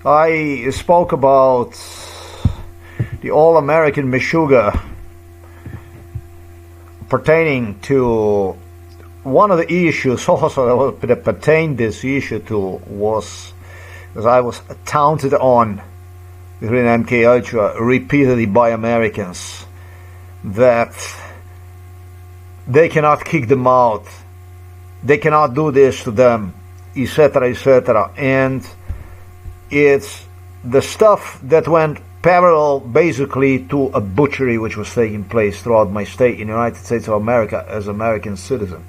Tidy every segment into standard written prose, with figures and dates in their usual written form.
I spoke about the All-American Meshuggah pertaining to one of the issues also that pertained this issue to was, as I was taunted on during MK Ultra repeatedly by Americans, that they cannot kick them out, they cannot do this to them, etc., etc. And it's the stuff that went parallel basically to a butchery which was taking place throughout my state in the United States of America as American citizen.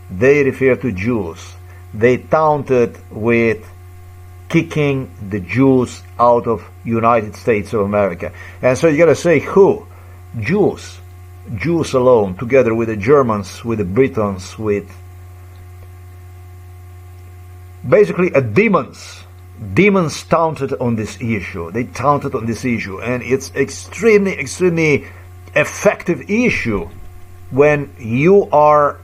They refer to Jews. They taunted with kicking the Jews out of United States of America. And so you gotta say who? Jews. Jews alone, together with the Germans, with the Britons, with basically demons. Demons taunted on this issue. They taunted on this issue, and it's extremely, extremely effective issue when you are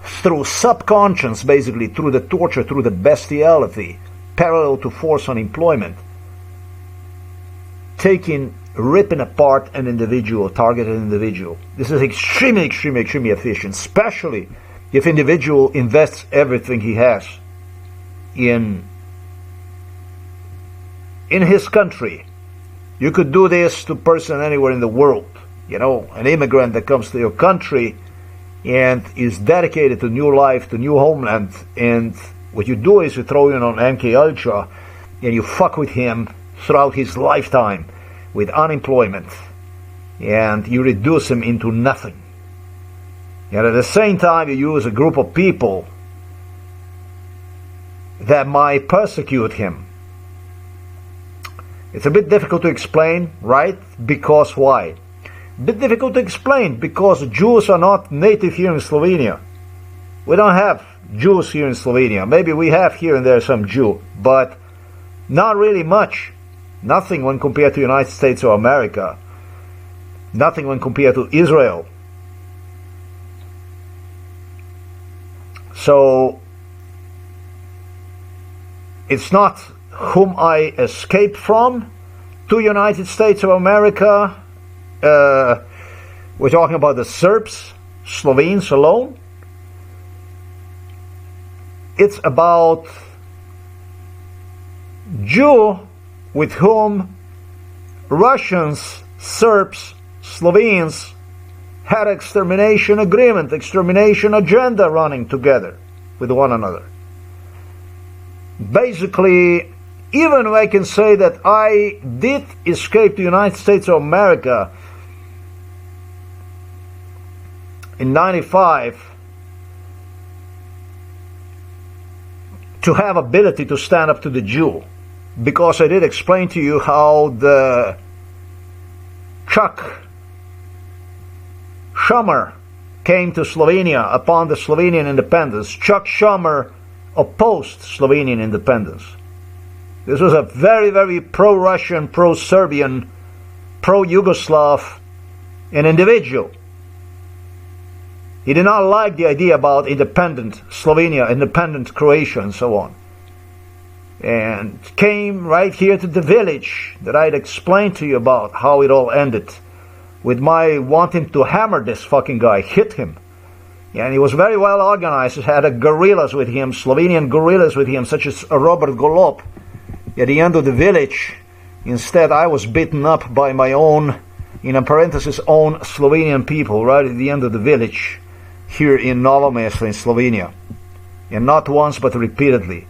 through subconscious, basically through the torture, through the bestiality, parallel to forced unemployment, ripping apart an individual, targeted individual. This is extremely, extremely, extremely efficient, especially if individual invests everything he has in his country. You could do this to a person anywhere in the world. You know, an immigrant that comes to your country and is dedicated to new life, to new homeland, and what you do is you throw him on MK Ultra and you fuck with him throughout his lifetime with unemployment, and you reduce him into nothing. And at the same time you use a group of people that might persecute him. It's a bit difficult to explain, right? Because why? A bit difficult to explain because Jews are not native here in Slovenia. We don't have Jews here in Slovenia. Maybe we have here and there some Jew, but not really much. Nothing when compared to the United States of America. Nothing when compared to Israel. So it's not whom I escaped from to United States of America. We're talking about the Serbs, Slovenes alone. It's about Jew with whom Russians, Serbs, Slovenes had extermination agreement, extermination agenda running together with one another. Basically, even I can say that I did escape the United States of America in '95 to have ability to stand up to the Jew, because I did explain to you how the Chuck Schumer came to Slovenia upon the Slovenian independence. Chuck Schumer opposed Slovenian independence. This was a very, very pro-Russian, pro-Serbian, pro-Yugoslav, an individual. He did not like the idea about independent Slovenia, independent Croatia, and so on. And came right here to the village that I'd explained to you about how it all ended, with my wanting to hammer this fucking guy, hit him. And he was very well organized. He had guerrillas with him, Slovenian guerrillas with him, such as Robert Golob. At the end of the village, instead I was beaten up by my own, in parentheses, own Slovenian people, right at the end of the village, here in Novo Mesto in Slovenia. And not once, but repeatedly.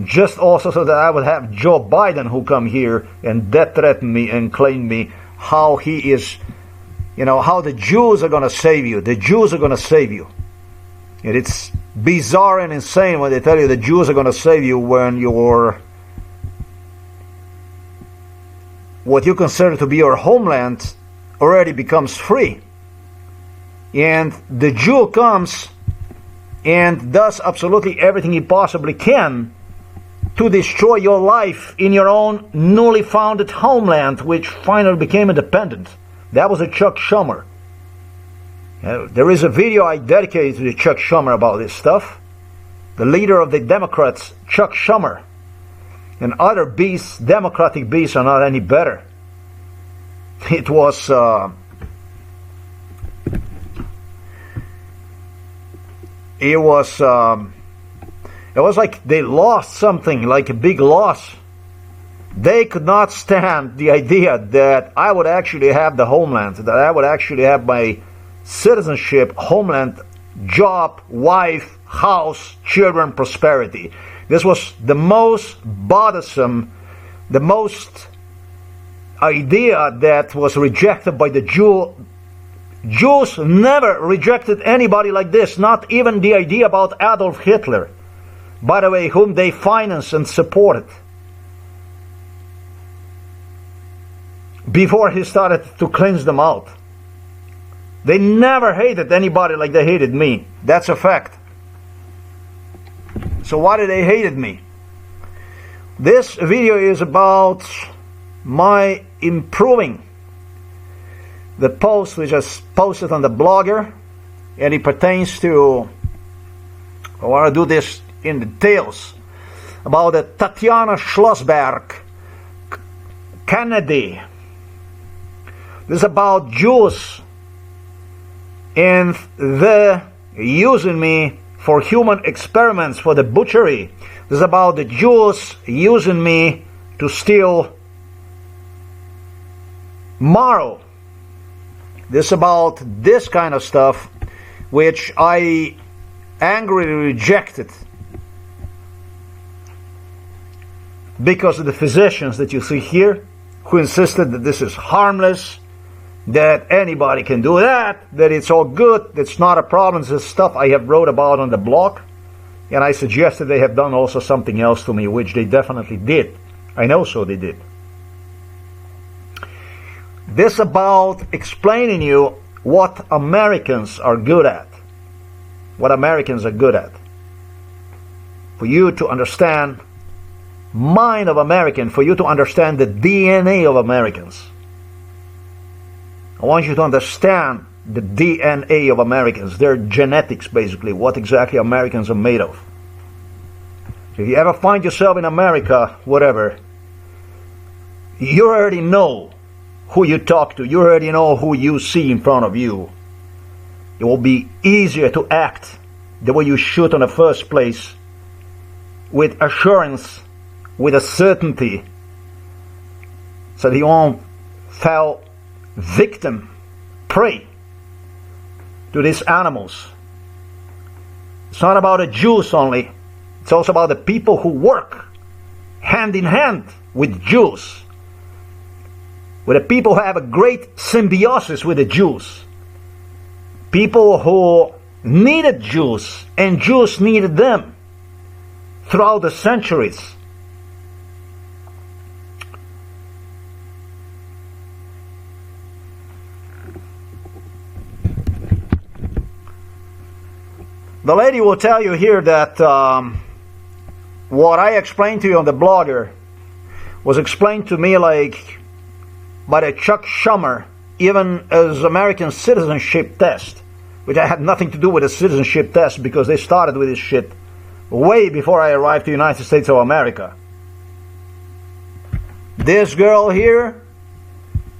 Just also so that I would have Joe Biden who come here and death threaten me and claim me how he is, you know, how the Jews are going to save you. The Jews are going to save you. And it's bizarre and insane when they tell you the Jews are going to save you when your, what you consider to be your homeland already becomes free. And the Jew comes and does absolutely everything he possibly can to destroy your life in your own newly founded homeland, which finally became independent. That was a Chuck Schumer. There is a video I dedicated to Chuck Schumer about this stuff. The leader of the Democrats, Chuck Schumer. and other beasts, democratic beasts, are not any better. It was like they lost something, like a big loss. They could not stand the idea that I would actually have the homeland, that I would actually have my citizenship, homeland, job, wife, house, children, prosperity. This was the most bothersome, the most idea that was rejected by the Jew. Jews never rejected anybody like this, not even the idea about Adolf Hitler, by the way, whom they financed and supported before he started to cleanse them out. They never hated anybody like they hated me. That's a fact. So why did they hated me? This video is about my improving the post which I posted on the blogger, and it pertains to, I want to do this in details, about the Tatiana Schlossberg Kennedy. This is about Jews and the using me for human experiments, for the butchery. This is about the Jews using me to steal marrow. This is about this kind of stuff, which I angrily rejected because of the physicians that you see here, who insisted that this is harmless, that anybody can do that it's all good, that's not a problem. This is stuff I have wrote about on the blog, and I suggested they have done also something else to me, which they definitely did. I know so they did. This about explaining you what Americans are good at. What Americans are good at. For you to understand mind of American, for you to understand the DNA of Americans. I want you to understand the DNA of Americans, their genetics basically, what exactly Americans are made of. So if you ever find yourself in America, whatever, you already know who you talk to, you already know who you see in front of you. It will be easier to act the way you should in the first place, with assurance, with a certainty, so that you won't fall victim, prey to these animals. It's not about the Jews only, it's also about the people who work hand in hand with Jews, with the people who have a great symbiosis with the Jews, people who needed Jews and Jews needed them throughout the centuries. The lady will tell you here that what I explained to you on the blogger was explained to me like by the Chuck Schumer, even as American citizenship test, which I had nothing to do with the citizenship test because they started with this shit way before I arrived to the United States of America. This girl here,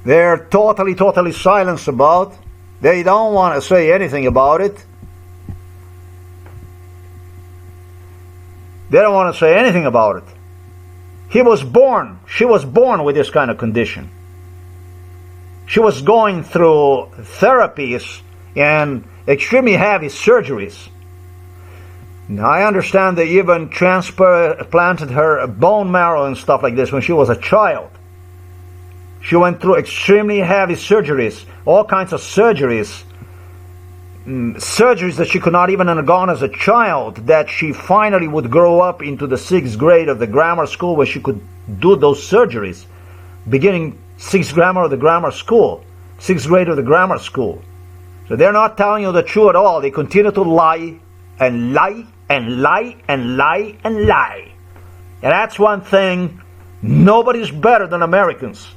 they're totally silenced about. They don't want to say anything about it. They don't want to say anything about it. He was born, she was born with this kind of condition. She was going through therapies and extremely heavy surgeries. Now, I understand they even transplanted her bone marrow and stuff like this when she was a child. She went through extremely heavy surgeries, all kinds of surgeries. Surgeries that she could not even undergo as a child, that she finally would grow up into the 6th grade of the grammar school where she could do those surgeries. Beginning 6th grammar of the grammar school, 6th grade of the grammar school. So they're not telling you the truth at all. They continue to lie and lie and lie and lie and lie. And that's one thing, nobody's better than Americans.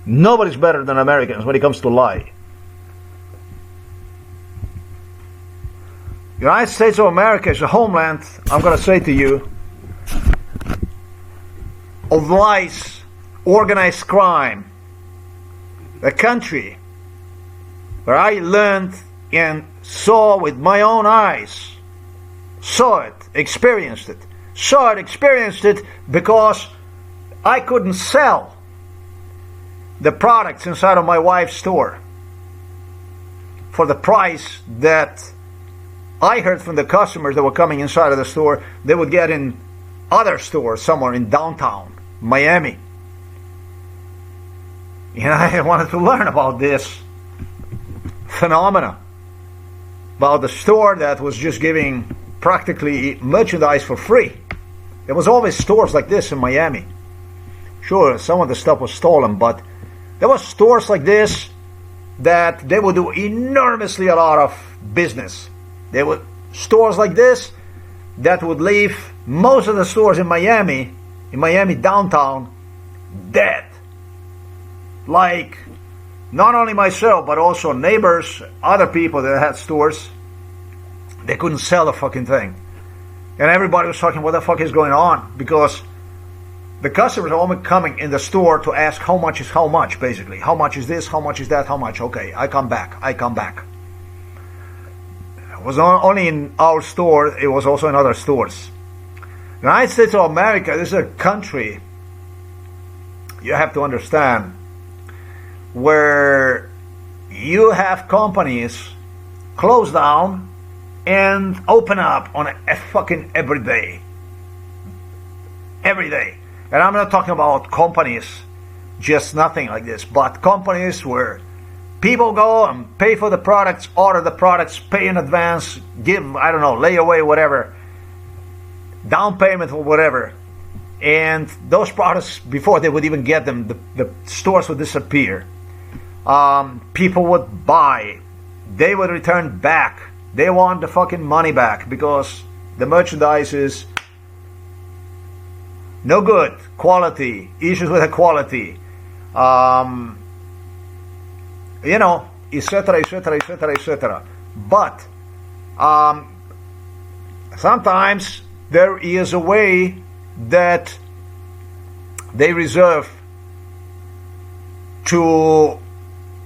Nobody's better than Americans when it comes to lie. United States of America is a homeland, I'm going to say to you, of lies, organized crime, a country where I learned and saw with my own eyes, saw it, experienced it, because I couldn't sell the products inside of my wife's store for the price that I heard from the customers that were coming inside of the store they would get in other stores somewhere in downtown Miami. And I wanted to learn about this phenomena, about the store that was just giving practically merchandise for free. There was always stores like this in Miami. Sure, some of the stuff was stolen, but there was stores like this that they would do enormously a lot of business. There were stores like this that would leave most of the stores in Miami downtown, dead. Like, not only myself, but also neighbors, other people that had stores, they couldn't sell the fucking thing. And everybody was talking, what the fuck is going on? Because the customers are only coming in the store to ask how much is how much, basically. How much is this? How much is that? How much? Okay, I come back. It was not only in our store, it was also in other stores. The United States of America, this is a country, you have to understand, where you have companies close down and open up on a fucking every day. And I'm not talking about companies, just nothing like this, but companies where people go and pay for the products, order the products, pay in advance, give, I don't know, layaway, whatever, down payment or whatever. And those products, before they would even get them, the stores would disappear. People would buy, they would return back. They want the fucking money back because the merchandise is no good, quality, issues with the quality, you know, etc., etc., etc., etc. But sometimes there is a way that they reserve to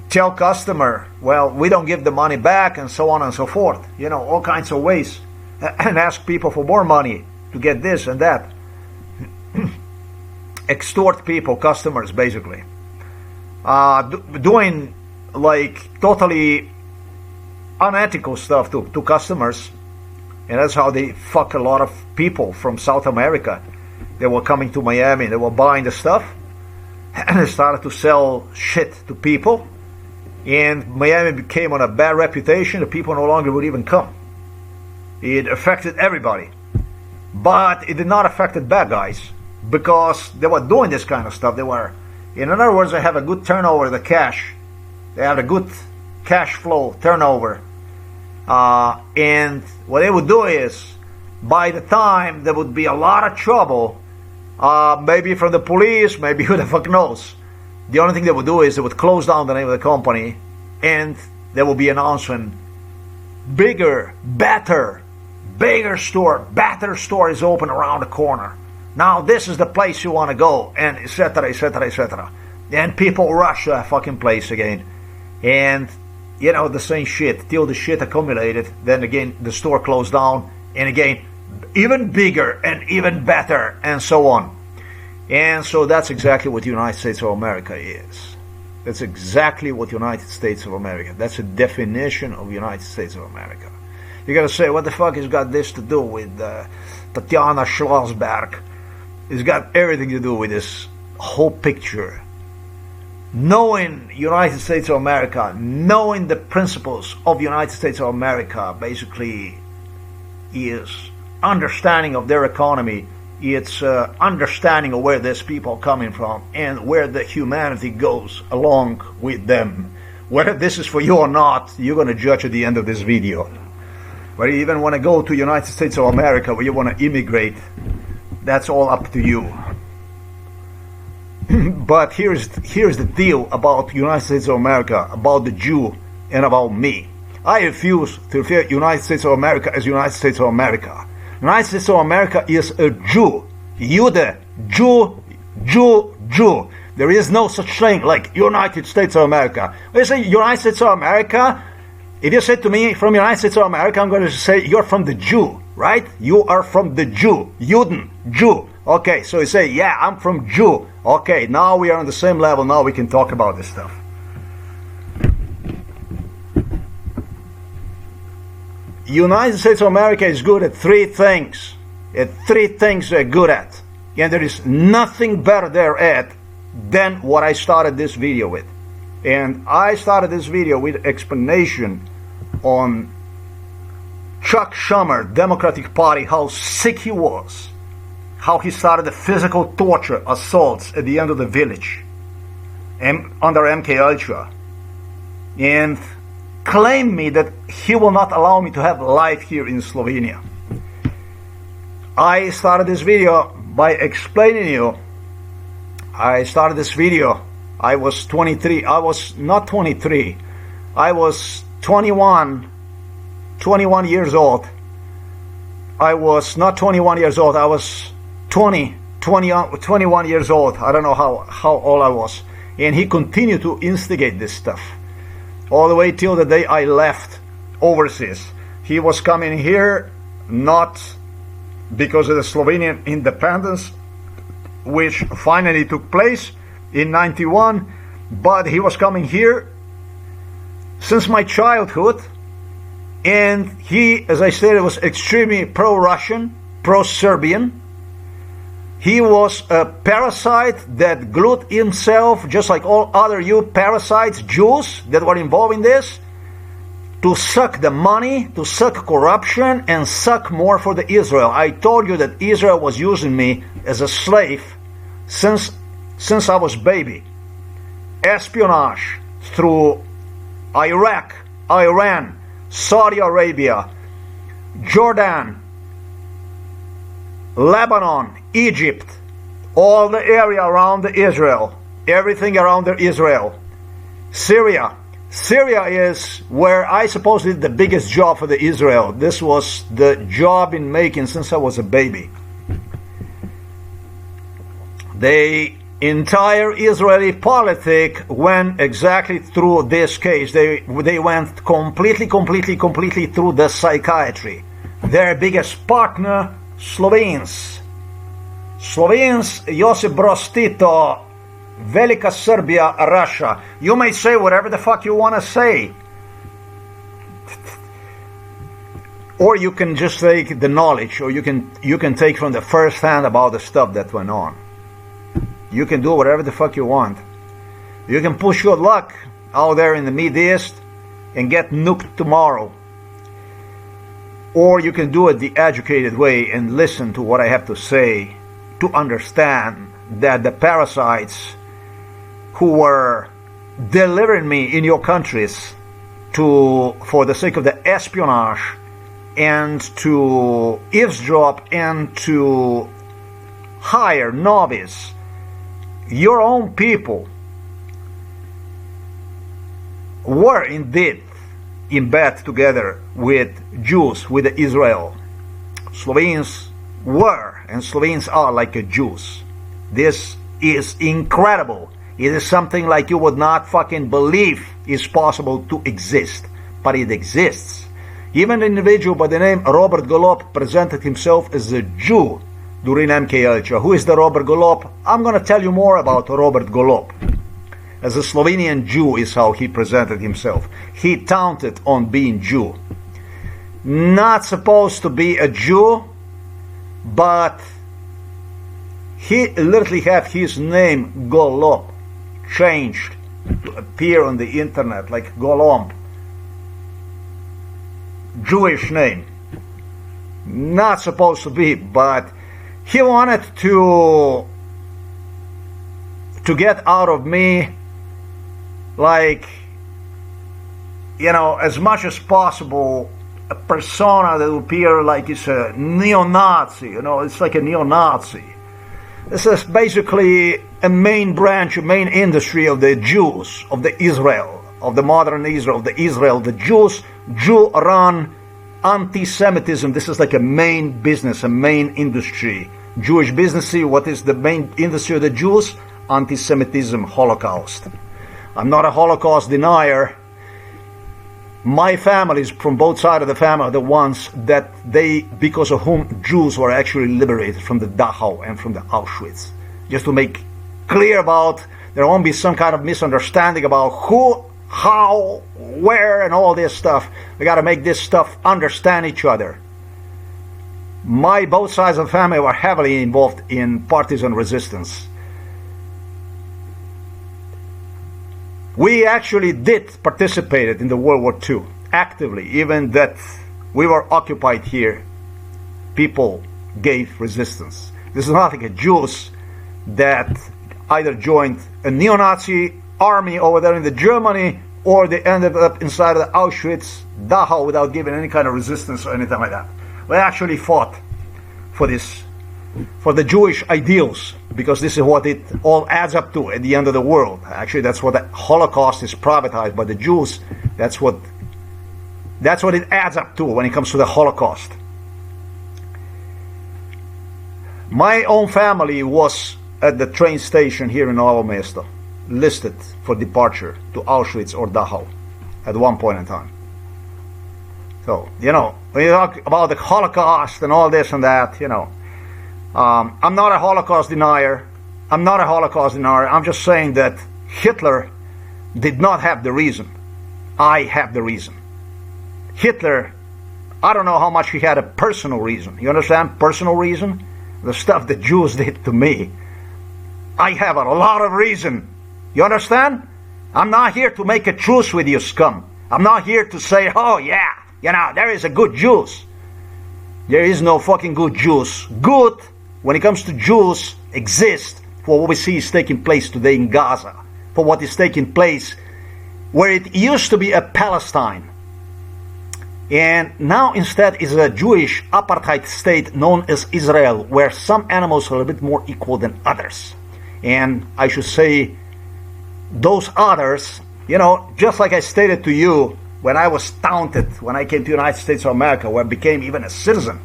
tell customer, well, we don't give the money back, and so on and so forth. You know, all kinds of ways, and ask people for more money to get this and that. Extort people, customers, basically. Doing like totally unethical stuff to customers. And that's how they fuck a lot of people from South America. They were coming to Miami, they were buying the stuff, and they started to sell shit to people. And Miami became on a bad reputation. The people no longer would even come. It affected everybody. But it did not affect the bad guys, because they were doing this kind of stuff. They were, in other words, they have a good turnover of the cash. They have a good cash flow turnover. And what they would do is, by the time there would be a lot of trouble, maybe from the police, maybe who the fuck knows, the only thing they would do is they would close down the name of the company, and they will be announcing bigger, better store is open around the corner. Now this is the place you want to go, and etc., etc., etc. And people rush to that fucking place again. And, you know, the same shit, till the shit accumulated, then again the store closed down, and again, even bigger and even better, and so on. And so that's exactly what the United States of America is. That's exactly what United States of America. That's a definition of United States of America. You're going to say, what the fuck has got this to do with Tatiana Schlossberg? It's got everything to do with this whole picture. Knowing United States of America, knowing the principles of United States of America, basically is understanding of their economy. It's understanding of where these people are coming from and where the humanity goes along with them. Whether this is for you or not, you're going to judge at the end of this video. Whether you even want to go to United States of America, where you want to immigrate, that's all up to you. But here's the deal about United States of America, about the Jew, and about me. I refuse to refer to United States of America as United States of America. United States of America is a Jew. Jude, Jew, Jew, Jew. There is no such thing like United States of America. When you say United States of America, if you say to me from United States of America, I'm going to say you're from the Jew, right? You are from the Jew. Juden, Jew. Okay, so you say, yeah, I'm from Jew. Okay, now we are on the same level. Now we can talk about this stuff. United States of America is good at three things. At three things they're good at. And there is nothing better they're at than what I started this video with. And I started this video with explanation on Chuck Schumer, Democratic Party, how sick he was, how he started the physical torture assaults at the end of the village under MK Ultra, and claimed me that he will not allow me to have life here in Slovenia. I started this video by explaining you. I started this video. I was 23. I was not 23. I was 21 years old. I was not 21 years old. I was 21 years old. I don't know how old I was. And he continued to instigate this stuff all the way till the day I left overseas. He was coming here not because of the Slovenian independence, which finally took place in 91, but he was coming here since my childhood, and he, as I said, was extremely pro-Russian, pro-Serbian. He was a parasite that glued himself, just like all other you parasites, Jews that were involved in this, to suck the money, to suck corruption, and suck more for the Israel. I told you that Israel was using me as a slave since I was baby. Espionage through Iraq, Iran, Saudi Arabia, Jordan, Lebanon, Egypt, all the area around Israel, everything around Israel, Syria. Syria is where I suppose did the biggest job for the Israel. This was the job in making since I was a baby. The entire Israeli politic went exactly through this case. They went completely through the psychiatry. Their biggest partner, Slovenes. Slovenes, Josip Broz Tito, Velika Serbia, Russia. You may say whatever the fuck you want to say. Or you can just take the knowledge, or you can take from the first hand about the stuff that went on. You can do whatever the fuck you want. You can push your luck out there in the Middle East and get nuked tomorrow. Or you can do it the educated way and listen to what I have to say to understand that the parasites who were delivering me in your countries for the sake of the espionage and to eavesdrop and to hire novice, your own people, were indeed in bed together with Jews, with Israel. Slovenes were, and Slovenes are like Jews. This is incredible. It is something like you would not fucking believe is possible to exist, but it exists. Even an individual by the name Robert Golob presented himself as a Jew during MK Ultra. Who is the Robert Golob? I'm going to tell you more about Robert Golob. As a Slovenian Jew is how he presented himself. He taunted on being Jew. Not supposed to be a Jew, but he literally had his name Golob changed to appear on the internet like Golomb. Jewish name. Not supposed to be, but he wanted to get out of me, like, you know, as much as possible, a persona that will appear like it's a neo-Nazi, you know, it's like a neo-Nazi. This is basically a main branch, a main industry of the Jews, of the Israel, of the modern Israel, the Jews, Jew-run anti-Semitism. This is like a main business, a main industry Jewish business, what is the main industry of the Jews? Anti-Semitism, Holocaust. I'm not a Holocaust denier. My families, from both sides of the family, are the ones that because of whom Jews were actually liberated from the Dachau and from the Auschwitz. Just to make clear about, there won't be some kind of misunderstanding about who, how, where, and all this stuff. We got to make this stuff understand each other. Both sides of the family were heavily involved in partisan resistance. We actually did participate in the World War II, actively, even that we were occupied here. People gave resistance. This is not like a Jews that either joined a neo-Nazi army over there in the Germany, or they ended up inside of the Auschwitz, Dachau, without giving any kind of resistance or anything like that. We actually fought for this, for the Jewish ideals, because this is what it all adds up to at the end of the world. Actually, that's what the Holocaust is privatized by the Jews. That's what it adds up to when it comes to the Holocaust. My own family was at the train station here in Novo Mesto, listed for departure to Auschwitz or Dachau at one point in time. So, you know, when you talk about the Holocaust and all this and that, you know, I'm not a Holocaust denier. I'm not a Holocaust denier. I'm just saying that Hitler did not have the reason. I have the reason. Hitler, I don't know how much he had a personal reason. You understand? Personal reason? The stuff the Jews did to me. I have a lot of reason. You understand? I'm not here to make a truce with you, scum. I'm not here to say, oh yeah, you know, there is a good Jews. There is no fucking good Jews. Good, when it comes to Jews, exists for what we see is taking place today in Gaza. For what is taking place where it used to be a Palestine. And now instead is a Jewish apartheid state known as Israel, where some animals are a little bit more equal than others. And I should say, those others, you know, just like I stated to you when I was taunted, when I came to the United States of America, where I became even a citizen,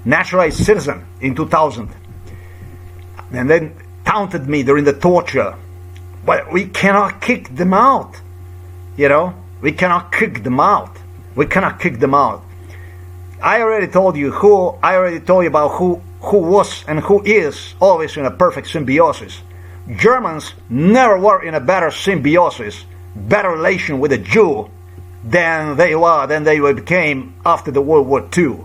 naturalized citizen in 2000, and then taunted me during the torture. But we cannot kick them out, you know, we cannot kick them out. We cannot kick them out. I already told you about who was and who is always in a perfect symbiosis. Germans never were in a better symbiosis, better relation with a Jew than they became after the World War II,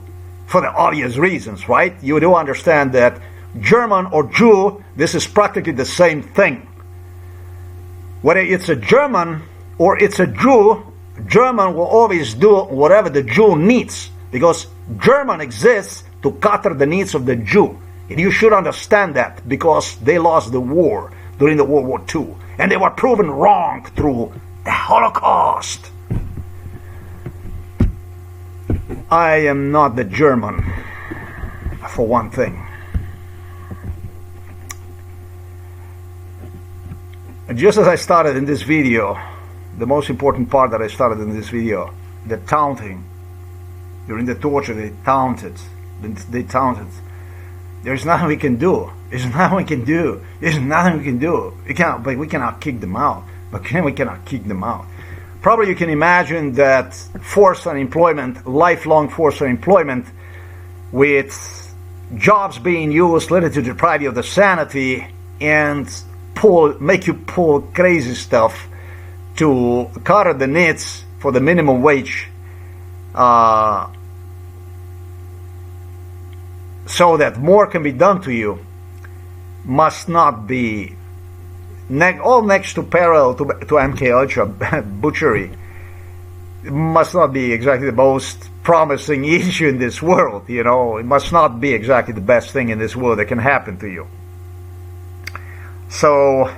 for the obvious reasons, right? You do understand that German or Jew, this is practically the same thing. Whether it's a German or it's a Jew, German will always do whatever the Jew needs, because German exists to cater the needs of the Jew. And you should understand that, because they lost the war during the World War II, and they were proven wrong through the Holocaust. I am not the German, for one thing. Just as I started in this video, the most important part that I started in this video, the taunting. During the torture, they taunted. There's nothing we can do. There's nothing we can do. There's nothing we can do. We cannot kick them out. But we cannot kick them out. Probably you can imagine that forced unemployment, lifelong forced unemployment, with jobs being used literally to deprive you of the sanity and make you pull crazy stuff to cover the needs for the minimum wage, so that more can be done to you, must not be all next to parallel to MK Ultra butchery. It must not be exactly the most promising issue in this world. You know, it must not be exactly the best thing in this world that can happen to you. So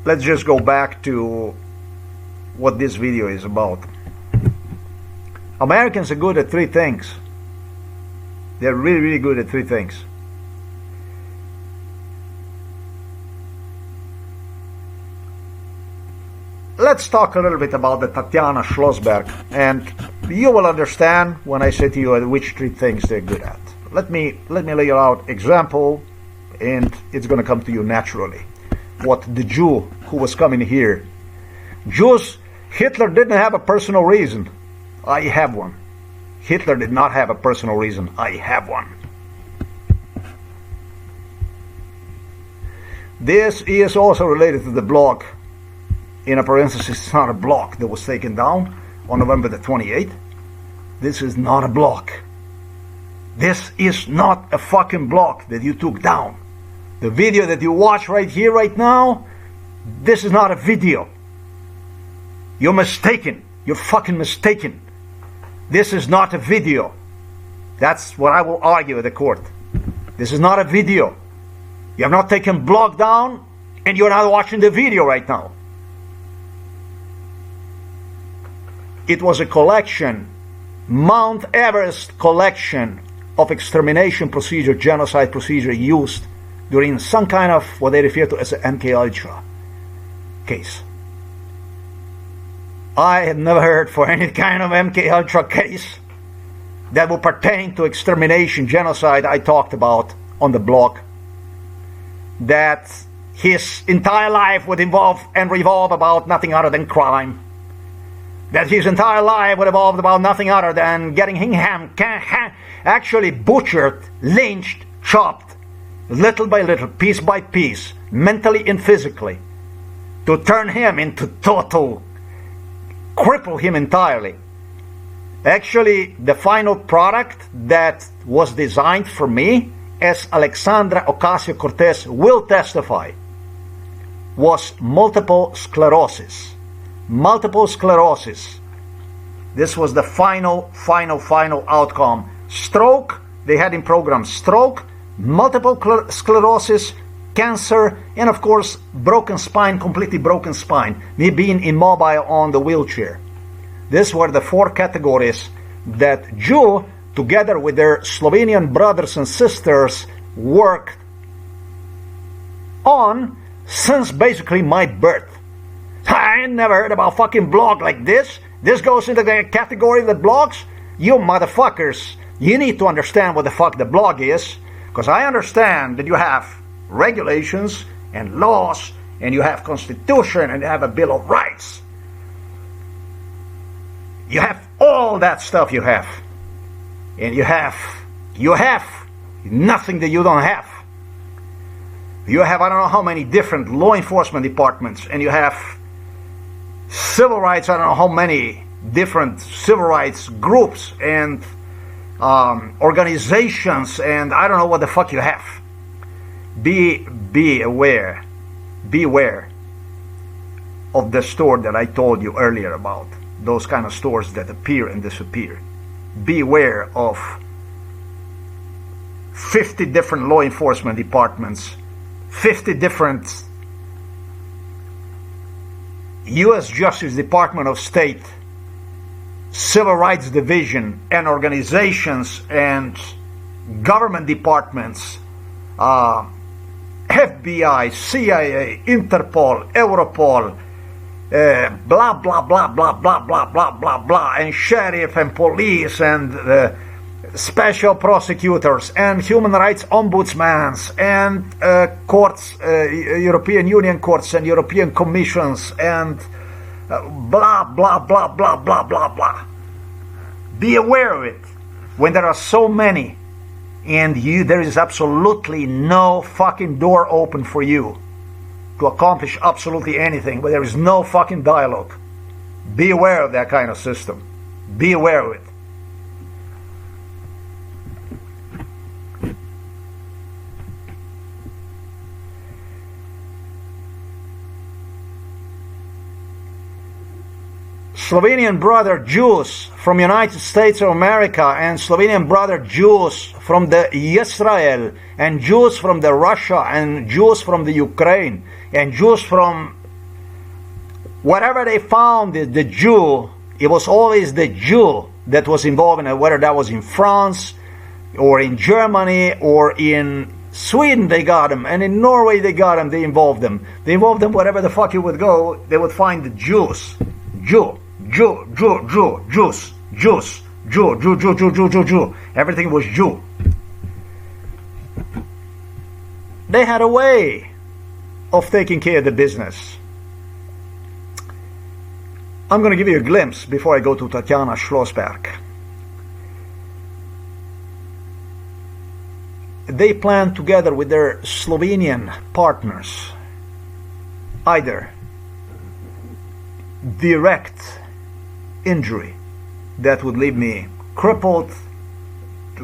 let's just go back to what this video is about. Americans are good at three things. They're really, really good at three things. let's talk a little bit about the Tatiana Schlossberg, and you will understand when I say to you which three things they're good at. Let me lay you out example, and it's going to come to you naturally. What the Jew who was coming here, Jews, Hitler didn't have a personal reason. I have one. Hitler did not have a personal reason. I have one. This is also related to the blog. In a parenthesis, it's not a blog that was taken down on November the 28th. This is not a blog. This is not a fucking blog that you took down. The video that you watch right here, right now, this is not a video. You're mistaken. You're fucking mistaken. This is not a video. That's what I will argue at the court. This is not a video. You have not taken blog down, and you're not watching the video right now. It was a collection, Mount Everest collection of extermination procedure, genocide procedure used during some kind of what they refer to as an MKUltra case. I have never heard for any kind of MKUltra case that will pertain to extermination, genocide I talked about on the blog, that his entire life would involve and revolve about nothing other than crime. That his entire life would evolve about nothing other than getting him actually butchered, lynched, chopped, little by little, piece by piece, mentally and physically, to turn him into total, cripple him entirely. Actually, the final product that was designed for me, as Alexandra Ocasio-Cortez will testify, was multiple sclerosis. Multiple sclerosis. This was the final outcome. Stroke, they had in program stroke, multiple sclerosis, cancer, and of course broken spine, completely broken spine, me being immobile on the wheelchair. These were the four categories that Jew, together with their Slovenian brothers and sisters, worked on since basically my birth. I never heard about a fucking blog like this. This goes into the category of the blogs? You motherfuckers, you need to understand what the fuck the blog is, because I understand that you have regulations and laws, and you have constitution, and you have a Bill of Rights. You have all that stuff you have. And you have nothing that you don't have. You have I don't know how many different law enforcement departments, and you have civil rights, I don't know how many different civil rights groups and organizations, and I don't know what the fuck you have. Be aware. Beware of the store that I told you earlier about. Those kind of stores that appear and disappear. Beware of 50 different law enforcement departments, 50 different U.S. Justice Department of State, Civil Rights Division, and organizations and government departments, FBI, CIA, Interpol, Europol, blah, blah, blah, blah, blah, blah, blah, blah, blah, and sheriff and police and special prosecutors and human rights ombudsmans and courts, European Union courts and European commissions and blah, blah, blah, blah, blah, blah, blah. Be aware of it. When there are so many and there is absolutely no fucking door open for you to accomplish absolutely anything, but there is no fucking dialogue. Be aware of that kind of system. Be aware of it. Slovenian brother Jews from United States of America and Slovenian brother Jews from the Israel and Jews from the Russia and Jews from the Ukraine and Jews from whatever they found, the Jew, it was always the Jew that was involved in it, whether that was in France or in Germany or in Sweden they got him, and in Norway they got him. They involved them. They involved them wherever the fuck you would go. They would find the Jews. Jew. Everything was Jew. They had a way of taking care of the business. I'm going to give you a glimpse before I go to Tatiana Schlossberg. They planned together with their Slovenian partners either direct injury that would leave me crippled,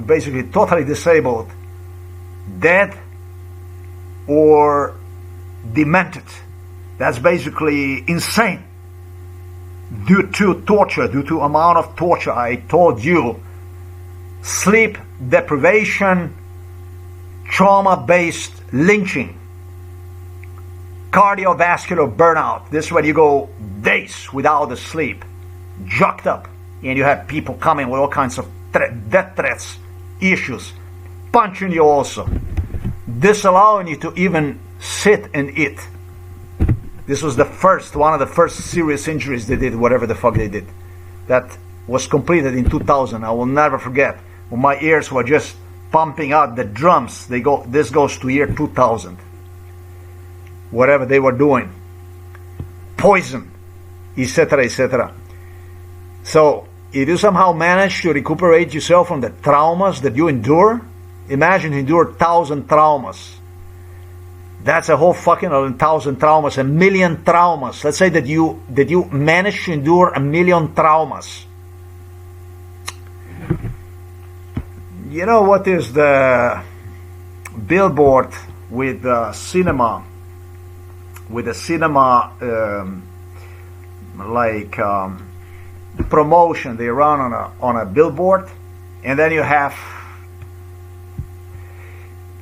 basically totally disabled, dead, or demented. That's basically insane. Due to torture, due to amount of torture, I told you, sleep deprivation, trauma-based lynching, cardiovascular burnout. This is when you go days without the sleep, jacked up, and you have people coming with all kinds of death threats, issues, punching you also, disallowing you to even sit and eat. This was one of the first serious injuries they did, whatever the fuck they did. That was completed in 2000. I will never forget. When my ears were just pumping out the drums. This goes to year 2000. Whatever they were doing. Poison, etc., etc. So, if you somehow manage to recuperate yourself from the traumas that you endure, imagine you endure 1,000 traumas. That's a whole fucking 1,000 traumas, 1,000,000 traumas. Let's say that you manage to endure 1,000,000 traumas. You know what is the billboard with the cinema? With the cinema promotion they run on a billboard, and then you have,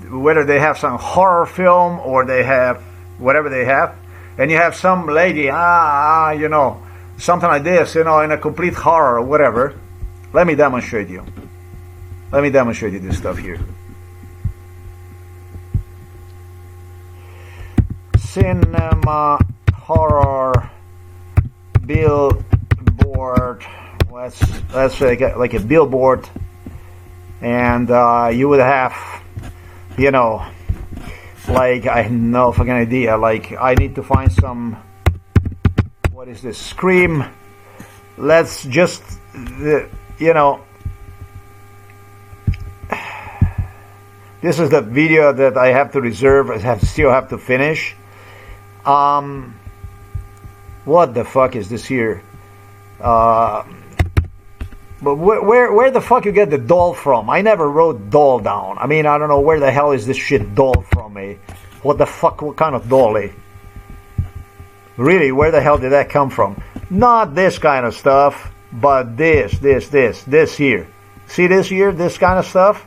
whether they have some horror film or they have whatever they have, and you have some lady, you know, something like this, you know, in a complete horror or whatever. Let me demonstrate you. Let me demonstrate you this stuff here. Cinema horror billboard. Let's say like a billboard, and you would have, you know, like, I have no fucking idea. Like, I need to find some. What is this? Scream. Let's just, you know. This is the video that I have to reserve. I still have to finish. What the fuck is this here? But where the fuck you get the doll from? I never wrote doll down. I mean, I don't know where the hell is this shit doll from, eh? What the fuck? What kind of doll, eh? Really, where the hell did that come from? Not this kind of stuff, but this here. See this here? This kind of stuff?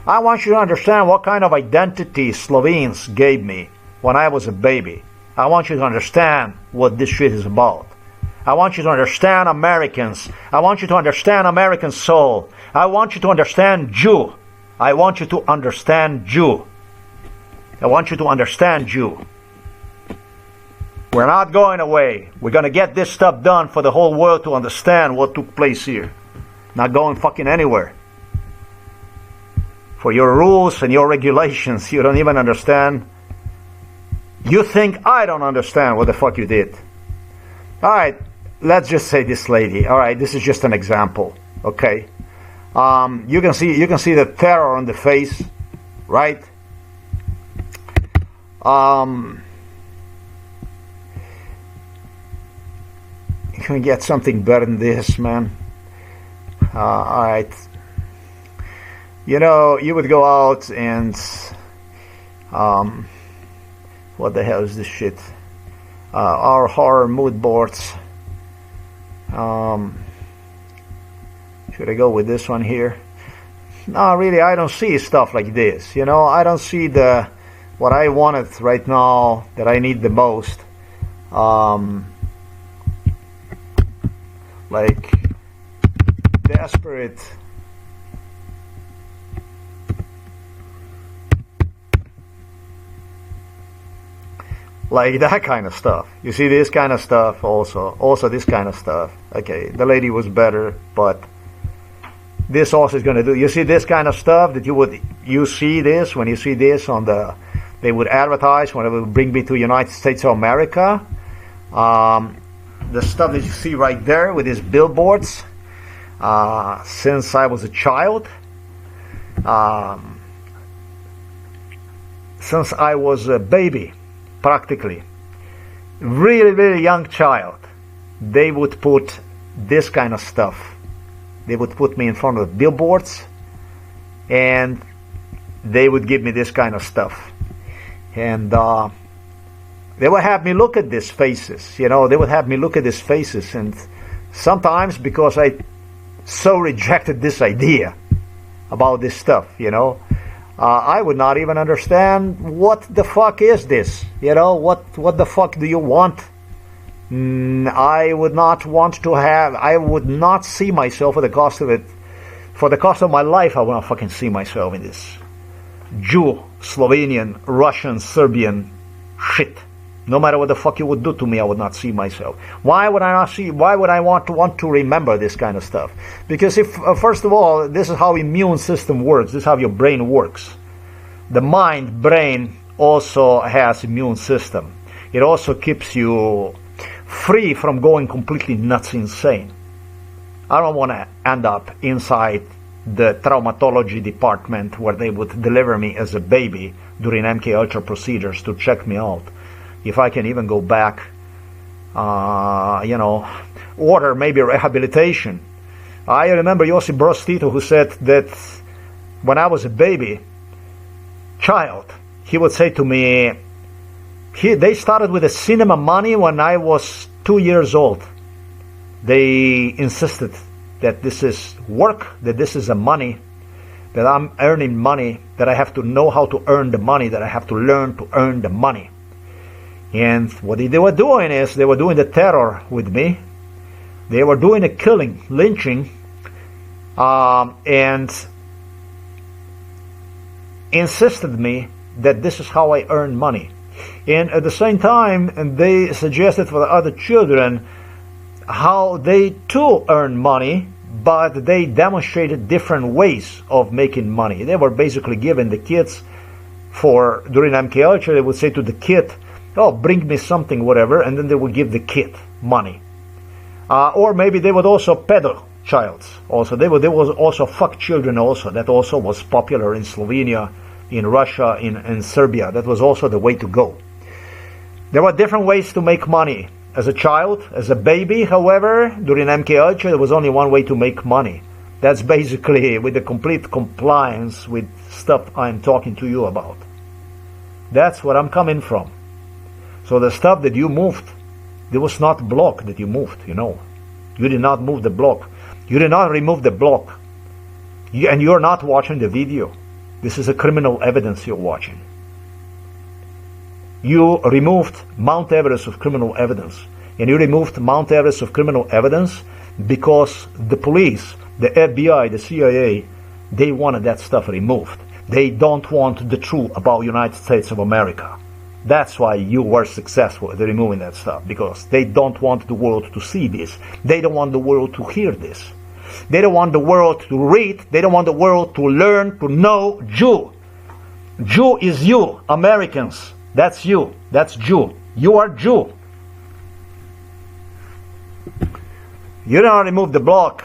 I want you to understand what kind of identity Slovenes gave me when I was a baby. I want you to understand what this shit is about. I want you to understand Americans. I want you to understand American soul. I want you to understand Jew. I want you to understand Jew. I want you to understand Jew. We're not going away. We're going to get this stuff done for the whole world to understand what took place here. Not going fucking anywhere. For your rules and your regulations, you don't even understand. You think I don't understand what the fuck you did. Alright, let's just say this lady. Alright, this is just an example. Okay. You can see the terror on the face, right? You can get something better than this, man. Alright. You know, you would go out and what the hell is this shit? Our horror mood boards. Should I go with this one here? No, really, I don't see stuff like this. You know, I don't see what I wanted right now that I need the most. Like desperate Like that kind of stuff. You see this kind of stuff also this kind of stuff. Okay, the lady was better, but this also is going to do. You see this kind of stuff that you see this when you see this on they would advertise when it would bring me to United States of America. The stuff that you see right there with these billboards, since I was a child, since I was a baby, practically, really young child, they would put this kind of stuff. They would put me in front of billboards and they would give me this kind of stuff. And they would have me look at these faces, they would have me look at these faces. And sometimes, because I so rejected this idea about this stuff, I would not even understand what the fuck is this, what the fuck do you want? I would not see myself for the cost of it. For the cost of my life, I would not fucking see myself in this Jew, Slovenian, Russian, Serbian shit. No matter what the fuck you would do to me, I would not see myself. Why would I not see? Why would I want to remember this kind of stuff? Because if, first of all, this is how immune system works. This is how your brain works. The brain also has immune system. It also keeps you free from going completely nuts insane. I don't want to end up inside the traumatology department where they would deliver me as a baby during MK Ultra procedures to check me out. If I can even go back, order maybe rehabilitation. I remember Josip Broz Tito, who said that when I was a baby child, he would say to me, they started with the cinema money when I was 2 years old. They insisted that this is work, that this is a money, that I'm earning money, that I have to know how to earn the money, that I have to learn to earn the money. And what they were doing is, they were doing the terror with me. They were doing a killing, lynching, and insisted me that this is how I earn money. And at the same time, they suggested for the other children how they too earn money, but they demonstrated different ways of making money. They were basically giving the kids, during MK Ultra, they would say to the kid, oh, bring me something, whatever, and then they would give the kid money. Or maybe they would also peddle childs. Also, they would also fuck children also. That also was popular in Slovenia, in Russia, in Serbia. That was also the way to go. There were different ways to make money. As a child, as a baby, however, during MK Ultra, there was only one way to make money. That's basically with the complete compliance with stuff I'm talking to you about. That's where I'm coming from. So the stuff that you moved, there was not block that you moved, You did not move the block. You did not remove the block. And you're not watching the video. This is a criminal evidence you're watching. You removed Mount Everest of criminal evidence. And you removed Mount Everest of criminal evidence because the police, the FBI, the CIA, they wanted that stuff removed. They don't want the truth about United States of America. That's why you were successful at removing that stuff, because they don't want the world to see this. They don't want the world to hear this. They don't want the world to read. They don't want the world to learn, to know Jew. Jew is you, Americans. That's you. That's Jew. You are Jew. You don't remove the block.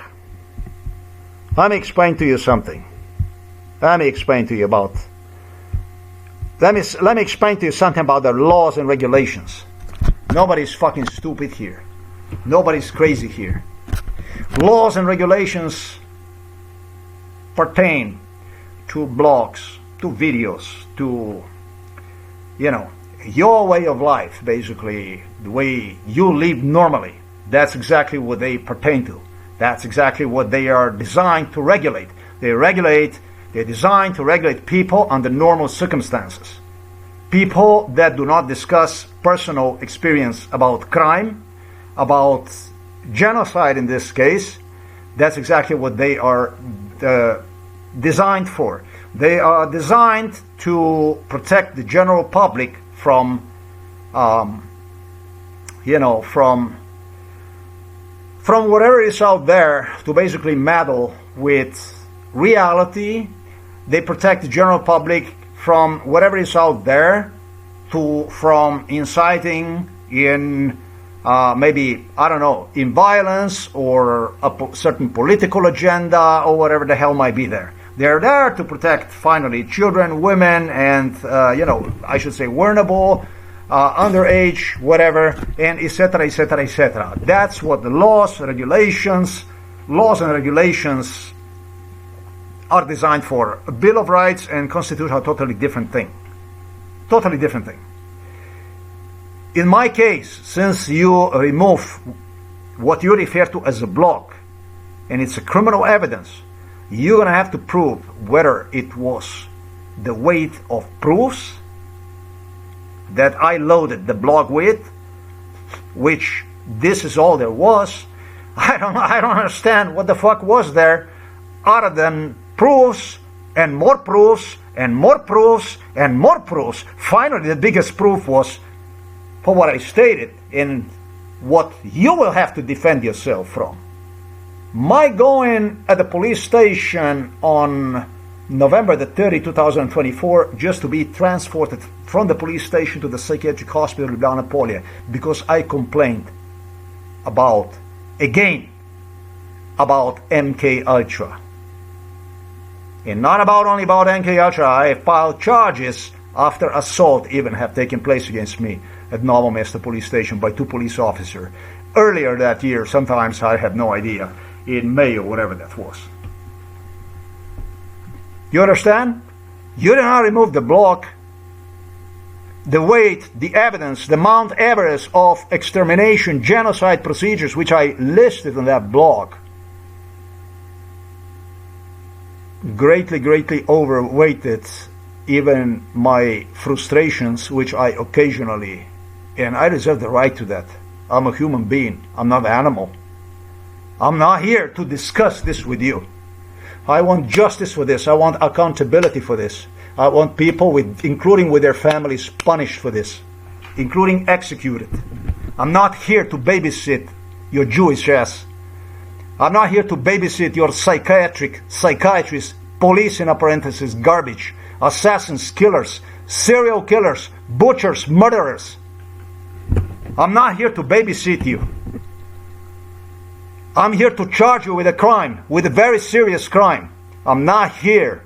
Let me explain to you something. Let me explain to you something about the laws and regulations. Nobody's fucking stupid here. Nobody's crazy here. Laws and regulations pertain to blogs, to videos, to, your way of life, basically, the way you live normally. That's exactly what they pertain to. That's exactly what they are designed to regulate. They're designed to regulate people under normal circumstances. People that do not discuss personal experience about crime, about genocide in this case. That's exactly what they are designed for. They are designed to protect the general public from you know, from whatever is out there to basically meddle with reality. They protect the general public from whatever is out there from inciting in maybe, I don't know, in violence or a certain political agenda or whatever the hell might be there. They're there to protect, finally, children, women, and, you know, I should say vulnerable, underage, whatever, and etc., etc., etc. That's what the laws and regulations are designed for. A Bill of Rights and Constitution are a totally different thing. Totally different thing. In my case, since you remove what you refer to as a block, and it's a criminal evidence, you're going to have to prove whether it was the weight of proofs that I loaded the blog with, which this is all there was. I don't understand what the fuck was there other than proofs and more proofs and more proofs and more proofs. Finally, the biggest proof was for what I stated and what you will have to defend yourself from. My going at the police station on November the 30th, 2024, just to be transported from the police station to the psychiatric hospital in Blumenthal because I complained about, again, about MK Ultra. And not only about MK Ultra, I filed charges after assault even have taken place against me at Novo Mesto police station by 2 police officers. Earlier that year, sometimes I have no idea, in May or whatever that was. You understand? You did not remove the block, the weight, the evidence, the Mount Everest of extermination, genocide procedures, which I listed in that blog. Greatly, greatly overweighted even my frustrations, which I occasionally, and I reserve the right to that. I'm a human being. I'm not an animal. I'm not here to discuss this with you. I want justice for this. I want accountability for this. I want people, including with their families, punished for this, including executed. I'm not here to babysit your Jewish ass. I'm not here to babysit your psychiatrists, police in parentheses, garbage, assassins, killers, serial killers, butchers, murderers. I'm not here to babysit you. I'm here to charge you with a crime, with a very serious crime. I'm not here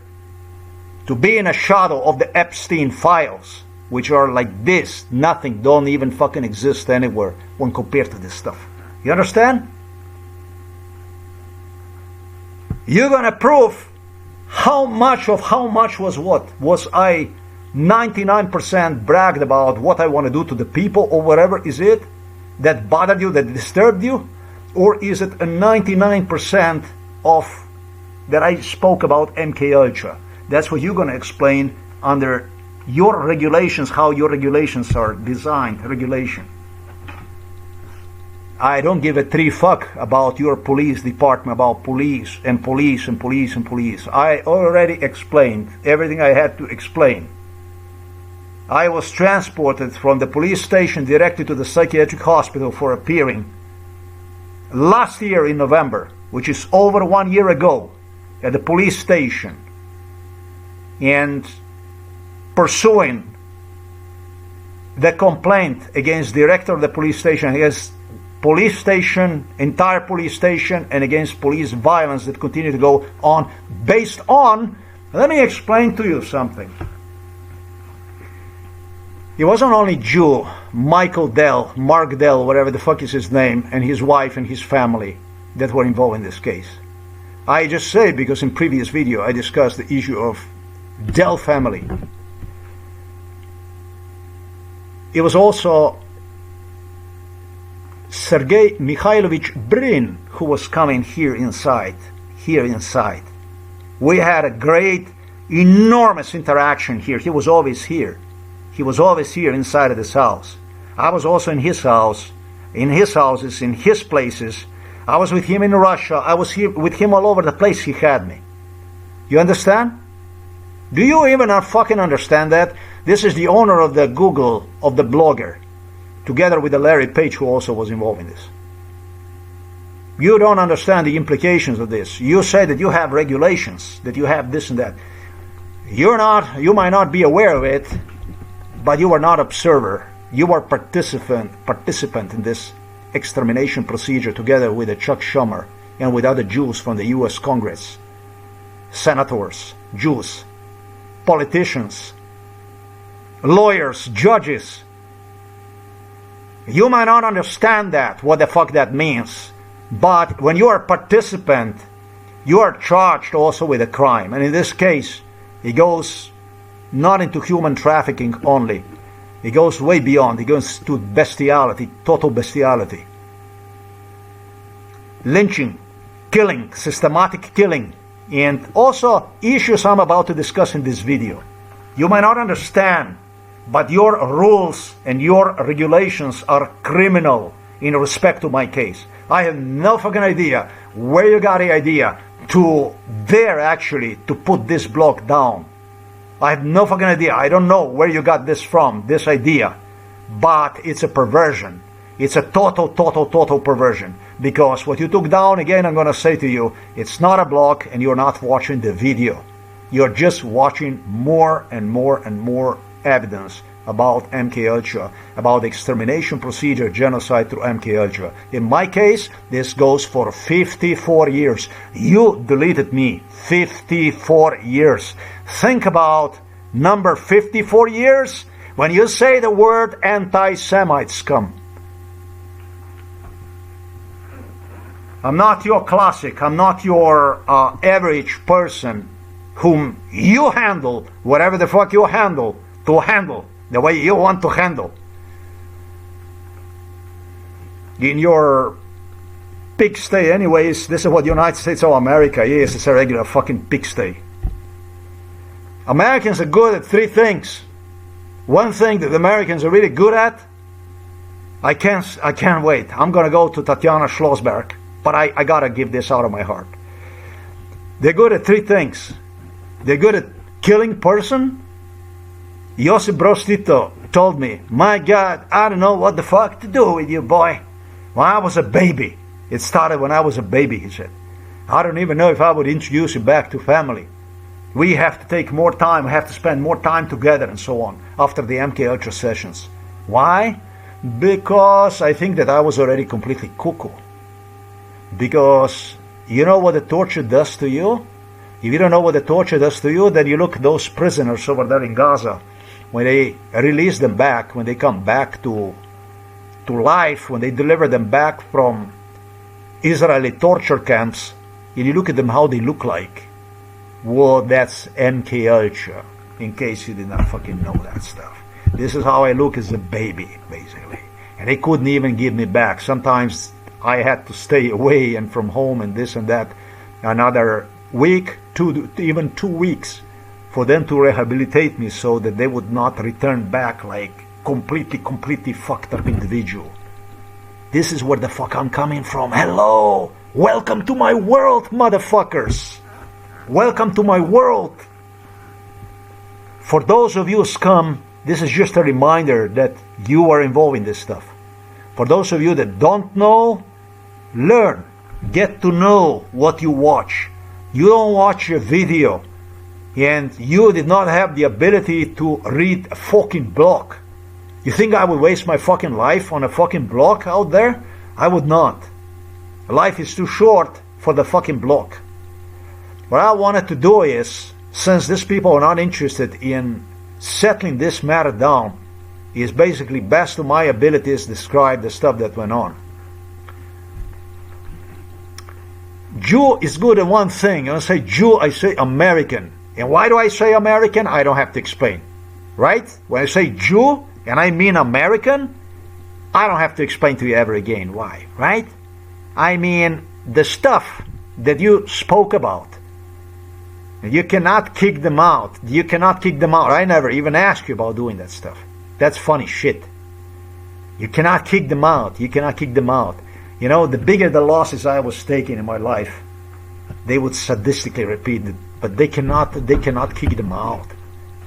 to be in a shadow of the Epstein files, which are like this, nothing, don't even fucking exist anywhere when compared to this stuff. You understand? You're gonna prove how much was what? Was I 99% bragged about what I want to do to the people or whatever is it that bothered you, that disturbed you? Or is it a 99% of that I spoke about MK Ultra? That's what you're going to explain under your regulations, how your regulations are designed, regulation. I don't give a 3 fuck about your police department, about police and police and police and police. I already explained everything I had to explain. I was transported from the police station directly to the psychiatric hospital for appearing last year in November, which is over 1 year ago, at the police station, and pursuing the complaint against director of the police station, against police station, entire police station, and against police violence that continue to go on based on, let me explain to you something. It wasn't only Jew, Mark Dell, whatever the fuck is his name, and his wife and his family that were involved in this case. I just say because in previous video I discussed the issue of Dell family. It was also Sergei Mikhailovich Brin who was coming here inside. We had a great, enormous interaction here. He was always here. He was always here inside of this house. I was also in his house, in his houses, in his places. I was with him in Russia. I was here with him all over the place. He had me. You understand? Do you even not fucking understand that? This is the owner of the Google, of the blogger. together with the Larry Page, who also was involved in this. You don't understand the implications of this. You say that you have regulations, that you have this and that. You might not be aware of it, but you are not observer. You are participant in this extermination procedure together with Chuck Schumer and with other Jews from the U.S. Congress, senators, Jews, politicians, lawyers, judges. You might not understand that, what the fuck that means, but when you are a participant, you are charged also with a crime. And in this case, it goes not into human trafficking only. It goes way beyond. It goes to bestiality, total bestiality. Lynching, killing, systematic killing, and also issues I'm about to discuss in this video. You might not understand, but your rules and your regulations are criminal in respect to my case. I have no fucking idea where you got the idea to dare actually to put this blog down. I have no fucking idea. I don't know where you got this from, this idea. But it's a perversion. It's a total perversion. Because what you took down, again, I'm going to say to you, it's not a blog and you're not watching the video. You're just watching more and more evidence about MKUltra, about the extermination procedure, genocide through MKUltra. In my case, this goes for 54 years. You deleted me. 54 years. Think about number 54 years when you say the word anti-Semite scum. I'm not your classic. I'm not your average person whom you handle, whatever the fuck you handle, to handle the way you want to handle. In your pigsty, anyways, this is what the United States of America is. It's a regular fucking pigsty. Americans are good at three things. One thing that the Americans are really good at, I can't wait. I'm gonna go to Tatiana Schlossberg, but I gotta give this out of my heart. They're good at three things. They're good at killing person. Josip Broz Tito told me, my God, I don't know what the fuck to do with you, boy. When I was a baby, it started when I was a baby, he said. I don't even know if I would introduce you back to family. We have to take more time, we have to spend more time together and so on after the MKUltra sessions. Why? Because I think that I was already completely cuckoo. Because you know what the torture does to you? If you don't know what the torture does to you, then you look at those prisoners over there in Gaza. When they release them back, when they come back to life, when they deliver them back from Israeli torture camps, and you look at them how they look like. Well, that's MKUltra, in case you did not fucking know that stuff. This is how I look as a baby, basically. And they couldn't even give me back. Sometimes I had to stay away and from home and this and that another week, even 2 weeks, for them to rehabilitate me so that they would not return back like completely fucked up individual. This is where the fuck I'm coming from. Hello! Welcome to my world, motherfuckers! Welcome to my world! For those of you scum, this is just a reminder that you are involved in this stuff. For those of you that don't know, learn. Get to know what you watch. You don't watch a video and you did not have the ability to read a fucking blog. You think I would waste my fucking life on a fucking blog out there? I would not. Life is too short for the fucking blog. What I wanted to do is, since these people are not interested in settling this matter down, is basically best to my abilities describe the stuff that went on. Jew is good at one thing. When I say Jew, I say American. And why do I say American? I don't have to explain. Right? When I say Jew, and I mean American, I don't have to explain to you ever again why. Right? I mean, the stuff that you spoke about, you cannot kick them out. You cannot kick them out. I never even asked you about doing that stuff. That's funny shit. You cannot kick them out. You cannot kick them out. You know, the bigger the losses I was taking in my life, they would sadistically repeat it, but they cannot kick them out.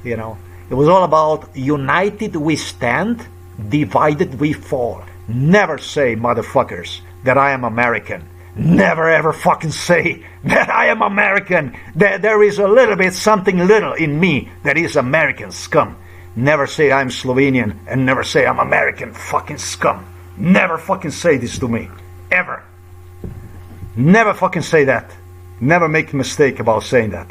You know, it was all about united we stand, divided we fall. Never say, motherfuckers, that I am American. Never ever fucking say that I am American. That there is a little bit, something little in me that is American scum. Never say I'm Slovenian and never say I'm American fucking scum. Never fucking say this to me. Ever. Never fucking say that. Never make a mistake about saying that.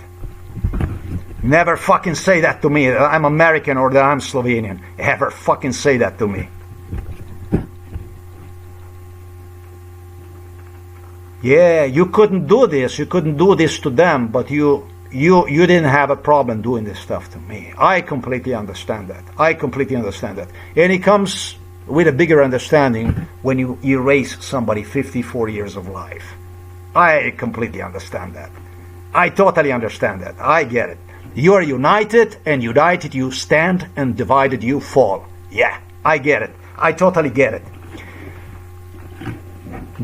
Never fucking say that to me, that I'm American or that I'm Slovenian. Ever fucking say that to me. Yeah, you couldn't do this. You couldn't do this to them, but you didn't have a problem doing this stuff to me. I completely understand that. I completely understand that. And it comes with a bigger understanding when you erase somebody 54 years of life. I completely understand that. I totally understand that. I get it. You are united, and united you stand, and divided you fall. Yeah, I get it. I totally get it.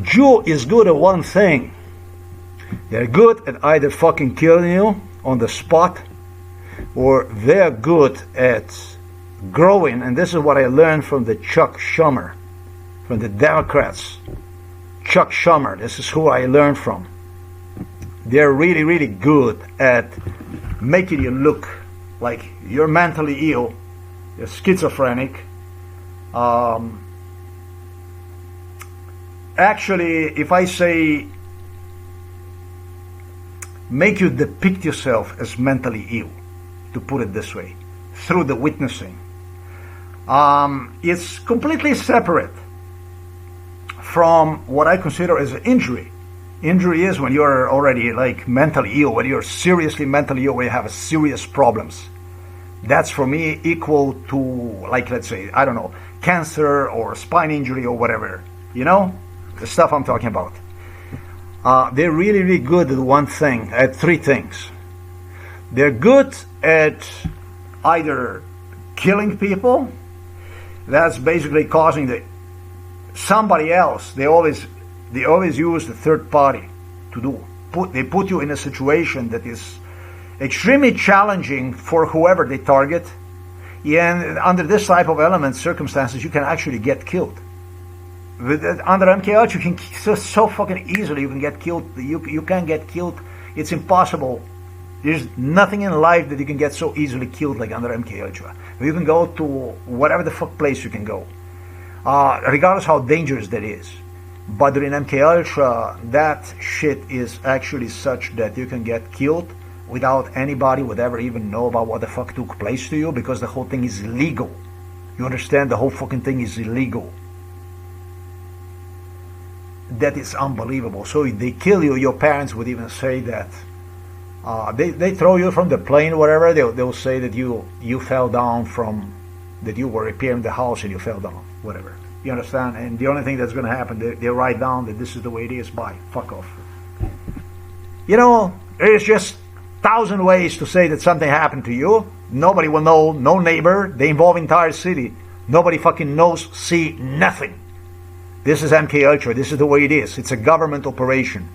Jew is good at one thing. They're good at either fucking killing you on the spot, or they're good at growing, and this is what I learned from the Chuck Schumer, from the Democrats. Chuck Schumer, this is who I learned from. They're really, really good at making you look like you're mentally ill, you're schizophrenic. Actually, if I say make you depict yourself as mentally ill, to put it this way, through the witnessing, it's completely separate from what I consider as an injury. Injury is when you're already like mentally ill, when you're seriously mentally ill, when you have serious problems. That's for me equal to, like, let's say, I don't know, cancer or spine injury or whatever. You know, the stuff I'm talking about. They're really, really good at one thing, at three things. They're good at either killing people, that's basically causing somebody else. They always use the third party to do. They put you in a situation that is extremely challenging for whoever they target. And under this type of element, circumstances, you can actually get killed. Under MKH, you can so fucking easily you can get killed. You can get killed. It's impossible. There's nothing in life that you can get so easily killed like under MKH. You can go to whatever the fuck place you can go, regardless how dangerous that is. But during MKH, that shit is actually such that you can get killed without anybody would ever even know about what the fuck took place to you, because the whole thing is illegal. You understand? The whole fucking thing is illegal. That is unbelievable. So if they kill you, your parents would even say that they throw you from the plane, whatever. They'll say that you fell down from, that you were repairing the house and you fell down, whatever. You understand? And the only thing that's going to happen, they write down that this is the way it is. Bye. Fuck off. You know, there's just 1,000 ways to say that something happened to you. Nobody will know. No neighbor. They involve entire city. Nobody fucking knows. See nothing. This is MK Ultra. This is the way it is. It's a government operation.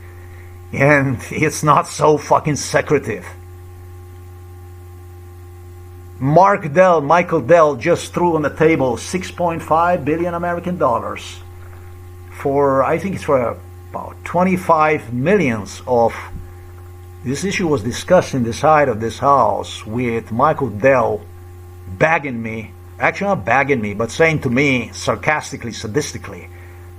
And it's not so fucking secretive. Michael Dell just threw on the table 6.5 billion American dollars for, I think it's for about 25 millions of, this issue was discussed in the side of this house with Michael Dell bagging me, actually not bagging me, but saying to me sarcastically, sadistically,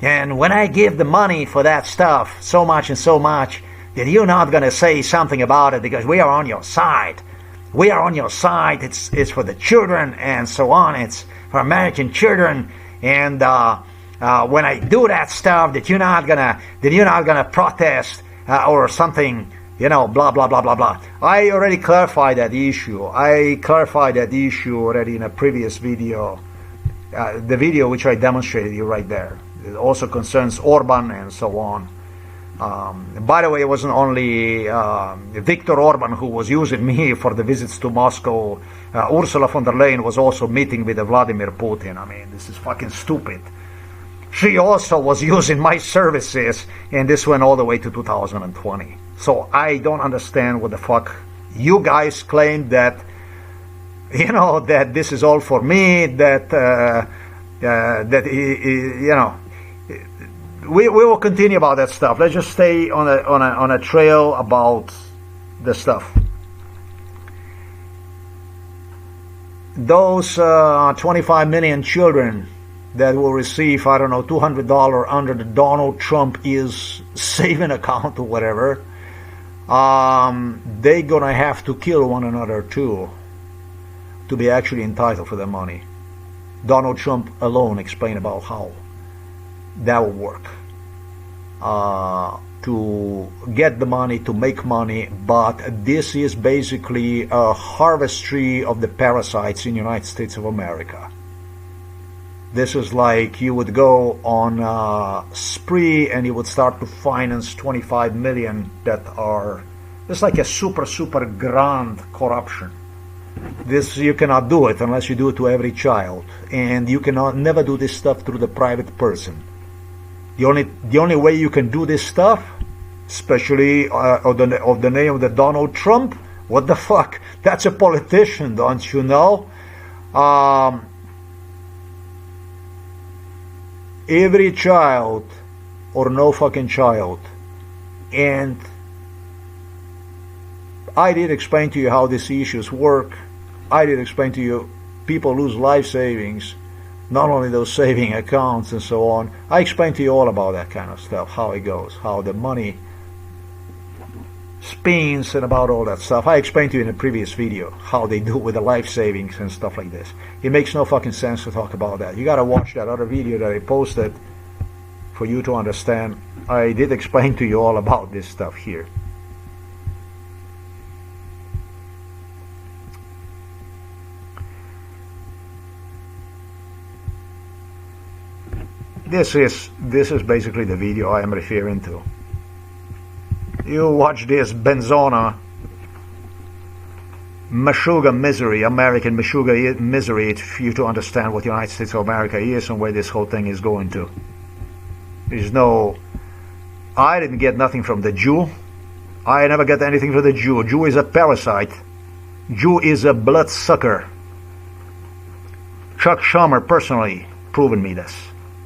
and when I give the money for that stuff, so much and so much, then you're not going to say something about it because we are on your side. We are on your side. It's for the children and so on. It's for American children. And when I do that stuff, that you're not gonna protest or something. You know, blah blah blah blah blah. I already clarified that issue. I clarified that issue already in a previous video. The video which I demonstrated you right there. It also concerns Orban and so on. By the way, it wasn't only Viktor Orban who was using me for the visits to Moscow. Ursula von der Leyen was also meeting with Vladimir Putin. I mean, this is fucking stupid. She also was using my services, and this went all the way to 2020. So I don't understand what the fuck you guys claim that, you know, that this is all for me, that that you know, we will continue about that stuff. Let's just stay on a trail about the stuff. Those 25 million children that will receive, I don't know, $200 under the Donald Trump is saving account or whatever, they're gonna have to kill one another too to be actually entitled for the money. Donald Trump alone explained about how that will work. To get the money, to make money, but this is basically a harvestry of the parasites in the United States of America. This is like you would go on a spree and you would start to finance 25 million that are, it's like a super grand corruption. This, you cannot do it unless you do it to every child, and you cannot never do this stuff through the private person. The only way you can do this stuff, especially of the name of the Donald Trump, what the fuck? That's a politician, don't you know? Every child or no fucking child. And I did explain to you how these issues work. I did explain to you people lose life savings, not only those saving accounts and so on. I explained to you all about that kind of stuff, how it goes, how the money spins and about all that stuff. I explained to you in a previous video how they do with the life savings and stuff like this. It makes no fucking sense to talk about that. You gotta watch that other video that I posted for you to understand. I did explain to you all about this stuff here. This is basically the video I am referring to. You watch this Benzona Meshuggah misery, American Meshuggah misery, for you to understand what the United States of America is and where this whole thing is going to. There's no, I didn't get nothing from the Jew. I never got anything from the Jew. Jew is a parasite. Jew is a bloodsucker. Chuck Schumer personally proven me this.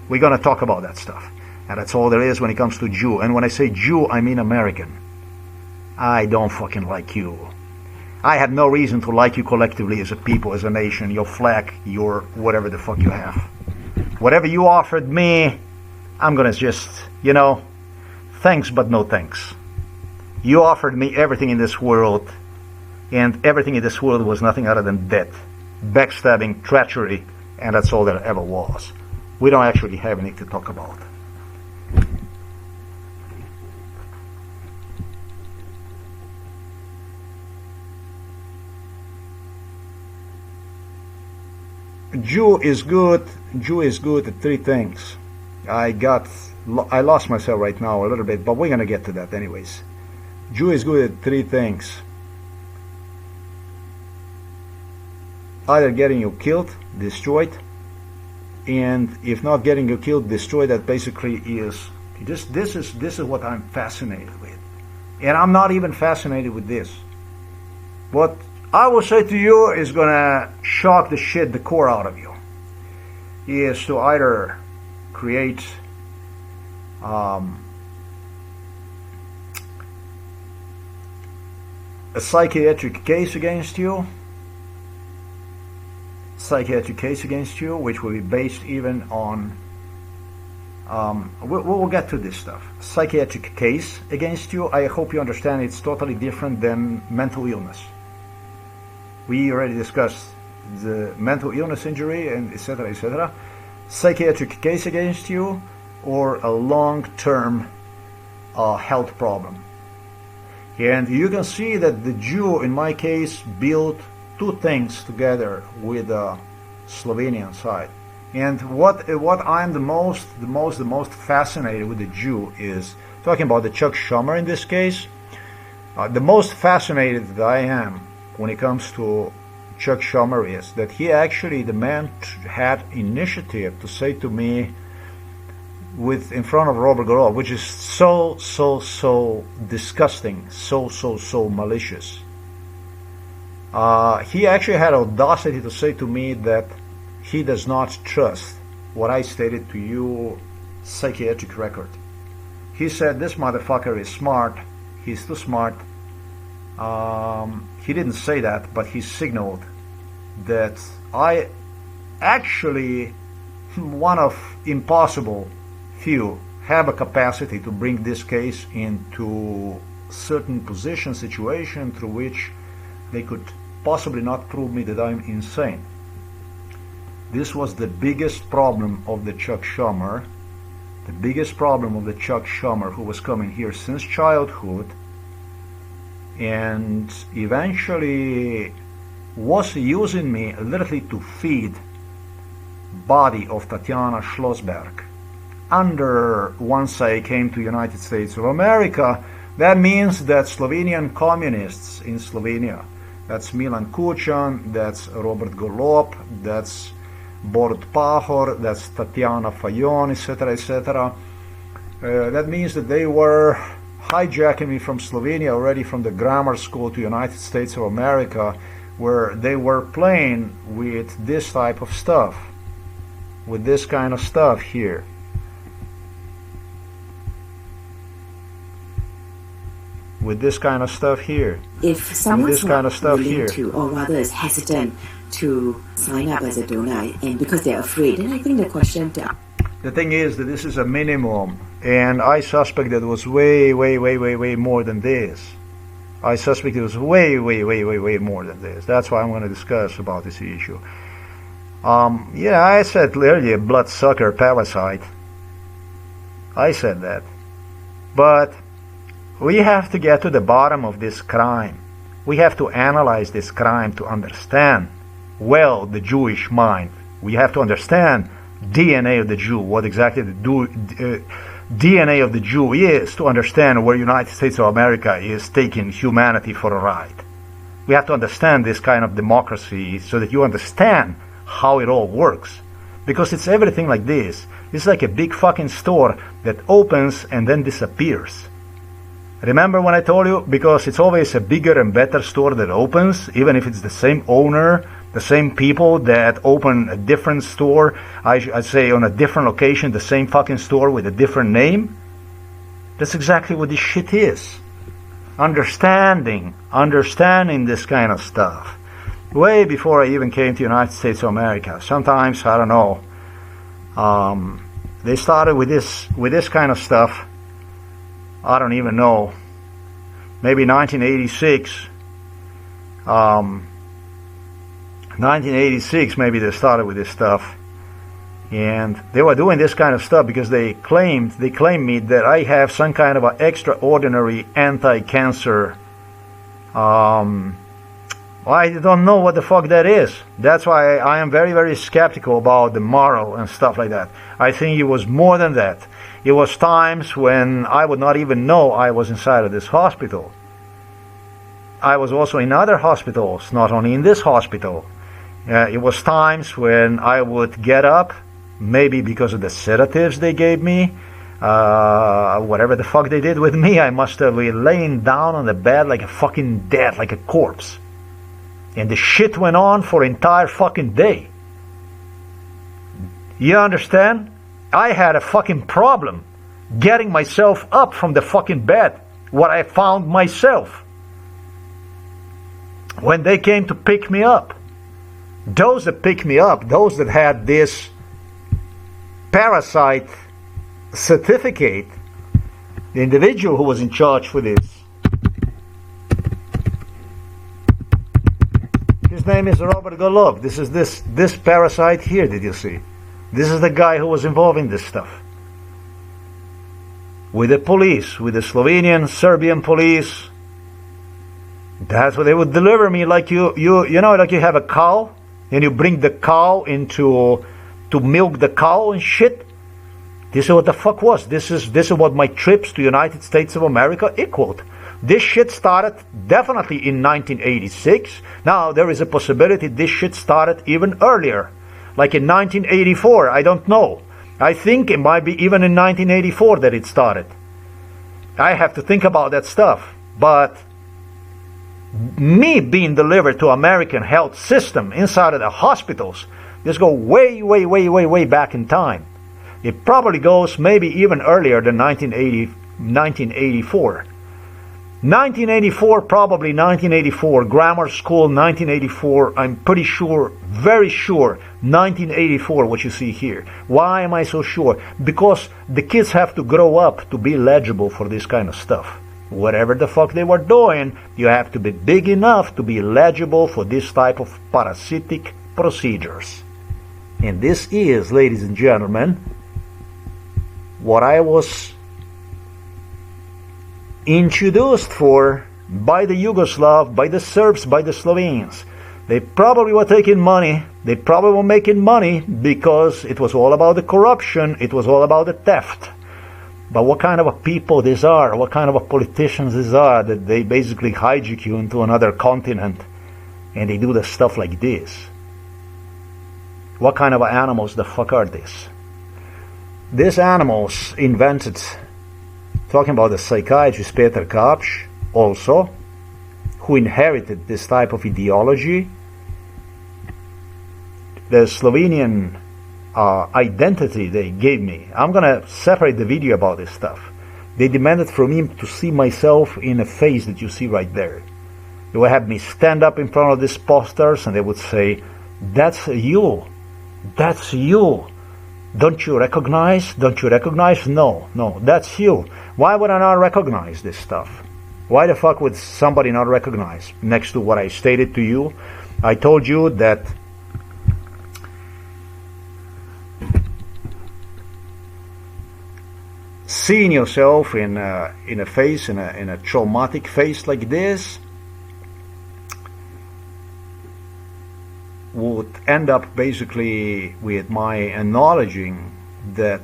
We're going to talk about that stuff. And that's all there is when it comes to Jew. And when I say Jew, I mean American. I don't fucking like you. I have no reason to like you collectively as a people, as a nation, your flag, your whatever the fuck you have. Whatever you offered me, I'm going to just, you know, thanks but no thanks. You offered me everything in this world, and everything in this world was nothing other than death, backstabbing, treachery, and that's all there ever was. We don't actually have anything to talk about. Jew is good at three things. I lost myself right now a little bit, but we're gonna get to that anyways. Jew is good at three things. Either getting you killed, destroyed, and if not getting you killed, destroyed, that basically is this is what I'm fascinated with. And I'm not even fascinated with this. What I will say to you is gonna shock the core out of you. Is to either create a psychiatric case against you, which will be based even on we'll get to this stuff. Psychiatric case against you, I hope you understand it's totally different than mental illness. We already discussed the mental illness injury and etc. etc. Psychiatric case against you, or a long-term health problem. And you can see that the Jew in my case built two things together with the Slovenian side. And what I'm the most fascinated with the Jew is talking about the Chuck Schumer in this case. The most fascinated that I am when it comes to Chuck Schumer is that he actually, the man had initiative to say to me in front of Robert Garov, which is so disgusting, so malicious. He actually had audacity to say to me that he does not trust what I stated to you, psychiatric record. He said this motherfucker is smart, he's too smart. He didn't say that, but he signaled that I actually, one of impossible few, have a capacity to bring this case into certain position, situation through which they could possibly not prove me that I'm insane. This was the biggest problem of the Chuck Schumer, the biggest problem of the Chuck Schumer, who was coming here since childhood and eventually was using me literally to feed body of Tatiana Schlossberg. Once I came to United States of America, that means that Slovenian communists in Slovenia, that's Milan Kučan, that's Robert Golob, that's Borut Pahor, that's Tatiana Fajon, etc., etc. That means that they were hijacking me from Slovenia already from the grammar school to United States of America, where they were playing with this type of stuff, with this kind of stuff here. With this kind of stuff here. If someone's not willing to, or rather is hesitant to sign up as a donor, and because they're afraid, then I think the question to... The thing is that this is a minimum, and I suspect that it was way more than this. I suspect it was way more than this. That's why I'm going to discuss about this issue. Yeah, I said clearly a bloodsucker parasite. I said that. But we have to get to the bottom of this crime. We have to analyze this crime to understand well the Jewish mind. We have to understand DNA of the Jew, what exactly the DNA of the Jew is, to understand where United States of America is taking humanity for a ride. We have to understand this kind of democracy so that you understand how it all works. Because it's everything like this. It's like a big fucking store that opens and then disappears. Remember when I told you? Because it's always a bigger and better store that opens, even if it's the same owner, the same people that open a different store, I say on a different location, the same fucking store with a different name. That's exactly what this shit is. Understanding this kind of stuff. Way before I even came to the United States of America. Sometimes, I don't know, they started with this kind of stuff. I don't even know, maybe 1986, 1986 maybe they started with this stuff, and they were doing this kind of stuff because they claimed me that I have some kind of an extraordinary anti-cancer, I don't know what the fuck that is. That's why I am very skeptical about the marrow and stuff like that. I think it was more than that. It was times when I would not even know I was inside of this hospital. I was also in other hospitals, not only in this hospital. It was times when I would get up, maybe because of the sedatives they gave me, whatever the fuck they did with me, I must have been laying down on the bed like a fucking dead, like a corpse. And the shit went on for an entire fucking day. You understand? I had a fucking problem getting myself up from the fucking bed, what I found myself. When they came to pick me up, those that picked me up, those that had this parasite certificate, the individual who was in charge for this, his name is Robert Golob. This is this parasite here, did you see? This is the guy who was involved in this stuff. With the police, with the Slovenian, Serbian police. That's what they would deliver me, like you know, like you have a cow and you bring the cow to milk the cow and shit. This is what the fuck was. This is what my trips to United States of America equaled. This shit started definitely in 1986. Now there is a possibility this shit started even earlier, like in 1984. I don't know. I think it might be even in 1984 that it started. I have to think about that stuff. But me being delivered to American health system inside of the hospitals, This goes way, way, way, way, way back in time. It probably goes maybe even earlier than 1984. 1984, probably 1984, grammar school, 1984, I'm pretty sure, very sure, 1984, what you see here. Why am I so sure? Because the kids have to grow up to be legible for this kind of stuff. Whatever the fuck they were doing, you have to be big enough to be legible for this type of parasitic procedures. And this is, ladies and gentlemen, what I was introduced for by the Yugoslav, by the Serbs, by the Slovenes. They probably were taking money, they probably were making money because it was all about the corruption, it was all about the theft. But what kind of a people these are, what kind of a politicians these are, that they basically hijack you into another continent and they do the stuff like this? What kind of animals the fuck are these? These animals invented, talking about the psychiatrist Peter Kapsch also, who inherited this type of ideology. The Slovenian identity they gave me, I'm gonna separate the video about this stuff. They demanded from me to see myself in a face that you see right there. They would have me stand up in front of these posters and they would say, "That's you, that's you. Don't you recognize? Don't you recognize? No, no, that's you." Why would I not recognize this stuff? Why the fuck would somebody not recognize? Next to what I stated to you, I told you that seeing yourself in a face, in a traumatic face like this, would end up basically with my acknowledging that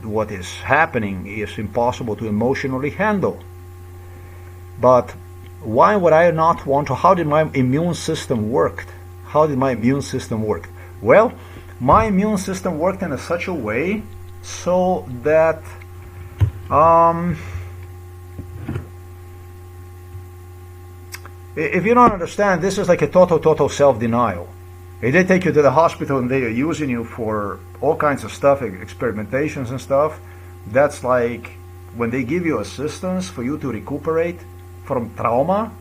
what is happening is impossible to emotionally handle. But why would I not want to? How did my immune system work? How did my immune system work? Well, my immune system worked in such a way so that if you don't understand, this is like a total self-denial. If they take you to the hospital and they are using you for all kinds of stuff, experimentations and stuff, that's like when they give you assistance for you to recuperate from trauma,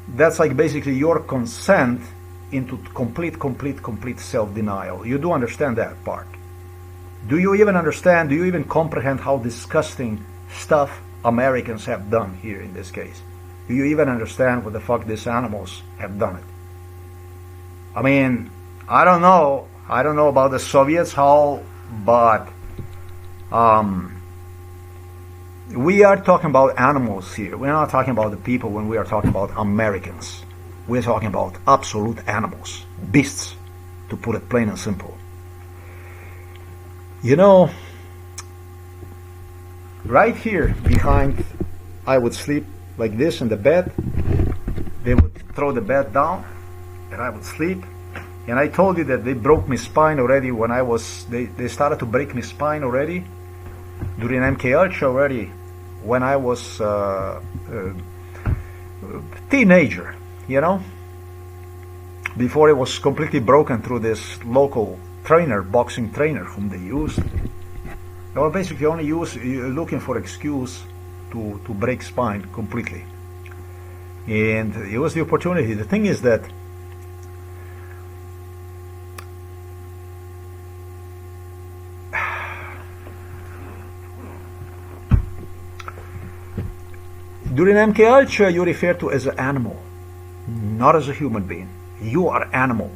that's like basically your consent into complete self-denial. You do understand that part. Do you even understand, do you even comprehend how disgusting stuff Americans have done here in this case? Do you even understand what the fuck these animals have done it? I mean, I don't know about the Soviets, but we are talking about animals here. We're not talking about the people when we are talking about Americans. We're talking about absolute animals, beasts, to put it plain and simple. You know, right here behind, I would sleep like this in the bed. They would throw the bed down and I would sleep. And I told you that they broke my spine already when I was, they started to break my spine already during MK Ultra already when I was a teenager, you know, before it was completely broken through this local trainer, boxing trainer whom they used. They were basically only looking for excuse to break spine completely. And it was the opportunity. The thing is that during MK Ultra you refer to as an animal, not as a human being. You are animal.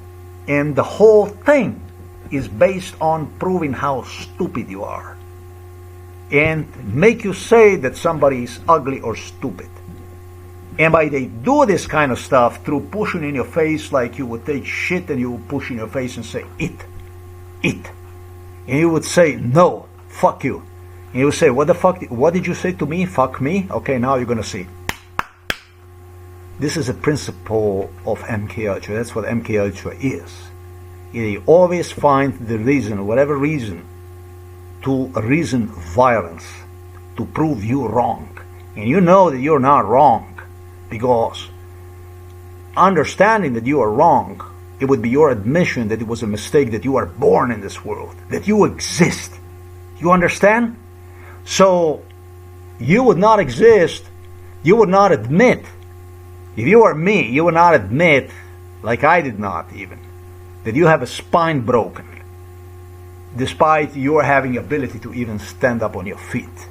And the whole thing is based on proving how stupid you are and make you say that somebody is ugly or stupid. And by they do this kind of stuff through pushing in your face, like you would take shit and you would push in your face and say, eat. And you would say, no, fuck you. And you would say, what the fuck, what did you say to me? Fuck me? Okay, now you're gonna see. This is a principle of MK Ultra. That's what MK Ultra is. You always find the reason, whatever reason, to reason violence, to prove you wrong. And you know that you're not wrong, because understanding that you are wrong It would be your admission that it was a mistake, that you are born in this world, that you exist. You understand? So you would not exist, you would not admit. If you were me, you would not admit, like I did not even, that you have a spine broken, despite your having ability to even stand up on your feet.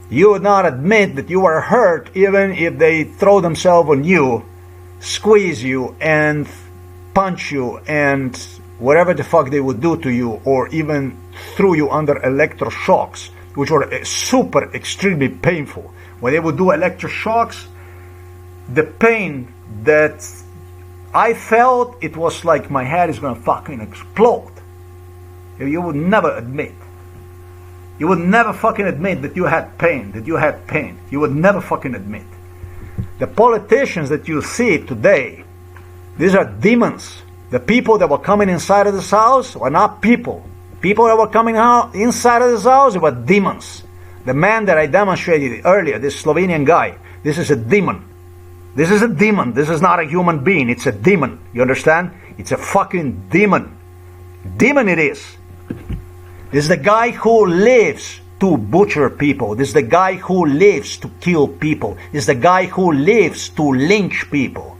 You would not admit that you are hurt even if they throw themselves on you, squeeze you and punch you and whatever the fuck they would do to you, or even threw you under electroshocks, which were super extremely painful. When they would do electroshocks, the pain that I felt, it was like my head is gonna fucking explode. You would never admit. You would never fucking admit that you had pain, that you had pain. You would never fucking admit. The politicians that you see today, these are demons. The people that were coming inside of this house were not people. People that were coming out inside of this house were demons. The man that I demonstrated earlier, this Slovenian guy, this is a demon. This is a demon. This is not a human being. It's a demon. You understand? It's a fucking demon. Demon it is. This is the guy who lives to butcher people. This is the guy who lives to kill people. This is the guy who lives to lynch people.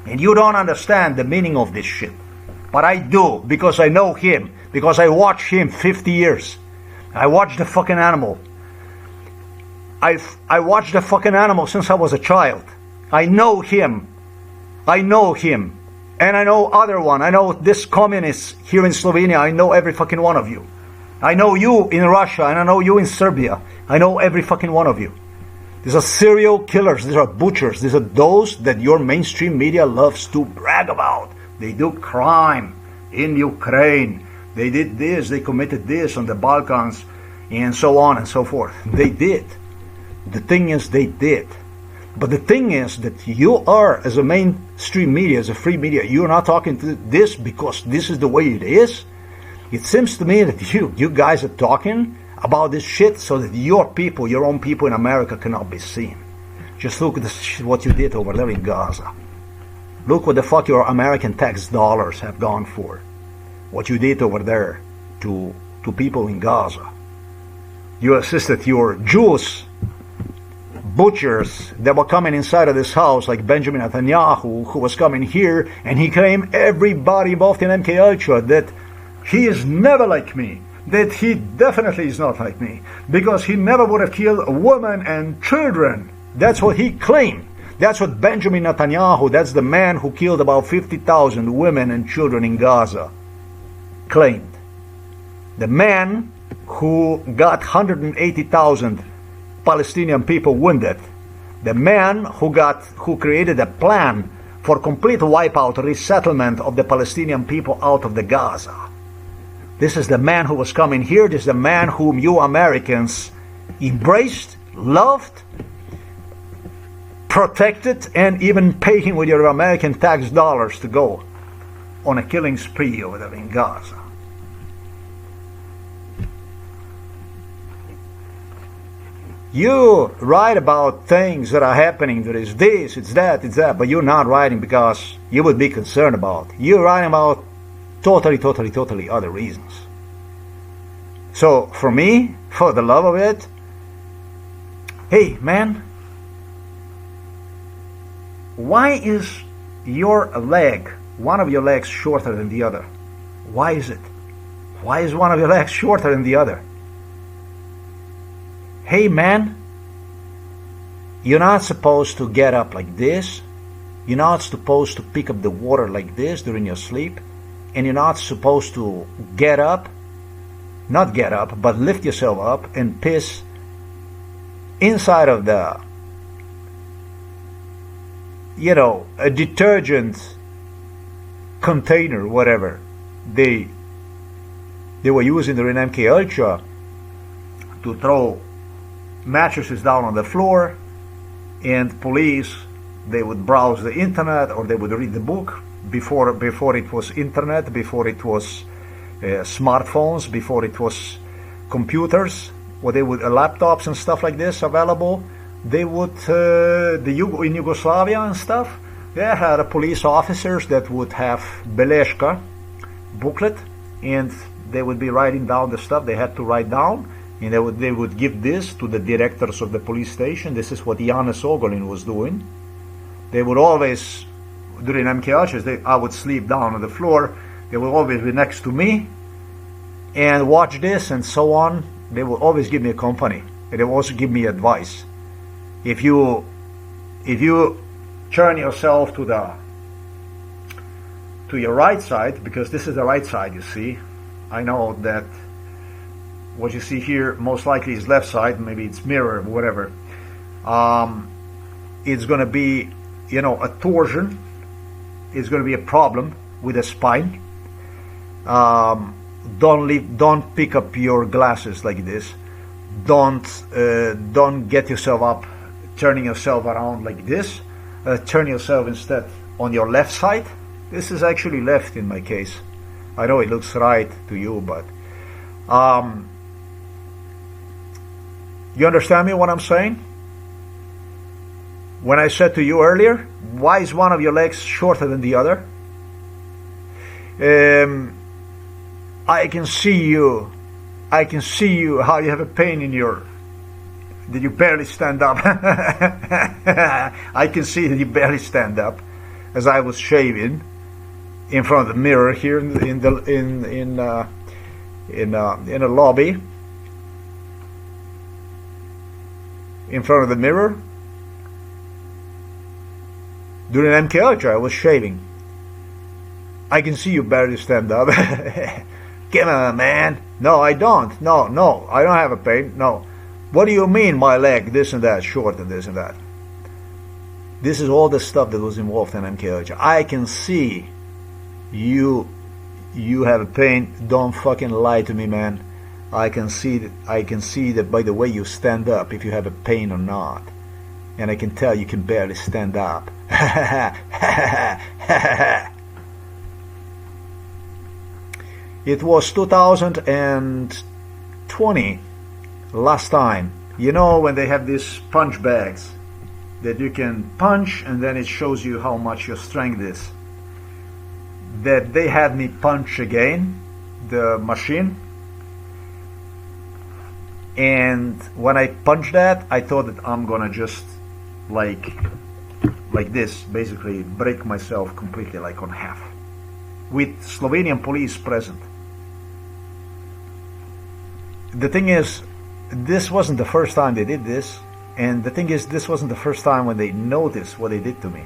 And you don't understand the meaning of this shit. But I do, because I know him. Because I watched him 50 years. I watched the fucking animal. I watched the fucking animal since I was a child. I know him. I know him. And I know other one. I know this communist here in Slovenia. I know every fucking one of you. I know you in Russia, and I know you in Serbia. I know every fucking one of you. These are serial killers. These are butchers. These are those that your mainstream media loves to brag about. They do crime in Ukraine. They did this. They committed this on the Balkans, and so on and so forth. They did. The thing is, they did. But the thing is that you are, as a mainstream media, as a free media, you're not talking to this because this is the way it is. It seems to me that you guys are talking about this shit so that your people, your own people in America cannot be seen. Just look at what you did over there in Gaza. Look what the fuck your American tax dollars have gone for. What you did over there to people in Gaza. You assisted your Jews butchers that were coming inside of this house, like Benjamin Netanyahu, who was coming here, and he claimed everybody involved in MK Ultra that he is never like me, that he definitely is not like me, because he never would have killed a woman and children. That's what he claimed. That's what Benjamin Netanyahu, that's the man who killed about 50,000 women and children in Gaza, claimed. The man who got 180,000 Palestinian people wounded. The man who created a plan for complete wipeout, resettlement of the Palestinian people out of the Gaza. This is the man who was coming here. This is the man whom you Americans embraced, loved, protected, and even paying with your American tax dollars to go on a killing spree over there in Gaza. You write about things that are happening, there is this, it's that, but you're not writing because you would be concerned about. You're writing about totally other reasons. So, for me, for the love of it, hey, man, why is your leg, one of your legs, shorter than the other? Why is it? Why is one of your legs shorter than the other? Hey man, you're not supposed to get up like this. You're not supposed to pick up the water like this during your sleep. And you're not supposed to get up, not get up, but lift yourself up and piss inside of the, a detergent container, whatever they were using during MK Ultra to throw mattresses down on the floor, and police, they would browse the internet or they would read the book before it was internet, before it was smartphones, before it was computers, or they would laptops and stuff like this available. They would in Yugoslavia and stuff, There had police officers that would have beleshka booklet, and they would be writing down the stuff they had to write down, and they would give this to the directors of the police station. This is what Janez Ogolin was doing. They would always, during MKHs, I would sleep down on the floor. They would always be next to me and watch this and so on. They would always give me a company. And they would also give me advice. If you turn yourself to your right side, because this is the right side, you see. I know that what you see here most likely is left side, maybe it's mirror, whatever. It's going to be, a torsion. It's going to be a problem with the spine. Don't pick up your glasses like this. Don't get yourself up, turning yourself around like this. Turn yourself instead on your left side. This is actually left in my case. I know it looks right to you, but you understand me what I'm saying? When I said to you earlier, why is one of your legs shorter than the other? I can see you how you have a pain in your, that you barely stand up. I can see that you barely stand up, as I was shaving in front of the mirror here in a lobby, in front of the mirror. During MKH, I was shaving. I can see you barely stand up. Come on, man. No, I don't. No, I don't have a pain. No. What do you mean, my leg, this and that, short and this and that? This is all the stuff that was involved in MKH. I can see you have a pain. Don't fucking lie to me, man. I can see that by the way you stand up, if you have a pain or not. And I can tell you can barely stand up. It was 2020 last time. When they have these punch bags that you can punch and then it shows you how much your strength is. That they had me punch again, the machine. And when I punched that, I thought that I'm gonna just like this, basically break myself completely, like on half, with Slovenian police present. The thing is, this wasn't the first time they did this, and the thing is, this wasn't the first time when they noticed what they did to me.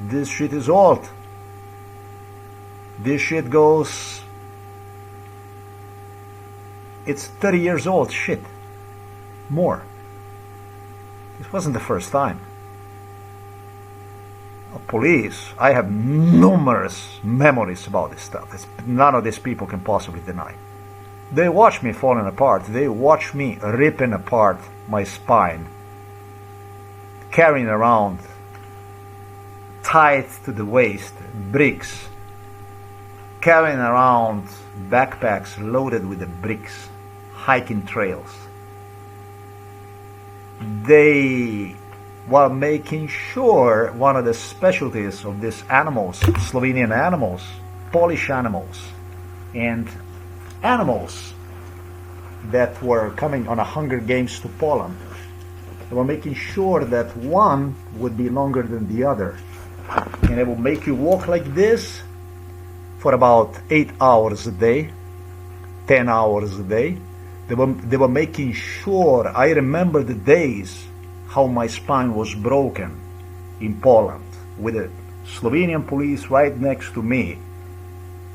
This shit is old. This shit goes, it's 30 years old shit. More. This wasn't the first time. Police, I have numerous memories about this stuff. None of these people can possibly deny. They watch me falling apart. They watch me ripping apart my spine, carrying around tied to the waist bricks, carrying around backpacks loaded with the bricks, hiking trails. They were making sure, one of the specialties of these animals, Slovenian animals, Polish animals, and animals that were coming on a Hunger Games to Poland, they were making sure that one would be longer than the other. And they will make you walk like this for about 8 hours a day, 10 hours a day. They were making sure. I remember the days how my spine was broken in Poland, with the Slovenian police right next to me,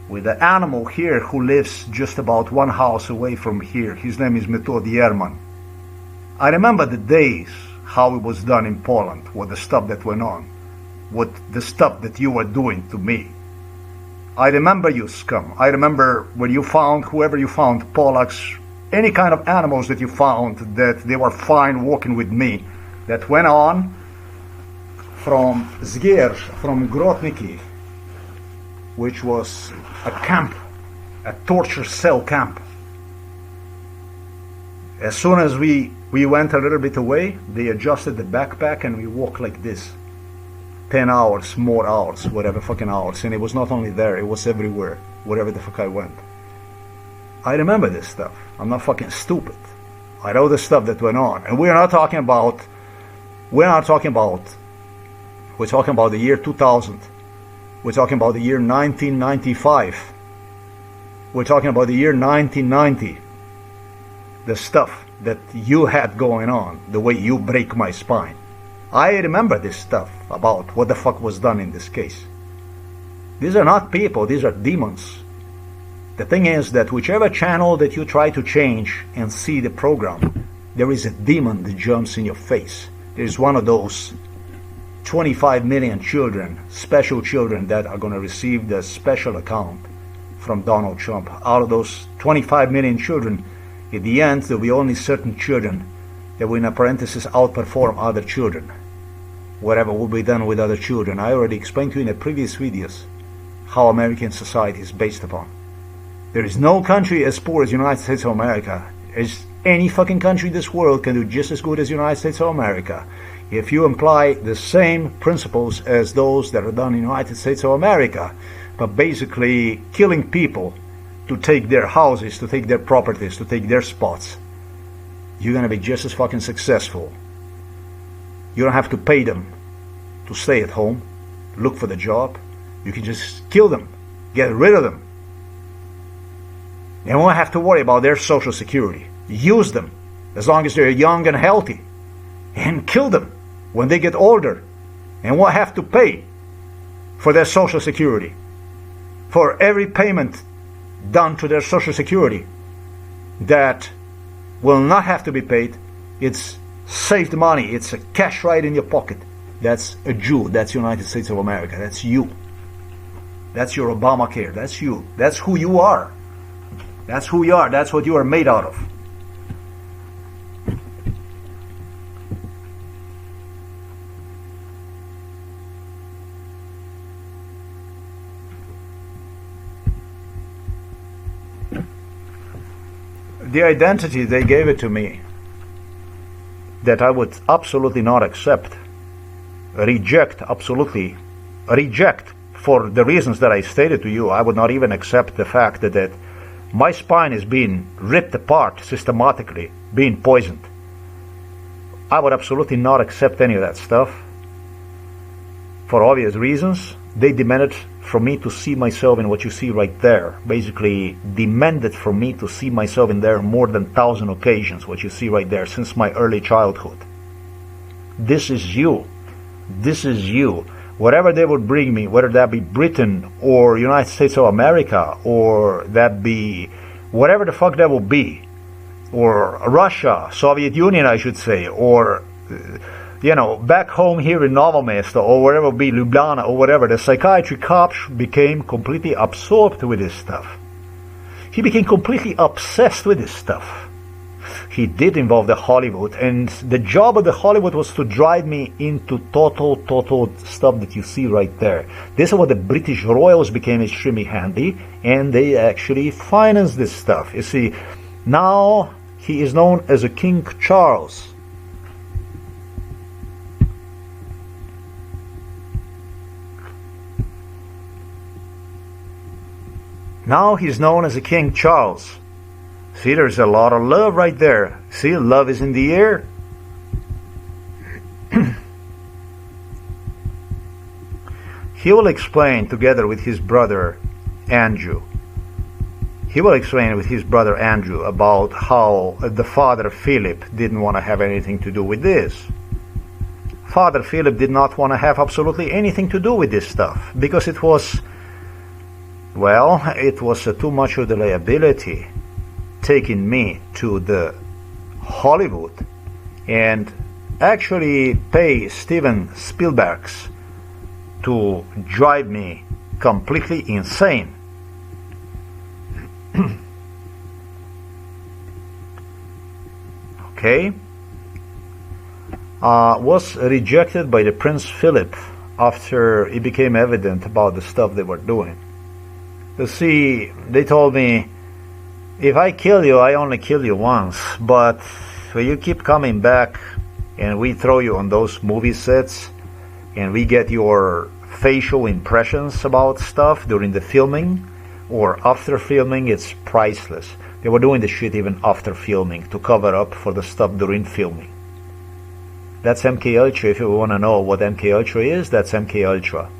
with the animal here who lives just about one house away from here. His name is Metod Jerman. I remember the days how it was done in Poland, what the stuff that went on, what the stuff that you were doing to me. I remember you, scum. I remember when you found, whoever you found, Polacks, any kind of animals that you found, that they were fine walking with me, that went on from Zgierz, from Grotniki, which was a camp, a torture cell camp. As soon as we We went a little bit away, they adjusted the backpack, and we walked like this. 10 hours, more hours, whatever fucking hours. And it was not only there, it was everywhere, wherever the fuck I went. I remember this stuff. I'm not fucking stupid. I know the stuff that went on. And we're talking about the year 2000. We're talking about the year 1995. We're talking about the year 1990. The stuff that you had going on, the way you break my spine. I remember this stuff about what the fuck was done in this case. These are not people, these are demons. The thing is that whichever channel that you try to change and see the program, there is a demon that jumps in your face. There's one of those 25 million children, special children, that are going to receive the special account from Donald Trump. Out of those 25 million children, at the end, there will be only certain children that will, in parentheses, outperform other children. Whatever will be done with other children. I already explained to you in the previous videos how American society is based upon. There is no country as poor as the United States of America. As any fucking country in this world can do just as good as the United States of America. If you apply the same principles as those that are done in the United States of America, but basically killing people to take their houses, to take their properties, to take their spots, you're gonna be just as fucking successful. You don't have to pay them to stay at home, look for the job. You can just kill them, get rid of them. You won't have to worry about their social security. Use them as long as they're young and healthy, and kill them when they get older, and won't have to pay for their social security. For every payment done to their social security that will not have to be paid, it's saved money, it's a cash right in your pocket. That's a Jew, that's United States of America, that's you. That's your Obamacare, that's you. That's who you are. That's who you are, that's what you are made out of. The identity they gave it to me, that I would absolutely not accept, reject for the reasons that I stated to you. I would not even accept the fact that my spine is being ripped apart systematically, being poisoned. I would absolutely not accept any of that stuff. For obvious reasons, they demanded from me to see myself in what you see right there. Basically demanded from me to see myself in there more than 1,000 occasions, what you see right there, since my early childhood. This is you. This is you. Whatever they would bring me, whether that be Britain or United States of America, or that be whatever the fuck that will be, or Russia, Soviet Union I should say, or back home here in Novo Mesto, or wherever it be, Ljubljana, or whatever, the psychiatric cops became completely absorbed with this stuff. He became completely obsessed with this stuff. He did involve the Hollywood, and the job of the Hollywood was to drive me into total stuff that you see right there. This is what the British royals became extremely handy, and they actually financed this stuff. You see, now he is known as a King Charles. Now he's known as a King Charles. See, there's a lot of love right there. See, love is in the air. He will explain together with his brother Andrew. He will explain with his brother Andrew about how the father Phillip didn't want to have anything to do with this. Father Phillip did not want to have absolutely anything to do with this stuff because it was, well, it was too much of the liability taking me to the Hollywood and actually pay Steven Spielberg's to drive me completely insane. Okay. Was rejected by the Prince Philip after it became evident about the stuff they were doing. You see, they told me, if I kill you, I only kill you once, but So you keep coming back, and we throw you on those movie sets, and we get your facial impressions about stuff during the filming or after filming. It's priceless. They were doing the shit even after filming to cover up for the stuff during filming. That's MK Ultra. If you want to know what MK Ultra is, that's MK Ultra.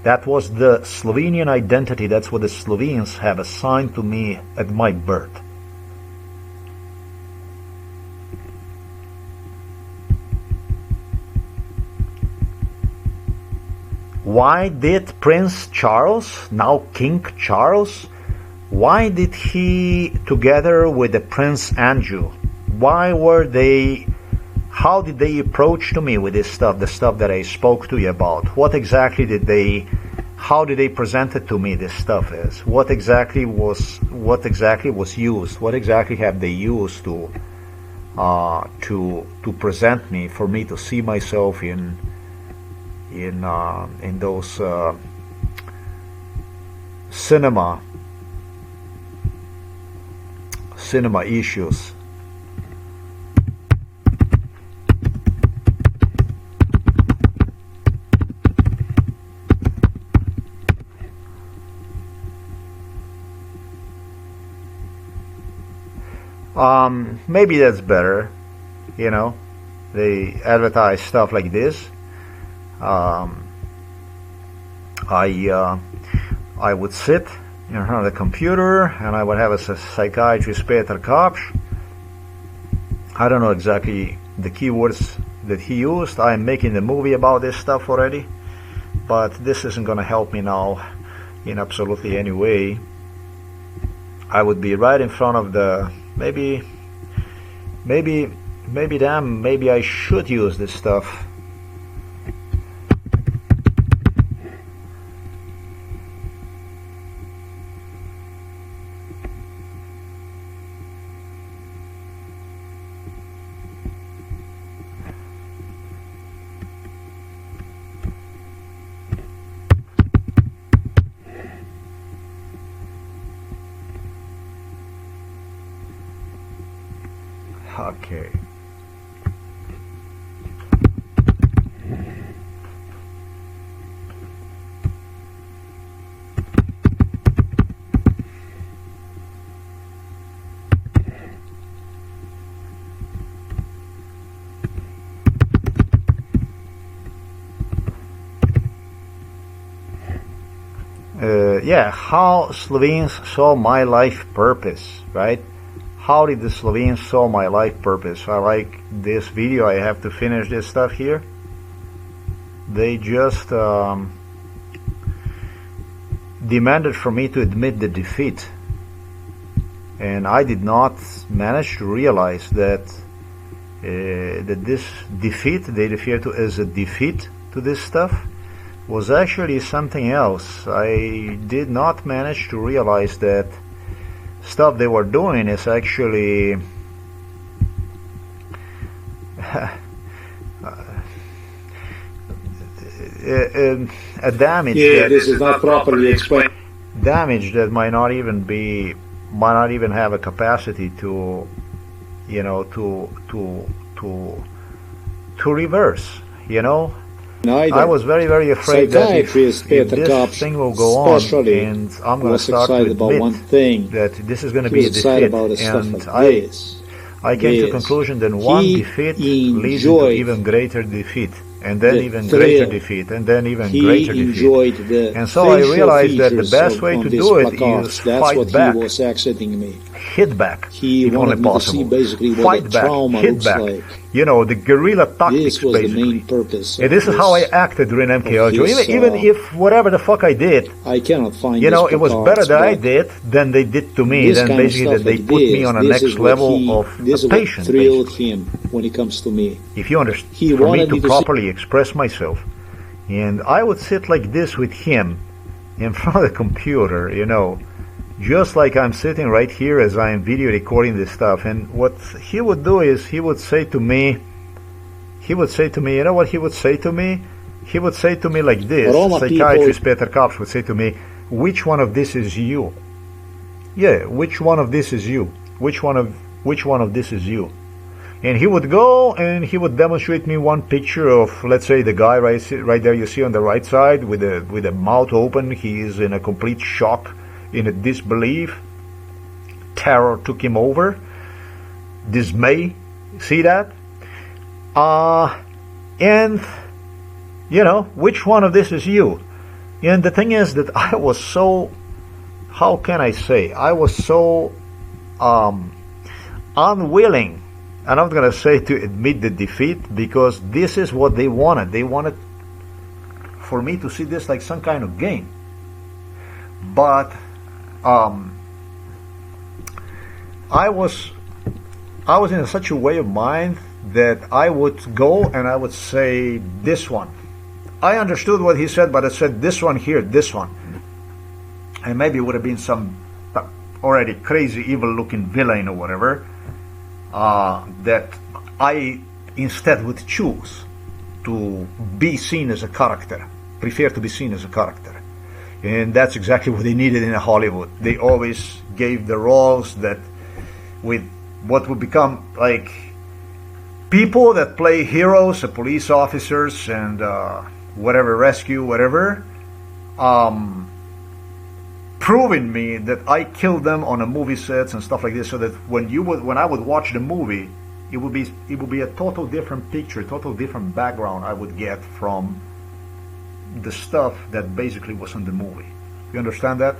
That was the Slovenian identity. That's what the Slovenes have assigned to me at my birth. Why did Prince Charles, now King Charles, why did he, together with the Prince Andrew, why were they, how did they approach to me with this stuff, the stuff that I spoke to you about? What exactly did they, how did they present it to me, this stuff is? What exactly was used? What exactly have they used to present me, for me to see myself in those cinema issues? Maybe that's better, you know. They advertise stuff like this. I would sit in front of the computer and I would have a psychiatrist, Peter Kopsch. I don't know exactly the keywords that he used. I'm making a movie about this stuff already, but this isn't going to help me now in absolutely any way. I would be right in front of the, maybe I should use this stuff. Okay. Yeah, how Slovenes saw my life purpose, right? How did the Slovenes saw my life purpose? I like this video. I have to finish this stuff here. They just demanded from me to admit the defeat, and I did not manage to realize that that this defeat they refer to as a defeat to this stuff was actually something else. I did not manage to realize that stuff they were doing is actually a damage. Yeah, this is not properly explained. Damage that might not even have a capacity to, you know, to reverse, you know. I was very, very afraid that if this thing will go on, and I'm going to start to admit that this is going to be a defeat, and I came to the conclusion that one defeat leads to even greater defeat, and then even greater defeat, and then even greater defeat. And so I realized that the best way to do it is fight back, hit back, if only possible, fight back, hit back. You know, the guerrilla tactics, basically. And this is how I acted during MK Ultra. Even if whatever the fuck I did, you know, it was better that I did than they did to me. Then basically that they put me on a next level of a patient, when it comes to me. If you understand, for me to properly express myself. And I would sit like this with him in front of the computer, you know, just like I'm sitting right here as I am video recording this stuff. And what he would do is he would say to me, you know what he would say to me? He would say to me like this, psychiatrist Peter Kopsch would say to me, which one of this is you? Yeah, which one of this is you? Which one of this is you? And he would go and he would demonstrate me one picture of, let's say, the guy right there you see on the right side with the mouth open. He is in a complete shock, in a disbelief. Terror took him over. Dismay. See that? And, you know, which one of this is you? And the thing is that I was so, how can I say? I was so unwilling, and I'm going to say to admit the defeat, because this is what they wanted. They wanted for me to see this like some kind of game. But I was in such a way of mind that I would go and I would say this one. I understood what he said, but I said this one here, this one. And maybe it would have been some already crazy, evil-looking villain or whatever, that I instead would choose to be seen as a character, prefer to be seen as a character. And that's exactly what they needed in Hollywood. They always gave the roles that with what would become like people that play heroes, police officers, and whatever, rescue, whatever, proving me that I killed them on a movie sets and stuff like this, so that when I would watch the movie, it would be a total different picture, total different background I would get from the stuff that basically was in the movie. You understand that?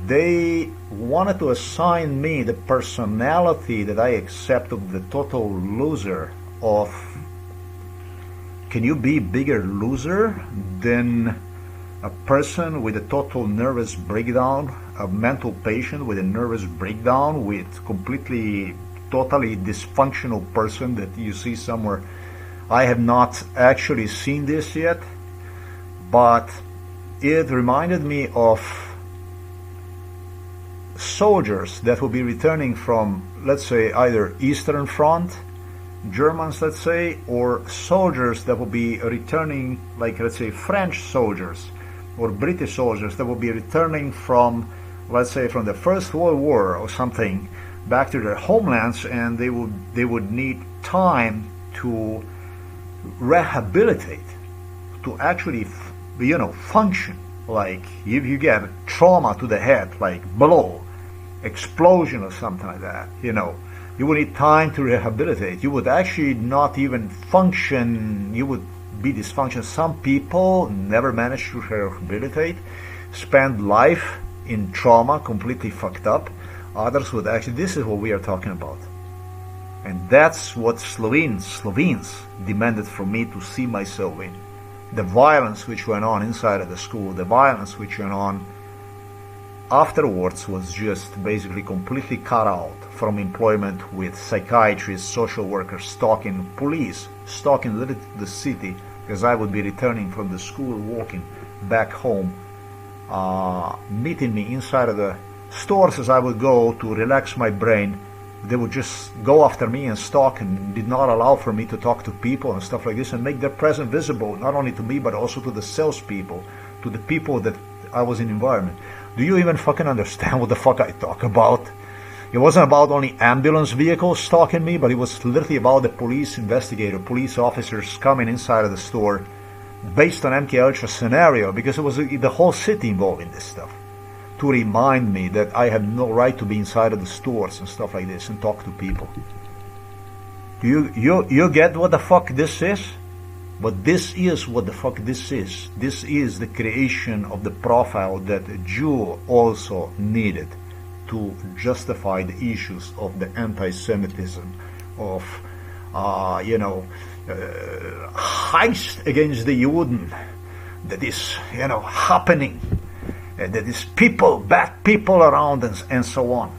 They wanted to assign me the personality that I accept of the total loser of. Can you be bigger loser than a person with a total nervous breakdown, a mental patient with a nervous breakdown, with totally dysfunctional person that you see somewhere? I have not actually seen this yet, but it reminded me of soldiers that will be returning from, let's say, either Eastern Front, Germans, let's say, or soldiers that will be returning, like, let's say, French soldiers or British soldiers that will be returning from, let's say, from the First World War or something, back to their homelands, and they would need time to rehabilitate, to actually, function. Like, if you get trauma to the head, like blow, explosion or something like that, you would need time to rehabilitate. You would actually not even function. You would be dysfunctional. Some people never manage to rehabilitate, spend life in trauma, completely fucked up. Others would actually, this is what we are talking about. And that's what Slovenes demanded from me to see myself in. The violence which went on inside of the school, the violence which went on afterwards, was just basically completely cut out from employment with psychiatrists, social workers, stalking police, stalking the city, because I would be returning from the school, walking back home, meeting me inside of the stores as I would go to relax my brain. They would just go after me and stalk, and did not allow for me to talk to people and stuff like this, and make their presence visible, not only to me, but also to the salespeople, to the people that I was in environment. Do you even fucking understand what the fuck I talk about? It wasn't about only ambulance vehicles stalking me, but it was literally about the police investigator, police officers coming inside of the store based on MK Ultra scenario, because it was the whole city involved in this stuff, to remind me that I had no right to be inside of the stores and stuff like this and talk to people. Do you get what the fuck this is? But this is what the fuck this is. This is the creation of the profile that a Jew also needed to justify the issues of the anti-Semitism, of heist against the Juden that is happening. That is people, bad people around us, and so on.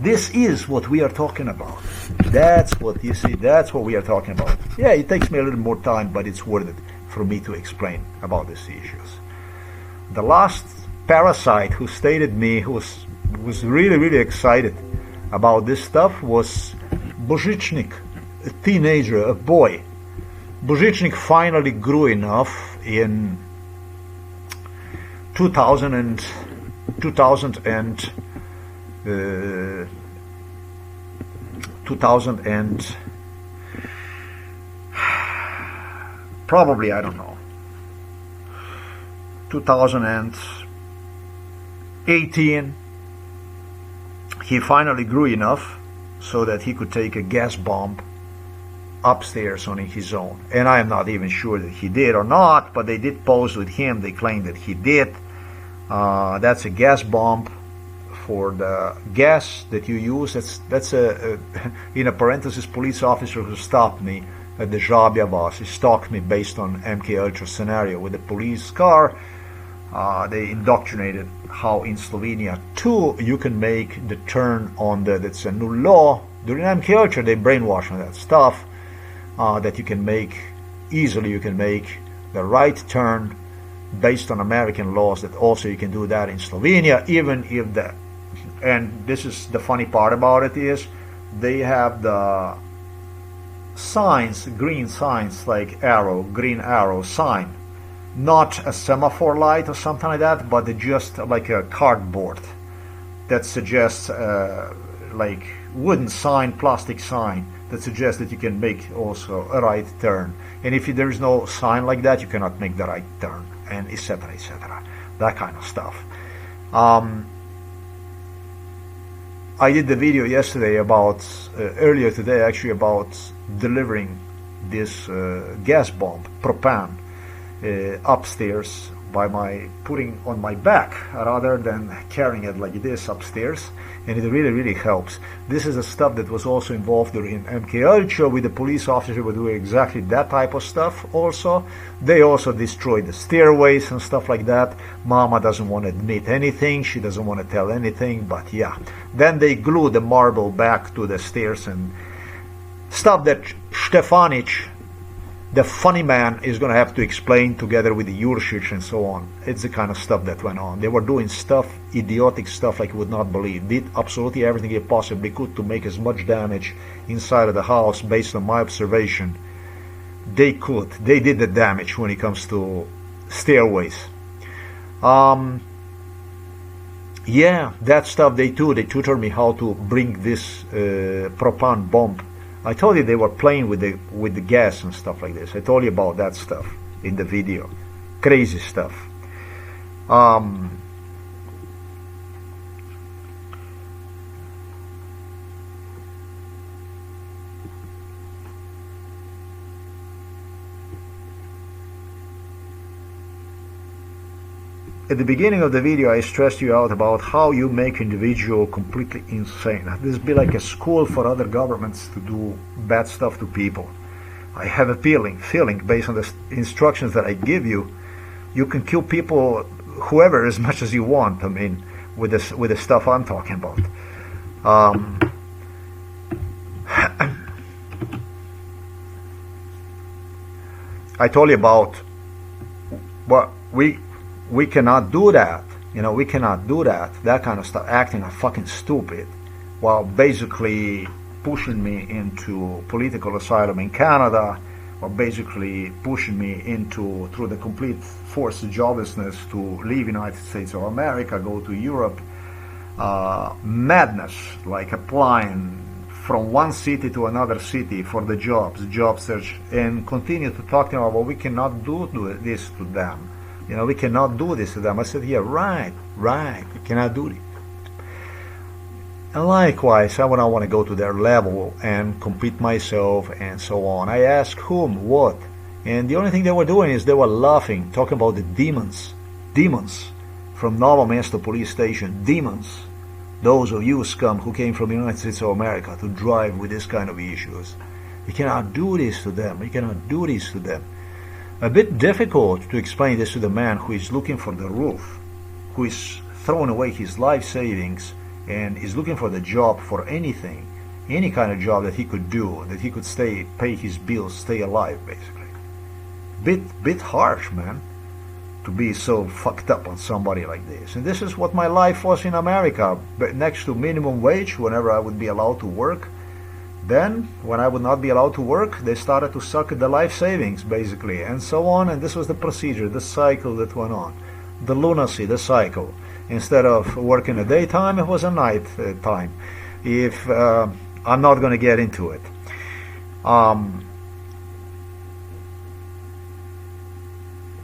This is what we are talking about. That's what you see. That's what we are talking about. Yeah, it takes me a little more time, but it's worth it for me to explain about these issues. The last parasite who stated me, who was really, really excited about this stuff, was Božičnik, a teenager, a boy. Božičnik finally grew enough in 2000 and 2000 and probably, I don't know, 2018, he finally grew enough so that he could take a gas bomb upstairs on his own. And I am not even sure that he did or not, but they did pose with him. They claim that he did. That's a gas bomb for the gas that you use. That's a in a parenthesis, police officer who stopped me at the Žabja bus. He stalked me based on MK Ultra scenario with the police car. They indoctrinated how in Slovenia too you can make the turn on that's a new law. During MK Ultra they brainwash on that stuff, that you can make easily, you can make the right turn based on American laws, that also you can do that in Slovenia, even if the, and this is the funny part about it, is they have the signs, green signs, like arrow, green arrow sign, not a semaphore light or something like that, but just like a cardboard that suggests like wooden sign, plastic sign that suggests that you can make also a right turn. And if there is no sign like that, you cannot make the right turn, and etc., etc., that kind of stuff. I did the video yesterday about, earlier today actually, about delivering this gas bomb, propane, upstairs by my putting on my back rather than carrying it like this upstairs, and it really helps. This is a stuff that was also involved during MK Ultra with the police officers who were doing exactly that type of stuff also. They also destroyed the stairways and stuff like that. Mama doesn't want to admit anything, she doesn't want to tell anything, but yeah. Then they glued the marble back to the stairs and stuff that Stefanic, the funny man, is going to have to explain together with the Juršić and so on. It's the kind of stuff that went on. They were doing stuff, idiotic stuff like you would not believe. Did absolutely everything they possibly could to make as much damage inside of the house based on my observation. They could. They did the damage when it comes to stairways. Yeah, that stuff they do. They tutored me how to bring this propane bomb. I told you they were playing with the gas and stuff like this. I told you about that stuff in the video. Crazy stuff. At the beginning of the video, I stressed you out about how you make individual completely insane. This be like a school for other governments to do bad stuff to people. I have a feeling based on the instructions that I give you, you can kill people, whoever, as much as you want. I mean, with the stuff I'm talking about. I told you about what we cannot do that, you know, we cannot do that kind of stuff, acting fucking stupid, while basically pushing me into political asylum in Canada, or basically pushing me into, through the complete forced joblessness, to leave United States of America, go to Europe, madness, like applying from one city to another city for the jobs, job search, and continue to talk to them about we cannot do this to them. You know, we cannot do this to them. I said, yeah, right, we cannot do it. And likewise, I would not want to go to their level and compete myself and so on. I asked whom, what, and the only thing they were doing is they were laughing, talking about the demons from Novo Mesto police station, demons, those of you scum who came from the United States of America to drive with this kind of issues. We cannot do this to them, we cannot do this to them. A bit difficult to explain this to the man who is looking for the roof, who is throwing away his life savings and is looking for the job, for anything, any kind of job that he could do, that he could pay his bills, stay alive, basically. Bit harsh, man, to be so fucked up on somebody like this. And this is what my life was in America, but next to minimum wage, whenever I would be allowed to work. Then, when I would not be allowed to work, they started to suck at the life savings, basically, and so on, and this was the procedure, the cycle that went on. The lunacy, the cycle. Instead of working a daytime, it was a night time. If I'm not going to get into it.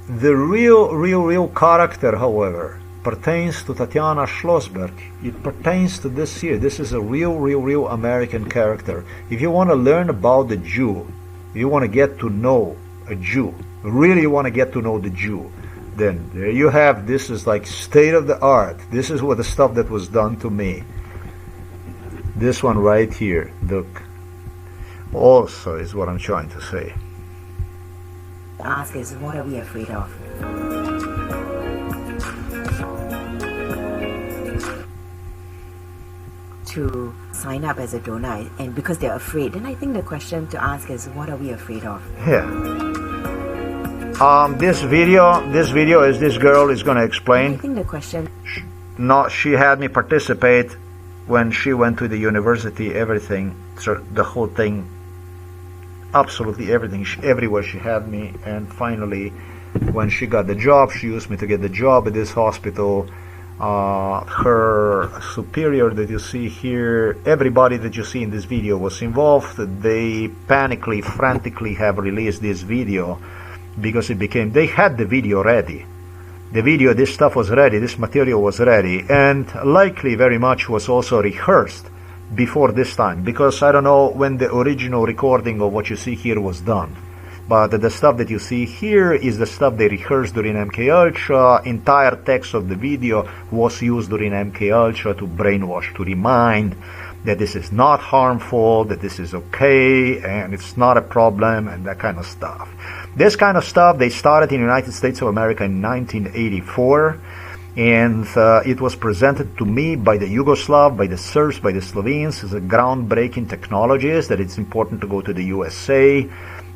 The real character, however, pertains to Tatiana Schlossberg. It pertains to this here. This is a real American character. If you want to learn about the Jew, if you want to get to know a Jew, really want to get to know the Jew, then there you have, this is like state of the art. This is what the stuff that was done to me. This one right here, look, also is what I'm trying to say. Ask is, what are we afraid of? To sign up as a donor, and because they're afraid, then I think the question to ask is, what are we afraid of? Yeah. This video is, this girl is going to explain. I think the question. No, she had me participate when she went to the university. Everything, so the whole thing, absolutely everything, everywhere she had me. And finally, when she got the job, she used me to get the job at this hospital. Her superior that you see here, everybody that you see in this video was involved. They panically, frantically have released this video because it became, they had the video ready. The video, this stuff was ready, this material was ready, and likely very much was also rehearsed before this time, because I don't know when the original recording of what you see here was done. But the stuff that you see here is the stuff they rehearsed during MK Ultra. Entire text of the video was used during MK Ultra to brainwash, to remind that this is not harmful, that this is okay, and it's not a problem, and that kind of stuff. This kind of stuff, they started in the United States of America in 1984, and it was presented to me by the Yugoslav, by the Serbs, by the Slovenes as a groundbreaking technologies, that it's important to go to the USA.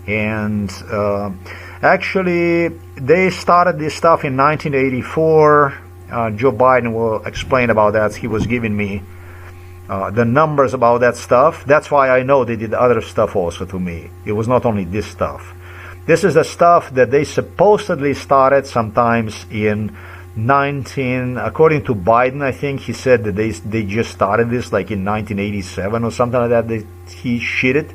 And actually, they started this stuff in 1984. Joe Biden will explain about that. He was giving me the numbers about that stuff. That's why I know they did other stuff also to me. It was not only this stuff. This is the stuff that they supposedly started sometimes in according to Biden, I think he said that they just started this like in 1987 or something like that. He shitted.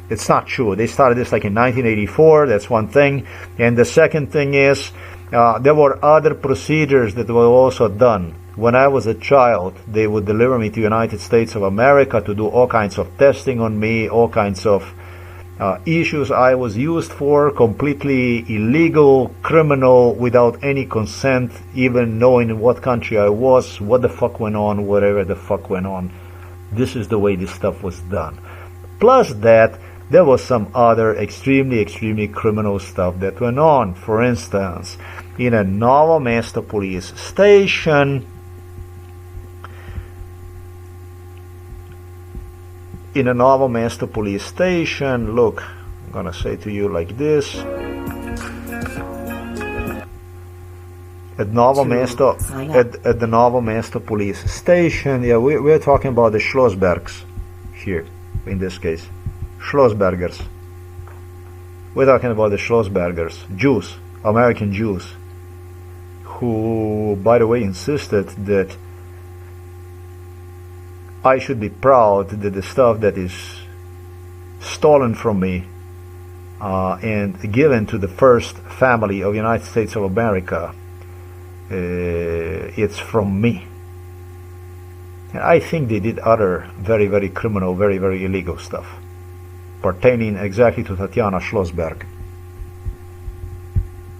It's not true. They started this like in 1984. That's one thing. And the second thing is, there were other procedures that were also done. When I was a child, they would deliver me to the United States of America to do all kinds of testing on me, all kinds of issues I was used for, completely illegal, criminal, without any consent, even knowing in what country I was, what the fuck went on, whatever the fuck went on. This is the way this stuff was done. Plus that, there was some other extremely criminal stuff that went on. For instance, in a Novo Mesto police station, look, I'm gonna say to you like this. At Novo Mesto, at the Novo Mesto police station, yeah, we're talking about the Schlossbergs here, in this case. Schlossbergers. We're talking about the Schlossbergers, Jews, American Jews, who, by the way, insisted that I should be proud that the stuff that is stolen from me and given to the first family of the United States of America, it's from me. And I think they did other very criminal, very illegal stuff pertaining exactly to Tatiana Schlossberg.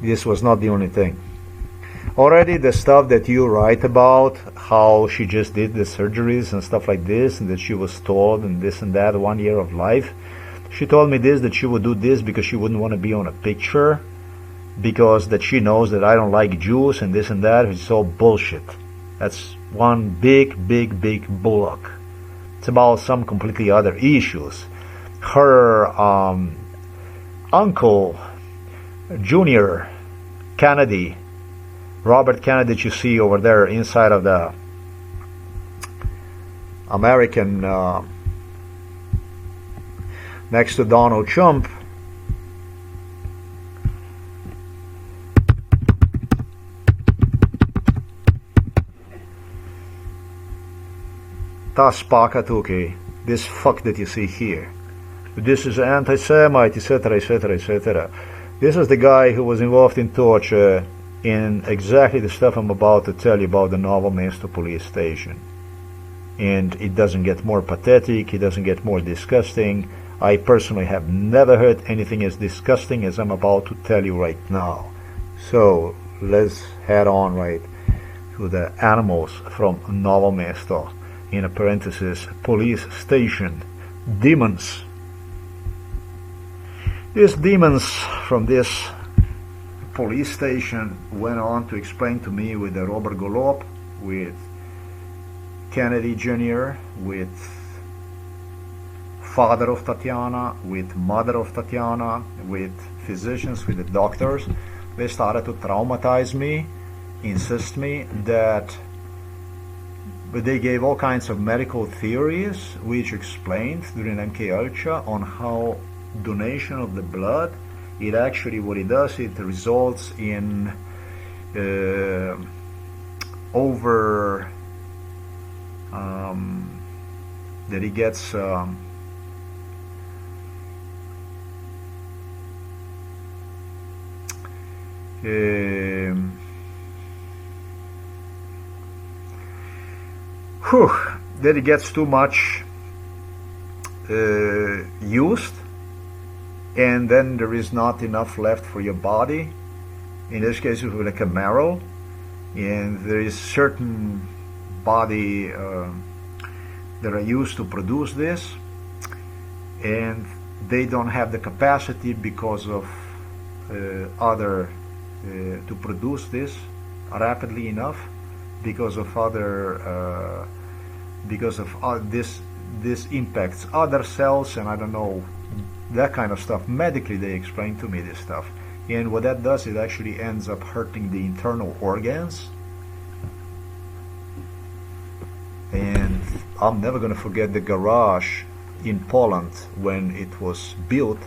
This was not the only thing. Already the stuff that you write about, how she just did the surgeries and stuff like this, and that she was told and this and that, 1 year of life. She told me this, that she would do this because she wouldn't want to be on a picture, because that she knows that I don't like Jews and this and that. It's all bullshit. That's one big bullock. It's about some completely other issues. Her uncle, Junior Kennedy, Robert Kennedy, that you see over there inside of the American, next to Donald Trump, ta spaka tukaj, this fuck that you see here. This is anti-Semite, etc., etc., etc. This is the guy who was involved in torture in exactly the stuff I'm about to tell you about the Novo Mesto police station. And it doesn't get more pathetic, it doesn't get more disgusting. I personally have never heard anything as disgusting as I'm about to tell you right now. So let's head on right to the animals from Novo Mesto, in a parenthesis, police station, demons. These demons from this police station went on to explain to me with the Robert Golub, with Kennedy Jr., with father of Tatiana, with mother of Tatiana, with physicians, with the doctors. They started to traumatize me, insist me that, but they gave all kinds of medical theories which explained during MK Ultra on how donation of the blood, it actually, what it does, it results in that he gets that it gets too much used, and then there is not enough left for your body. In this case, it's like a marrow, and there is certain body that are used to produce this, and they don't have the capacity because of other to produce this rapidly enough, because of other this impacts other cells, and I don't know, that kind of stuff. Medically they explain to me this stuff, and what that does, it actually ends up hurting the internal organs. And I'm never going to forget the garage in Poland when it was built.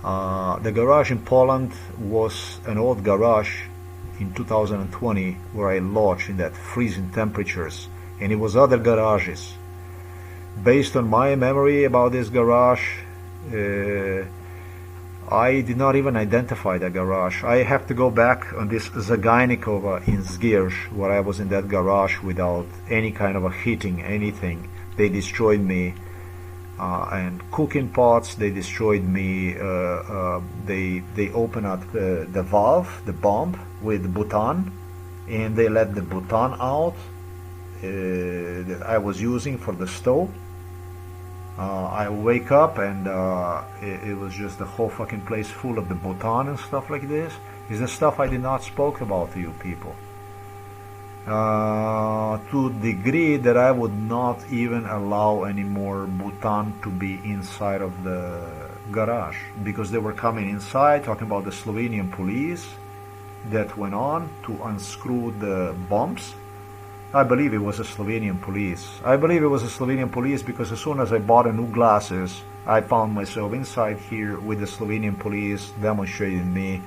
The garage in Poland was an old garage in 2020 where I lodged in that freezing temperatures, and it was other garages. Based on my memory about this garage, I did not even identify the garage. I have to go back on this Zagajnikova in Zgierz, where I was in that garage without any kind of a heating, anything. They destroyed me, and cooking pots, they destroyed me. They opened up the valve, the bomb with butan, and they let the butan out that I was using for the stove. I wake up and it was just the whole fucking place full of the butan and stuff like this. Is the stuff I did not spoke about to you people. To the degree that I would not even allow any more butan to be inside of the garage, because they were coming inside talking about the Slovenian police that went on to unscrew the bombs. I believe it was a Slovenian police. I believe it was a Slovenian police because as soon as I bought a new glasses, I found myself inside here with the Slovenian police demonstrating me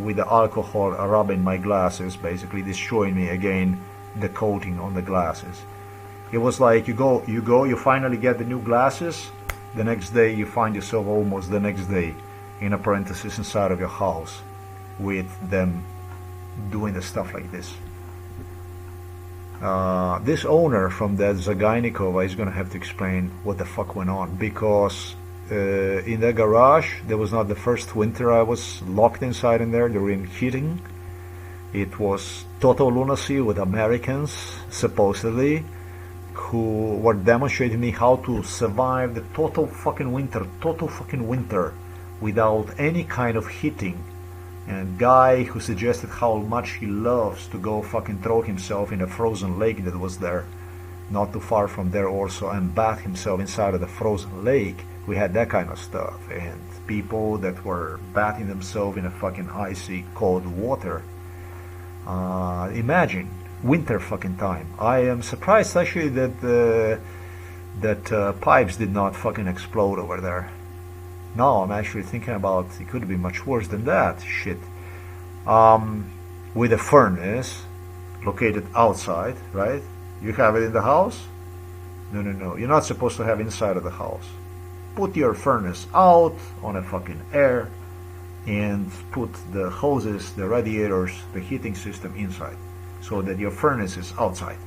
with the alcohol rubbing my glasses, basically destroying me again, the coating on the glasses. It was like you finally get the new glasses, the next day you find yourself almost the next day in a parenthesis inside of your house with them doing the stuff like this. This owner from that Zagajnikova is going to have to explain what the fuck went on, because in the garage, there was not the first winter I was locked inside in there during heating. It was total lunacy with Americans, supposedly, who were demonstrating me how to survive the total fucking winter without any kind of heating. And guy who suggested how much he loves to go fucking throw himself in a frozen lake that was there, not too far from there also, and bath himself inside of the frozen lake. We had that kind of stuff, and people that were bathing themselves in a fucking icy cold water. Imagine winter fucking time. I am surprised actually that pipes did not fucking explode over there. Now I'm actually thinking about it could be much worse than that shit. With a furnace located outside, right? You have it in the house, No, no, no. You're not supposed to have inside of the house. Put your furnace out on a fucking air and put the hoses, the radiators, the heating system inside so that your furnace is outside.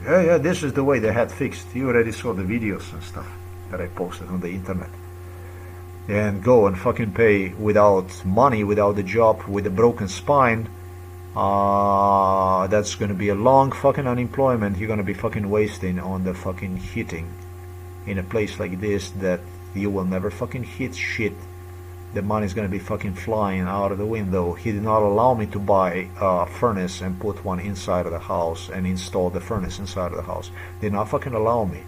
Yeah, this is the way they had fixed. You already saw the videos and stuff that I posted on the internet. And go and fucking pay without money, without a job, with a broken spine. That's gonna be a long fucking unemployment you're gonna be fucking wasting on the fucking heating in a place like this that you will never fucking heat shit. The money's gonna be fucking flying out of the window. He did not allow me to buy a furnace and put one inside of the house and install the furnace inside of the house. Did not fucking allow me.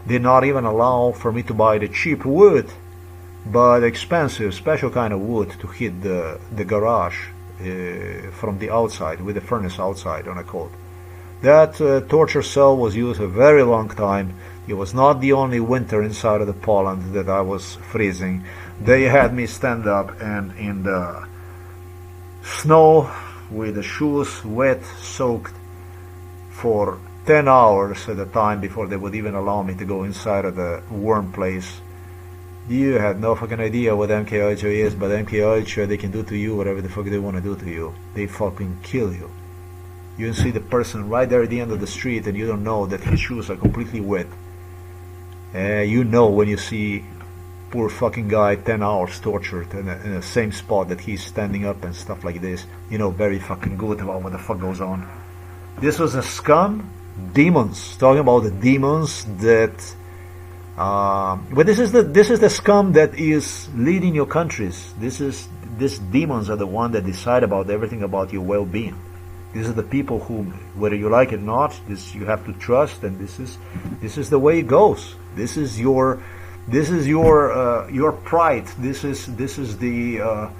Did not even allow for me to buy the cheap wood, but expensive, special kind of wood to heat the garage from the outside, with the furnace outside on a cold. That torture cell was used a very long time. It was not the only winter inside of the Poland that I was freezing. They had me stand up and in the snow with the shoes wet, soaked for 10 hours at a time before they would even allow me to go inside of the warm place. You had no fucking idea what MKUltra is, but MKUltra, they can do to you whatever the fuck they want to do to you. They fucking kill you. You can see the person right there at the end of the street and you don't know that his shoes are completely wet. You know when you see poor fucking guy 10 hours tortured in the same spot that he's standing up and stuff like this. You know very fucking good about what the fuck goes on. This was a scum, demons, talking about the demons that but this is the scum that is leading your countries. These demons are the one that decide about everything about your well-being. These are the people who, whether you like it or not, this you have to trust, and this is the way it goes. This is your pride. This is the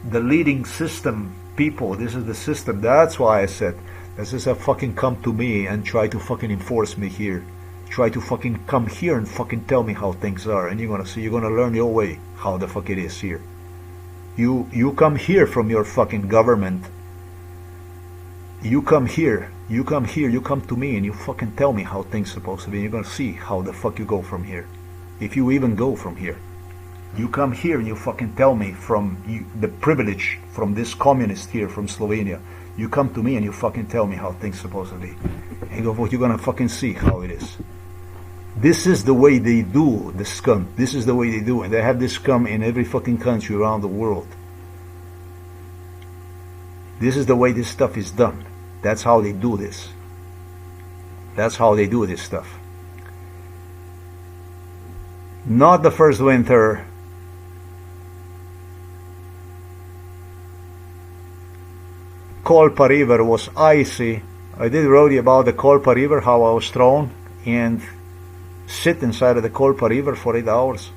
leading system people. This is the system. That's why I said this is a fucking come to me and try to fucking enforce me here. Try to fucking come here and fucking tell me how things are, and you're gonna see, you're gonna learn your way how the fuck it is here. You come here from your fucking government. You come here, you come to me and you fucking tell me how things are supposed to be, and you're gonna see how the fuck you go from here. If you even go from here. You come here and you fucking tell me from the privilege from this communist here from Slovenia. You come to me and you fucking tell me how things are supposed to be. And you're gonna fucking see how it is. This is the way they do the scum. This is the way they do it. They have this scum in every fucking country around the world. This is the way this stuff is done. That's how they do this. That's how they do this stuff. Not the first winter. Kolpa River was icy. I did wrote you about the Kolpa River, how I was thrown and sit inside of the Kolpa River for 8 hours.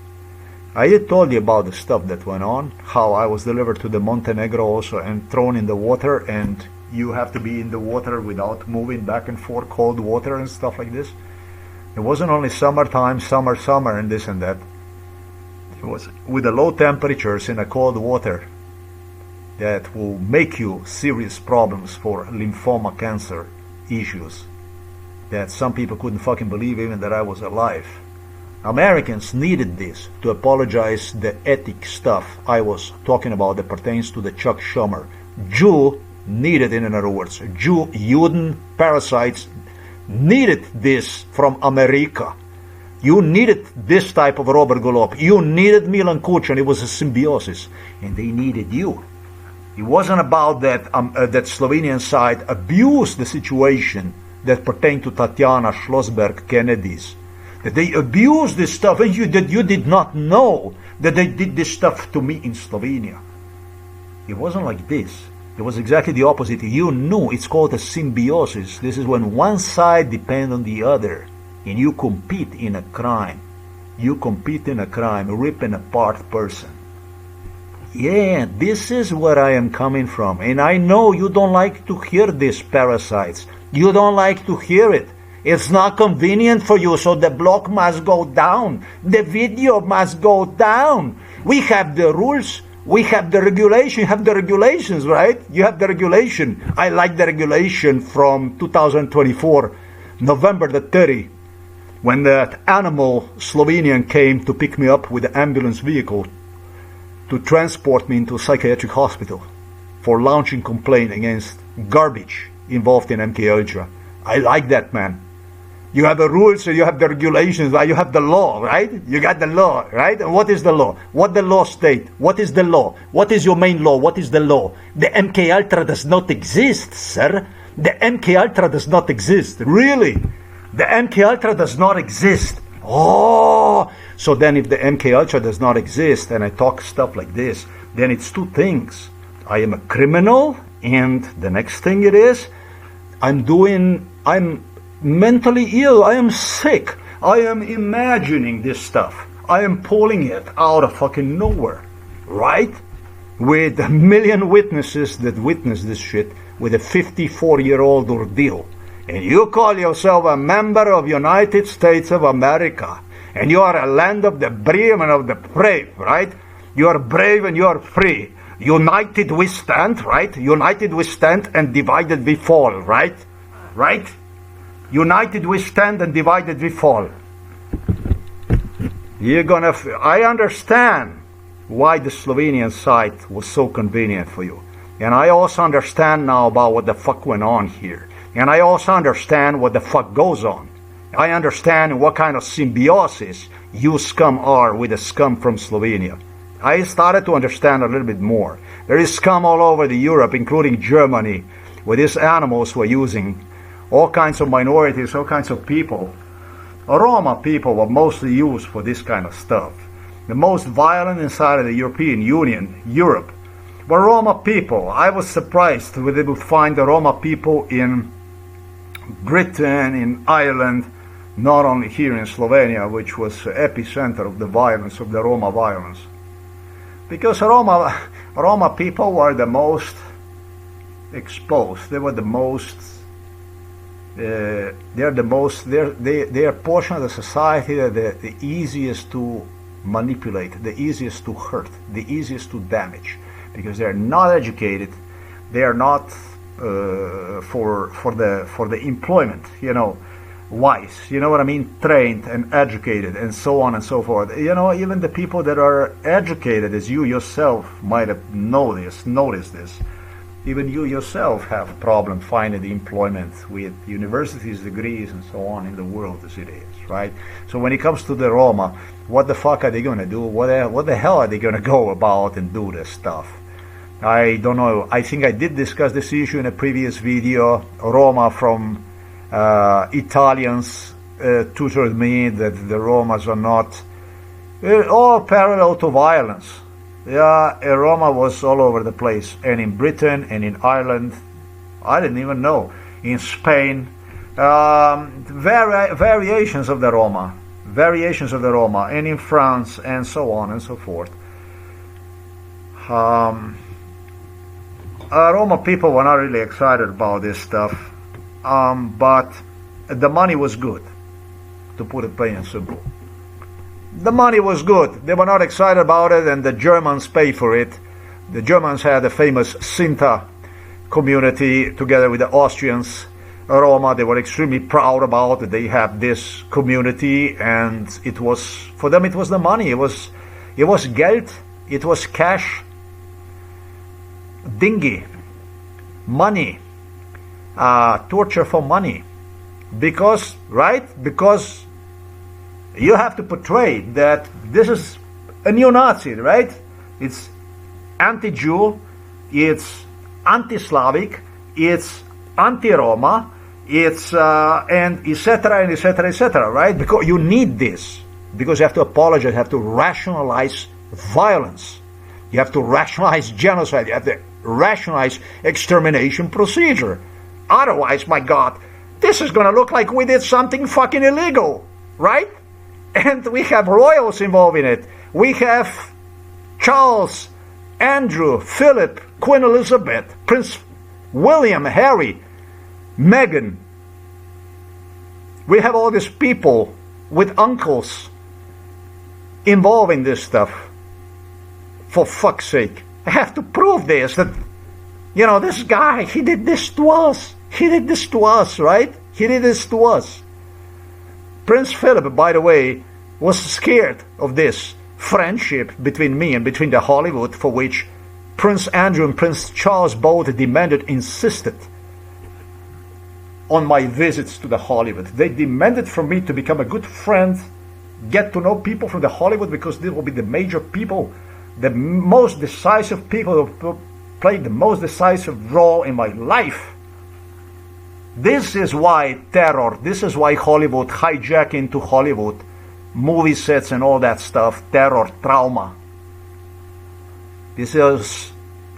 I did told you about the stuff that went on, how I was delivered to the Montenegro also and thrown in the water, and you have to be in the water without moving back and forth, cold water and stuff like this. It wasn't only summertime, summer and this and that. It was with the low temperatures in the cold water that will make you serious problems for lymphoma cancer issues that some people couldn't fucking believe even that I was alive. Americans needed this to apologize the ethic stuff I was talking about that pertains to the Chuck Schumer. Jew needed, in other words, Juden parasites needed this from America. You needed this type of Robert Golob. You needed Milan Kuchan. It was a symbiosis. And they needed you. It wasn't about that that Slovenian side abused the situation that pertained to Tatiana Schlossberg Kennedy's. That they abused this stuff, and that you did not know that they did this stuff to me in Slovenia. It wasn't like this. It was exactly the opposite. You knew. It's called a symbiosis. This is when one side depends on the other, and you compete in a crime. You compete in a crime, ripping apart person. Yeah, this is where I am coming from. And I know you don't like to hear these parasites. You don't like to hear it. It's not convenient for you, so the blog must go down. The video must go down. We have the rules. We have the regulation. You have the regulations, right? You have the regulation. I like the regulation from 2024, November the 30. when that animal Slovenian came to pick me up with the ambulance vehicle to transport me into a psychiatric hospital for launching complaint against garbage involved in MK Ultra. I like that, man. You have the rules, you have the regulations, you have the law, right? You got the law, right? And what is the law? What the law state? What is the law? What is your main law? What is the law? The MK Ultra does not exist, sir. The MK Ultra does not exist. Really? The MK Ultra does not exist. Oh! So then if the MK Ultra does not exist and I talk stuff like this, then it's two things. I am a criminal, and the next thing it is, I'm mentally ill, I am sick, I am imagining this stuff, I am pulling it out of fucking nowhere, right? With a million witnesses that witness this shit with a 54-year-old ordeal. And you call yourself a member of United States of America, and you are a land of the brave and of the brave, right? You are brave and you are free. United we stand, right? United we stand and divided we fall, right? Right? United we stand and divided we fall. I understand why the Slovenian site was so convenient for you. And I also understand now about what the fuck went on here. And I also understand what the fuck goes on. I understand what kind of symbiosis you scum are with the scum from Slovenia. I started to understand a little bit more. There is scum all over the Europe, including Germany, where these animals were using all kinds of minorities, all kinds of people. Roma people were mostly used for this kind of stuff. The most violent inside of the European Union, Europe, were Roma people. I was surprised when they would find the Roma people in Britain, in Ireland, not only here in Slovenia, which was the epicenter of the violence, of the Roma violence. Because Roma people were the most exposed. They were the most. They're a portion of the society that the easiest to manipulate, the easiest to hurt, the easiest to damage, because they're not educated. They are not for the employment, wise, you know what I mean, trained and educated and so on and so forth. Even the people that are educated, as you yourself might have noticed this, even you yourself have a problem finding the employment with universities, degrees and so on in the world as it is, right? So when it comes to the Roma, what the fuck are they going to do? What the hell are they going to go about and do this stuff? I don't know. I think I did discuss this issue in a previous video. Roma from Italians tutored me that the Romas are not all parallel to violence. Yeah, Roma was all over the place, and in Britain and in Ireland, I didn't even know, in Spain, variations of the Roma, and in France, and so on and so forth. Roma people were not really excited about this stuff, but the money was good, to put it plain and simple. The money was good. They were not excited about it, and the Germans paid for it. The Germans had a famous Sinta community together with the Austrians. Roma, they were extremely proud about it. They have this community, and it was, for them, it was the money. It was Geld, it was cash, dingy, money, torture for money. Because, right? Because you have to portray that this is a neo-Nazi, right? It's anti-Jew, it's anti-Slavic, it's anti-Roma, it's and etc. and etc. etc. Right? Because you need this, because you have to apologize, you have to rationalize violence, you have to rationalize genocide, you have to rationalize extermination procedure. Otherwise, my God, this is going to look like we did something fucking illegal, right? And we have royals involved in it. We have Charles, Andrew, Phillip, Queen Elizabeth, Prince William, Harry, Meghan. We have all these people with uncles involved in this stuff. For fuck's sake. I have to prove this, that, this guy, he did this to us. He did this to us, right? He did this to us. Prince Phillip, by the way, was scared of this friendship between me and between the Hollywood, for which Prince Andrew and Prince Charles both insisted on my visits to the Hollywood. They demanded from me to become a good friend, get to know people from the Hollywood, because they will be the major people, the most decisive people who played the most decisive role in my life. This is why terror, this is why Hollywood, hijack into Hollywood, movie sets and all that stuff, terror, trauma. This is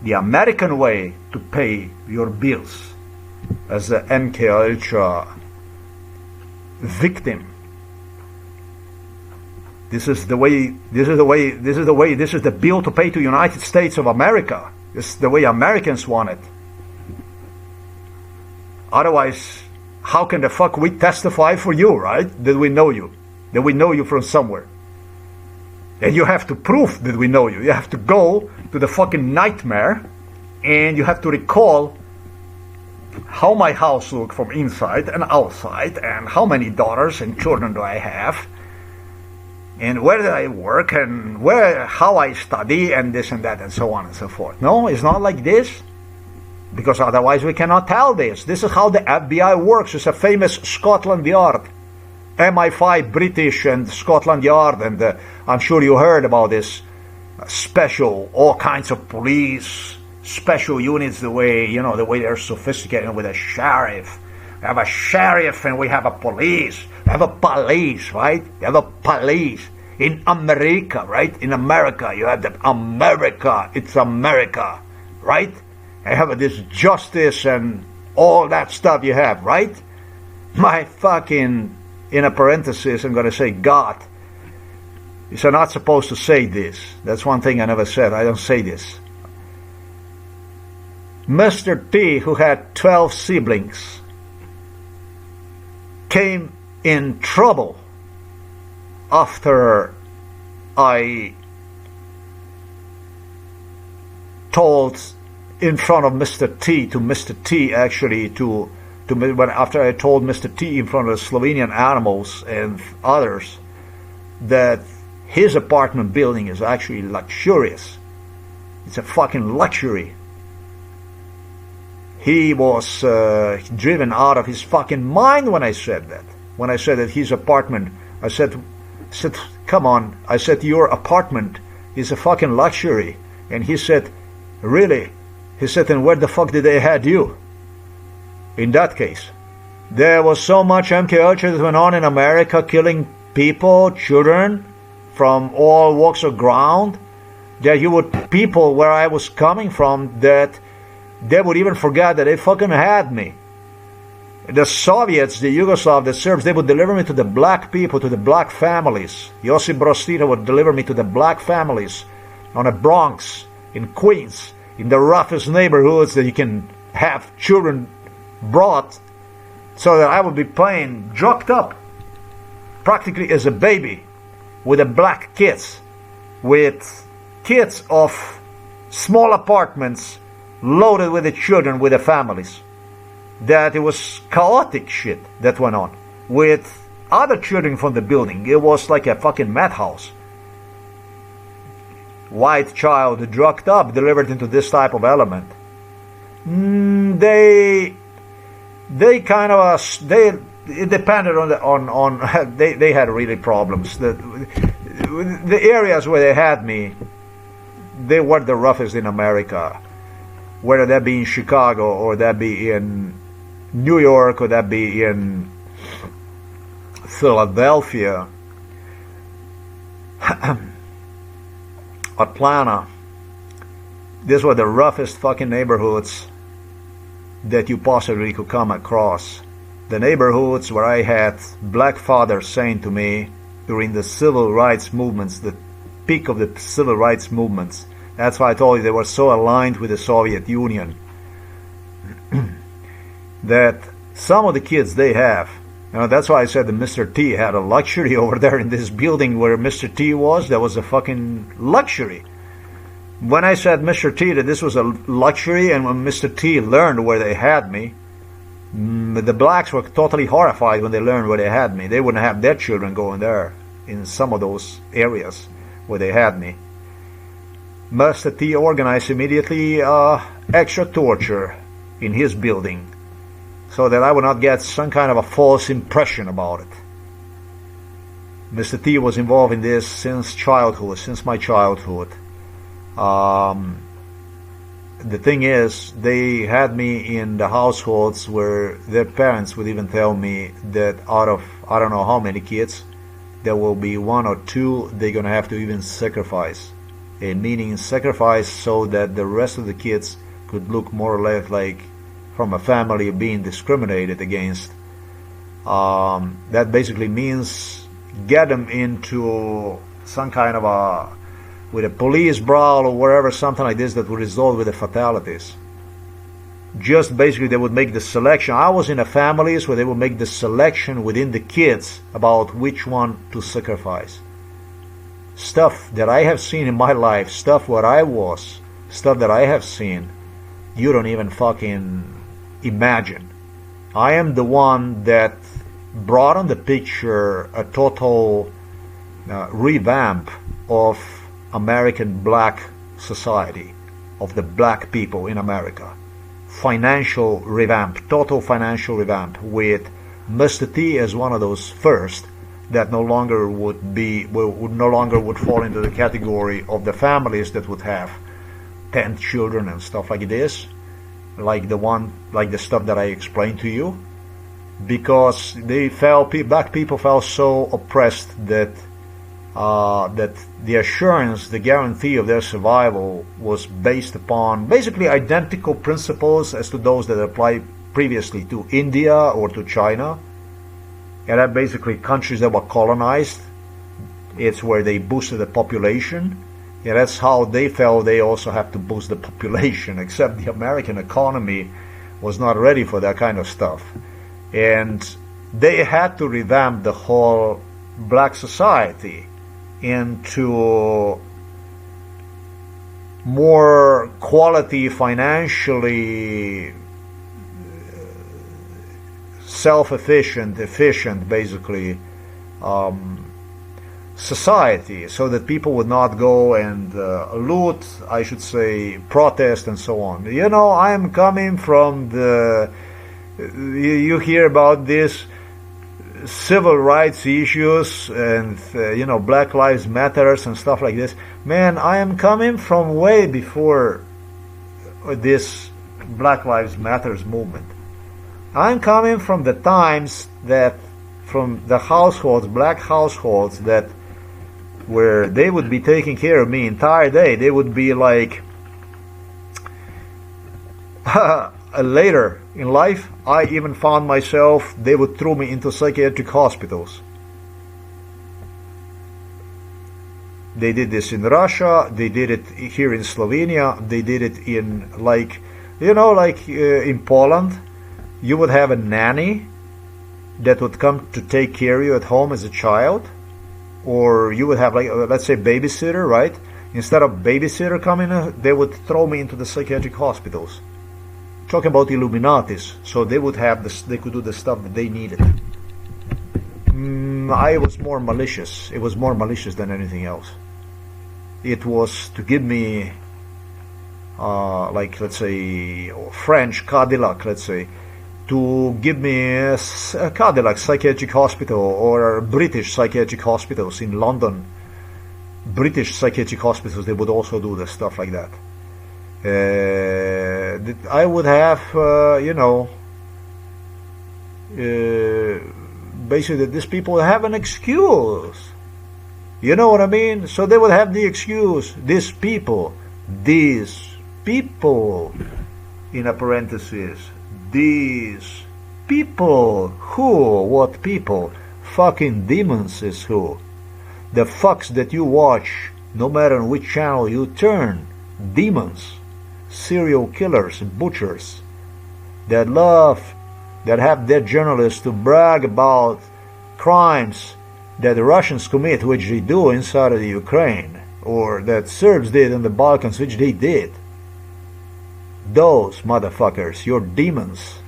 the American way to pay your bills as a MK Ultra victim. This is the bill to pay to United States of America. This is the way Americans want it. Otherwise, how can the fuck we testify for you, right? That we know you. That we know you from somewhere. And you have to prove that we know you. You have to go to the fucking nightmare and you have to recall how my house looks from inside and outside, and how many daughters and children do I have, and where did I work, and how I study, and this and that, and so on and so forth. No, it's not like this, because otherwise we cannot tell this. This is how the FBI works. It's a famous Scotland Yard, MI5 British and Scotland Yard, and I'm sure you heard about this special, all kinds of police, special units, the way they're sophisticated with a sheriff. We have a sheriff and we have a police. We have a police, right? We have a police. In America, right? In America, you have the America. It's America, right? I have this justice and all that stuff you have, right? My fucking, in a parenthesis, I'm going to say God. You're not supposed to say this. That's one thing I never said. I don't say this. Mr. T, who had 12 siblings, came in trouble after I told in front of Mr. T, to Mr. T actually, after I told Mr. T in front of the Slovenian animals and others that his apartment building is actually luxurious. It's a fucking luxury. He was driven out of his fucking mind when I said that. When I said that his apartment, I said, come on. I said, your apartment is a fucking luxury. And he said, really? He said, and where the fuck did they had you? In that case, there was so much MK Ultra that went on in America, killing people, children, from all walks of ground, that you would, people where I was coming from, that they would even forget that they fucking had me. The Soviets, the Yugoslavs, the Serbs, they would deliver me to the black people, to the black families. Josip Broz Tito would deliver me to the black families on the Bronx, in Queens, in the roughest neighborhoods that you can have children brought, so that I would be playing drugged up practically as a baby with the black kids, with kids of small apartments loaded with the children, with the families. That it was chaotic shit that went on with other children from the building. It was like a fucking madhouse. White child drugged up, delivered into this type of element. They kind of it depended on they had really problems. The areas where they had me, they were the roughest in America. Whether that be in Chicago, or that be in New York, or that be in Philadelphia, Atlanta. These were the roughest fucking neighborhoods that you possibly could come across. The neighborhoods where I had black fathers saying to me during the civil rights movements, the peak of the civil rights movements. That's why I told you they were so aligned with the Soviet Union that some of the kids they have, that's why I said that Mr. T had a luxury over there in this building where Mr. T was. That was a fucking luxury. When I said Mr. T that this was a luxury, and when Mr. T learned where they had me, The blacks were totally horrified when they learned where they had me. They wouldn't have their children going there in some of those areas where they had me. Mr. T organized immediately extra torture in his building so that I would not get some kind of a false impression about it. Mr. T was involved in this since childhood, since my childhood. The thing is, they had me in the households where their parents would even tell me that out of I don't know how many kids, there will be 1 or 2 they're going to have to even sacrifice. Meaning sacrifice so that the rest of the kids could look more or less like from a family being discriminated against. That basically means get them into some kind of a, with a police brawl or whatever, something like this that would result with the fatalities. Just basically they would make the selection. I was in a families where they would make the selection within the kids about which one to sacrifice. Stuff that I have seen in my life, stuff where I was, stuff that I have seen, you don't even fucking imagine. I am the one that brought on the picture a total revamp of American black society, of the black people in America. Financial revamp, total financial revamp, with Mr. T as one of those first that no longer would fall into the category of the families that would have 10 children and stuff like this, like the stuff that I explained to you, because black people felt so oppressed that that the assurance, the guarantee of their survival was based upon basically identical principles as to those that applied previously to India or to China. And that basically countries that were colonized, it's where they boosted the population. Yeah, that's how they felt they also have to boost the population, except the American economy was not ready for that kind of stuff. And they had to revamp the whole black society into more quality, financially efficient basically society, so that people would not go and loot, I should say, protest and so on. You know, I am coming from the, you hear about this civil rights issues and you know, Black Lives Matters and stuff like this. Man, I am coming from way before this Black Lives Matters movement. I'm coming from the times that, from the households, black households, that where they would be taking care of me entire day. They would be like, later in life, I even found myself, they would throw me into psychiatric hospitals. They did this in Russia, they did it here in Slovenia, they did it in, like, you know, like in Poland. You would have a nanny that would come to take care of you at home as a child, or you would have, like, let's say, babysitter, right? Instead of babysitter coming, they would throw me into the psychiatric hospitals. Talking about Illuminatis, so they would have this, they could do the stuff that they needed. I was more malicious. It was more malicious than anything else. It was to give me, like, let's say, French Cadillac, let's say, to give me a Cadillac psychiatric hospital, or British psychiatric hospitals in London. British psychiatric hospitals, they would also do the stuff like that. I would have, you know, basically these people have an excuse. You know what I mean? So they would have the excuse, these people, in a parenthesis, these people, who, what people? Fucking demons is who. The fucks that you watch, no matter on which channel you turn, demons, serial killers, butchers, that love, that have their journalists to brag about crimes that the Russians commit, which they do inside of the Ukraine, or that Serbs did in the Balkans, which they did. Those motherfuckers, your demons,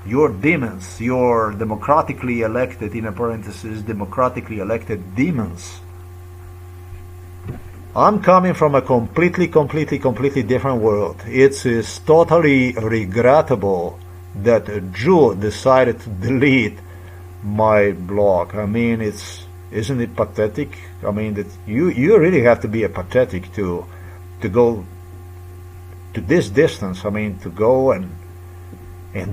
your demons, your democratically elected, in a parenthesis, democratically elected demons. I'm coming from a completely different world. It is totally regrettable that a Jew decided to delete my blog. I mean, isn't it pathetic? I mean, that you really have to be a pathetic to go to this distance. I mean, to go and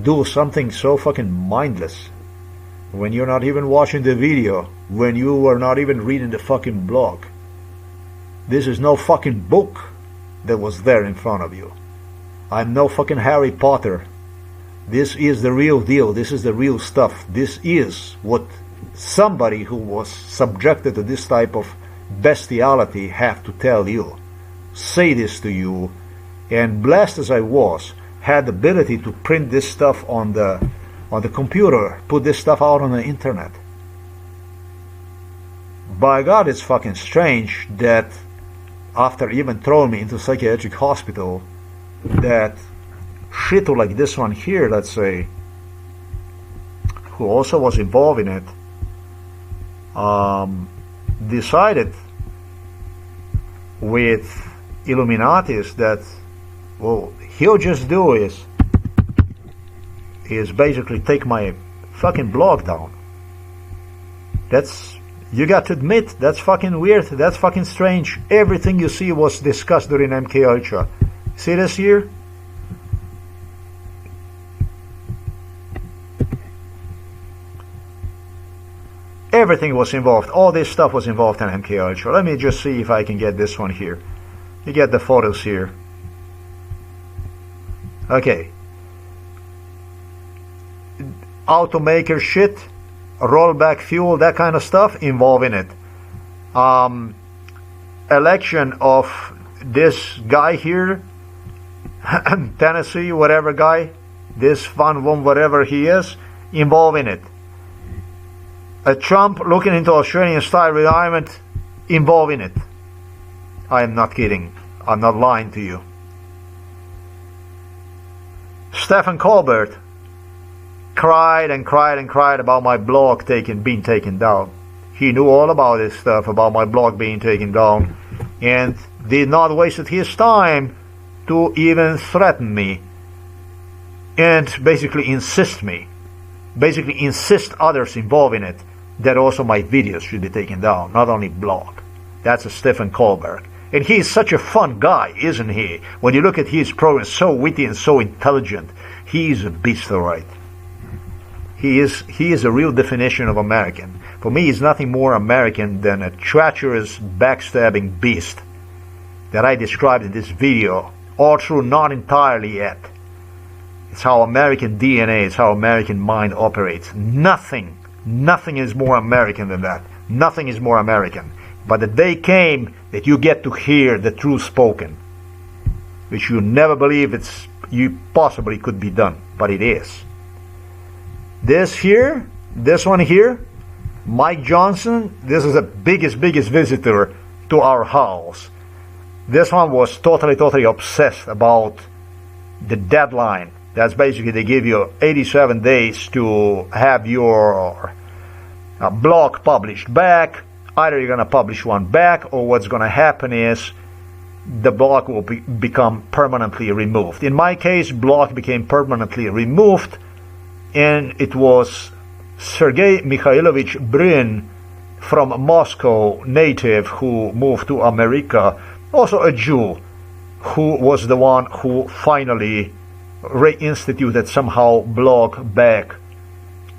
do something so fucking mindless when you're not even watching the video, when you are not even reading the fucking blog. This is no fucking book that was there in front of you. I'm no fucking Harry Potter. This is the real deal. This is the real stuff. This is what somebody who was subjected to this type of bestiality have to tell you, say this to you. And blessed as I was, had the ability to print this stuff on the computer, put this stuff out on the internet. By God, it's fucking strange that after even throwing me into psychiatric hospital, that shit like this one here, let's say, who also was involved in it, decided with Illuminatis that, well, he'll just do is basically take my fucking blog down. That's, you got to admit, that's fucking weird, that's fucking strange. Everything you see was discussed during MK Ultra. See this here? Everything was involved. All this stuff was involved in MK Ultra. Let me just see if I can get this one here. You get the photos here. Okay. Automaker shit, rollback fuel, that kind of stuff involved in it. Election of this guy here, Tennessee, whatever guy, this Van Wom, whatever he is, involved in it. A Trump looking into Australian style retirement, involved in it. I am not kidding. I'm not lying to you. Stephen Colbert cried and cried and cried about my blog being taken down. He knew all about this stuff, about my blog being taken down, and did not waste his time to even threaten me and basically insist others involved in it that also my videos should be taken down, not only blog. That's a Stephen Colbert. And he's such a fun guy, isn't he? When you look at his program, so witty and so intelligent. He's a beast, all right. He is a real definition of American. For me, he's nothing more American than a treacherous, backstabbing beast that I described in this video, all through not entirely yet. It's how American DNA, it's how American mind operates. Nothing is more American than that. Nothing is more American. But the day came that you get to hear the truth spoken, which you never believe you possibly could be done, but it is. This one here, Mike Johnson, this is the biggest visitor to our house. This one was totally obsessed about the deadline. That's basically they give you 87 days to have your blog published back. Either you're going to publish one back, or what's going to happen is the blog will become permanently removed. In my case, blog became permanently removed, and it was Sergei Mikhailovich Brin, from Moscow, native, who moved to America, also a Jew, who was the one who finally reinstituted somehow blog back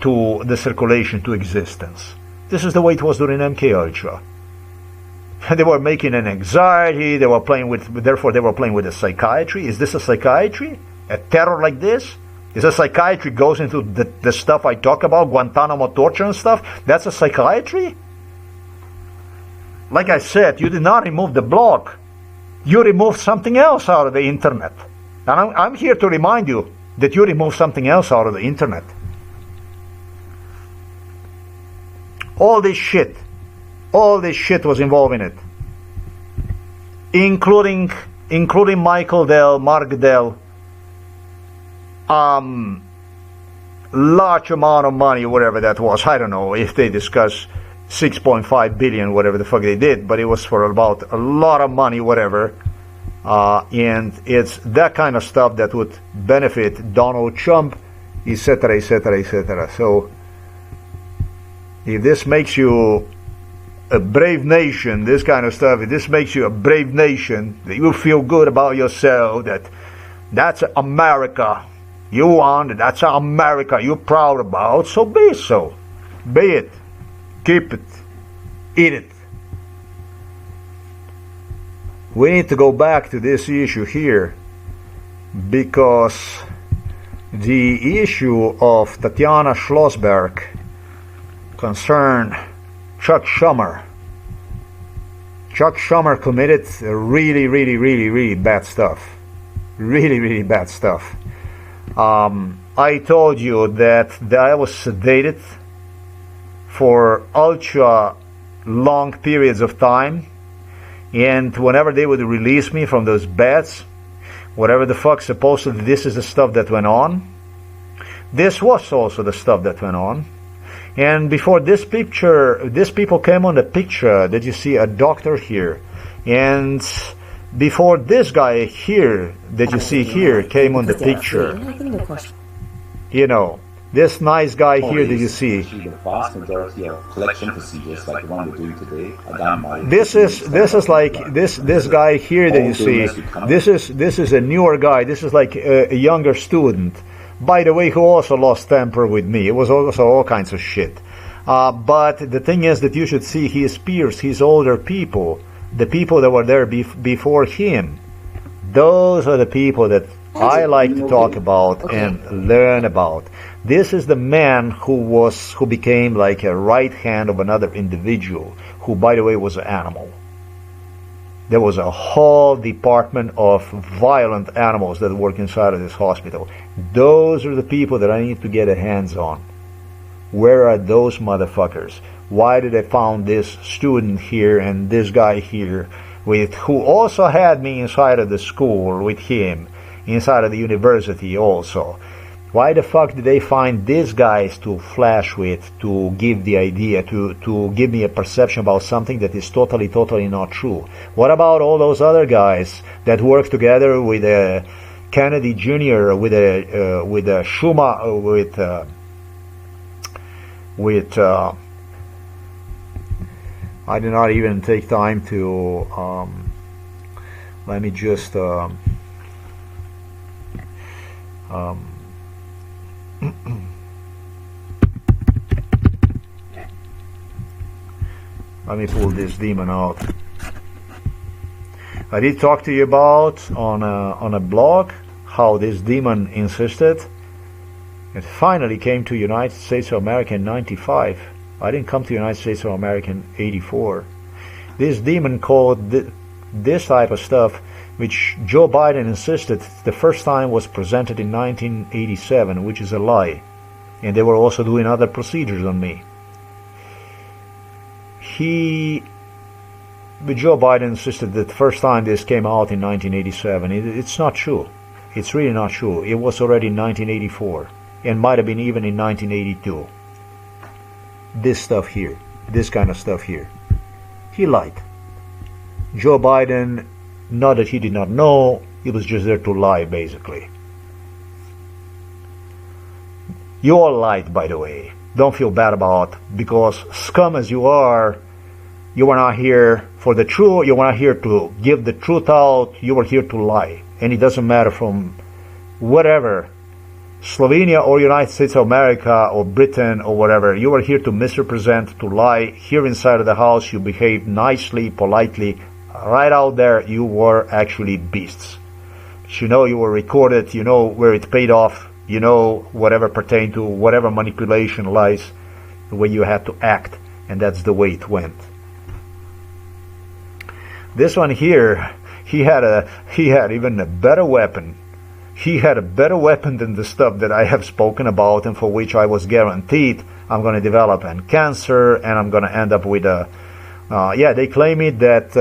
to the circulation, to existence. This is the way it was during MK Ultra. They were making an anxiety, therefore they were playing with a psychiatry. Is this a psychiatry? A terror like this? Is a psychiatry goes into the stuff I talk about, Guantanamo torture and stuff? That's a psychiatry? Like I said, you did not remove the blog. You removed something else out of the internet. And I'm here to remind you that you removed something else out of the internet. All this shit was involved in it, including Michael Dell, Mark Dell, large amount of money, whatever that was. I don't know if they discuss 6.5 billion, whatever the fuck they did, but it was for about a lot of money, whatever. And it's that kind of stuff that would benefit Donald Trump, etc., etc., etc. So if this makes you a brave nation, this kind of stuff, if this makes you a brave nation, that you feel good about yourself, that's America you want, that's America you're proud about, so be so. Be it. Keep it. Eat it. We need to go back to this issue here, because the issue of Tatiana Schlossberg concerned Chuck Schumer. Chuck Schumer committed really bad stuff. Really bad stuff. I told you that I was sedated for ultra long periods of time, and whenever they would release me from those beds, whatever the fuck, supposedly this is the stuff that went on. This was also the stuff that went on. And before this picture, these people came on the picture that you see a doctor here, and before this guy here that you see here came on the picture, you know, this nice guy here that you see. The vast majority of collection procedures like the one we do today are done by. This is like this guy here that you see. This is a newer guy. This is like a younger student, by the way, who also lost temper with me. It was also all kinds of shit. But the thing is that you should see his peers, his older people, the people that were there before him. Those are the people that I like to talk about and learn about. This is the man who became like a right hand of another individual, who, by the way, was an animal. There was a whole department of violent animals that work inside of this hospital. Those are the people that I need to get a hands on. Where are those motherfuckers? Why did they found this student here and this guy here, who also had me inside of the school with him, inside of the university also? Why the fuck did they find these guys to flash with, to give the idea, to give me a perception about something that is totally not true? What about all those other guys that work together with Kennedy Jr., with Schumer, I did not even take time to let me just let me pull this demon out. I did talk to you about on a blog how this demon insisted. It finally came to United States of America in 95. I didn't come to United States of America in 84. This demon called this type of stuff, which Joe Biden insisted the first time was presented in 1987, which is a lie. And they were also doing other procedures on me. Joe Biden insisted that the first time this came out in 1987. It's not true. It's really not true. It was already in 1984. And might have been even in 1982. This stuff here. This kind of stuff here. He lied. Joe Biden, not that he did not know, he was just there to lie, basically. You all lied, by the way. Don't feel bad about it, because scum as you are not here for the truth. You were not here to give the truth out. You were here to lie. And it doesn't matter from whatever, Slovenia or United States of America or Britain or whatever. You were here to misrepresent, to lie. Here inside of the house you behaved nicely, politely. Right out there you were actually beasts. But you know you were recorded. You know where it paid off. You know whatever pertained to whatever manipulation lies, the way you had to act, and that's the way it went. This one here, he had even a better weapon. He had a better weapon than the stuff that I have spoken about, and for which I was guaranteed I'm going to develop cancer, and I'm going to end up with a they claim it that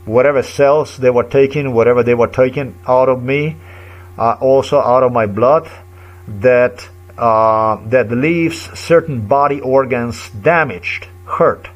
whatever cells they were taking, whatever they were taking out of me, also out of my blood, that that leaves certain body organs damaged, hurt,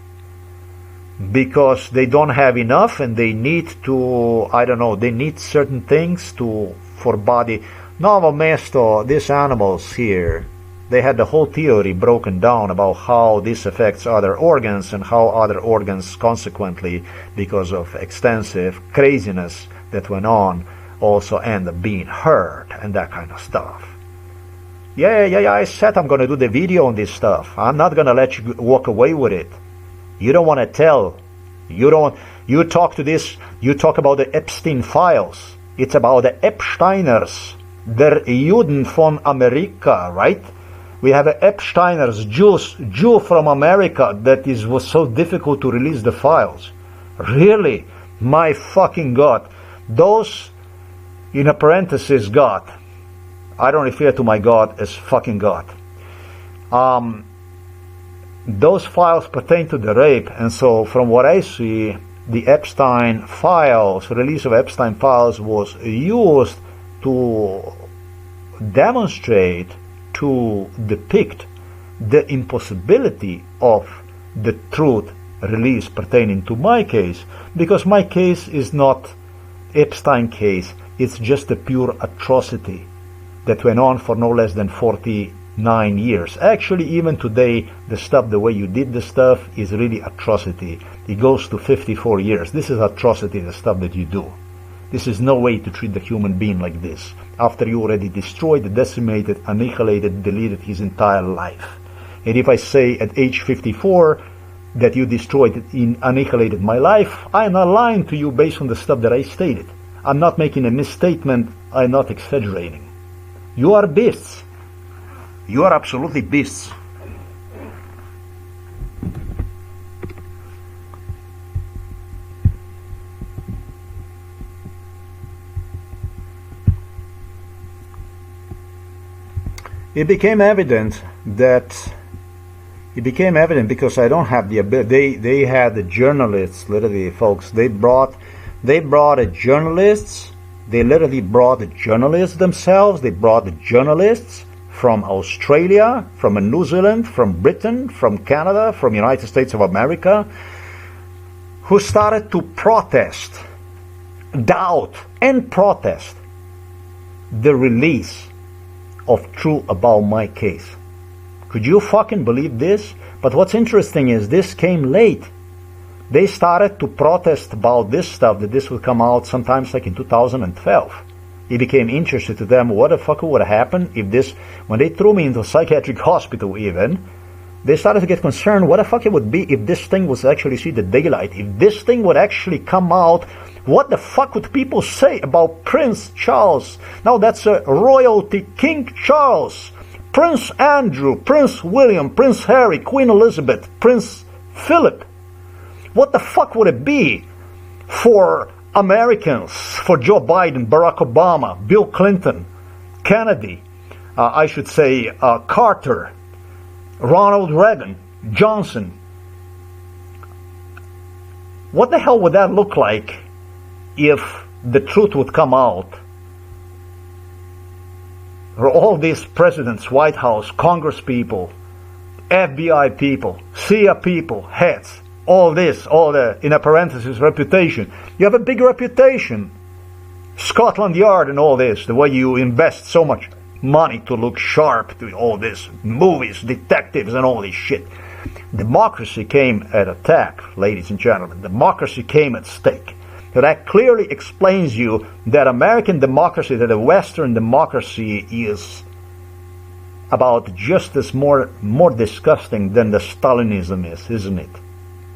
because they don't have enough and they need to, I don't know, they need certain things for body. Novo mesto, these animals here, they had the whole theory broken down about how this affects other organs and how other organs consequently, because of extensive craziness that went on, also end up being hurt and that kind of stuff. Yeah, I said I'm going to do the video on this stuff. I'm not going to let you walk away with it. You don't want to tell. You talk to this, you talk about the Epstein files. It's about the Epsteiners, der Juden von Amerika, right? We have a Epsteiners, Jew from America, that was so difficult to release the files. Really? My fucking God. Those, in a parenthesis, God. I don't refer to my God as fucking God. Those files pertain to the rape, and so from what I see, the Epstein files, release of Epstein files was used to demonstrate, to depict the impossibility of the truth release pertaining to my case, because my case is not Epstein case, it's just a pure atrocity that went on for no less than 49 years. Actually, even today, the stuff, the way you did the stuff, is really atrocity. It goes to 54 years. This is atrocity, the stuff that you do. This is no way to treat the human being like this, after you already destroyed, decimated, annihilated, deleted his entire life. And if I say at age 54 that you destroyed and annihilated my life, I'm not lying to you based on the stuff that I stated. I'm not making a misstatement, I'm not exaggerating. You are beasts. You are absolutely beasts. It became evident because I don't have the ability. They had the journalists, literally, folks. They brought the journalists. They literally brought the journalists themselves. They brought the journalists from Australia, from New Zealand, from Britain, from Canada, from the United States of America, who started to protest, doubt, and protest the release of truth about my case. Could you fucking believe this? But what's interesting is this came late. They started to protest about this stuff, that this would come out sometimes like in 2012. It became interesting to them, what the fuck would happen if this, when they threw me into a psychiatric hospital even, they started to get concerned, what the fuck it would be if this thing was actually see the daylight, if this thing would actually come out, what the fuck would people say about Prince Charles? Now that's a royalty, King Charles, Prince Andrew, Prince William, Prince Harry, Queen Elizabeth, Prince Phillip. What the fuck would it be for Americans, for Joe Biden, Barack Obama, Bill Clinton, Kennedy, Carter, Ronald Reagan, Johnson? What the hell would that look like if the truth would come out? All these presidents, White House, Congress people, FBI people, CIA people, heads, all this, all the, in a parenthesis, reputation. You have a big reputation. Scotland Yard and all this, the way you invest so much money to look sharp, to all this, movies, detectives and all this shit. Democracy came at attack, ladies and gentlemen. Democracy came at stake. So that clearly explains you that American democracy, that a Western democracy is about just as more disgusting than the Stalinism is, isn't it?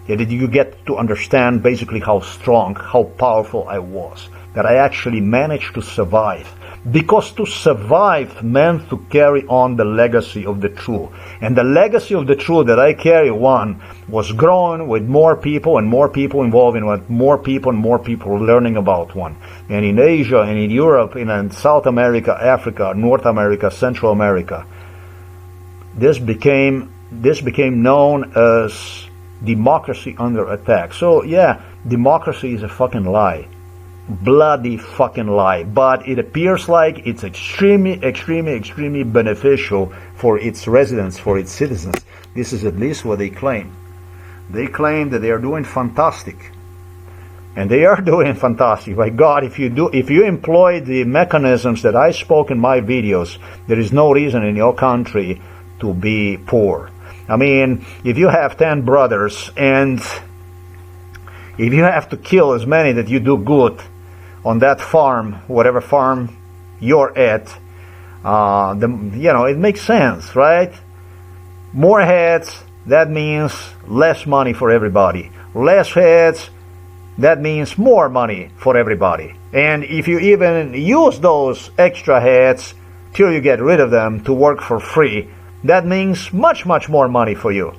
Did you get to understand basically how strong, how powerful I was? That I actually managed to survive. Because to survive meant to carry on the legacy of the truth. And the legacy of the truth that I carry on was growing with more people and more people involved in it, more people and more people learning about one. And in Asia and in Europe, in South America, Africa, North America, Central America, this became known as democracy under attack. So yeah, democracy is a fucking lie. bloody fucking lie. But it appears like it's extremely beneficial for its residents, for its citizens. This is at least what they claim. They claim that they are doing fantastic. And they are doing fantastic. By God, if you employ the mechanisms that I spoke in my videos, there is no reason in your country to be poor. I mean, if you have 10 brothers and if you have to kill as many that you do good on that farm, whatever farm you're at, it makes sense, right? More heads, that means less money for everybody. Less heads, that means more money for everybody. And if you even use those extra heads till you get rid of them to work for free, that means much more money for you.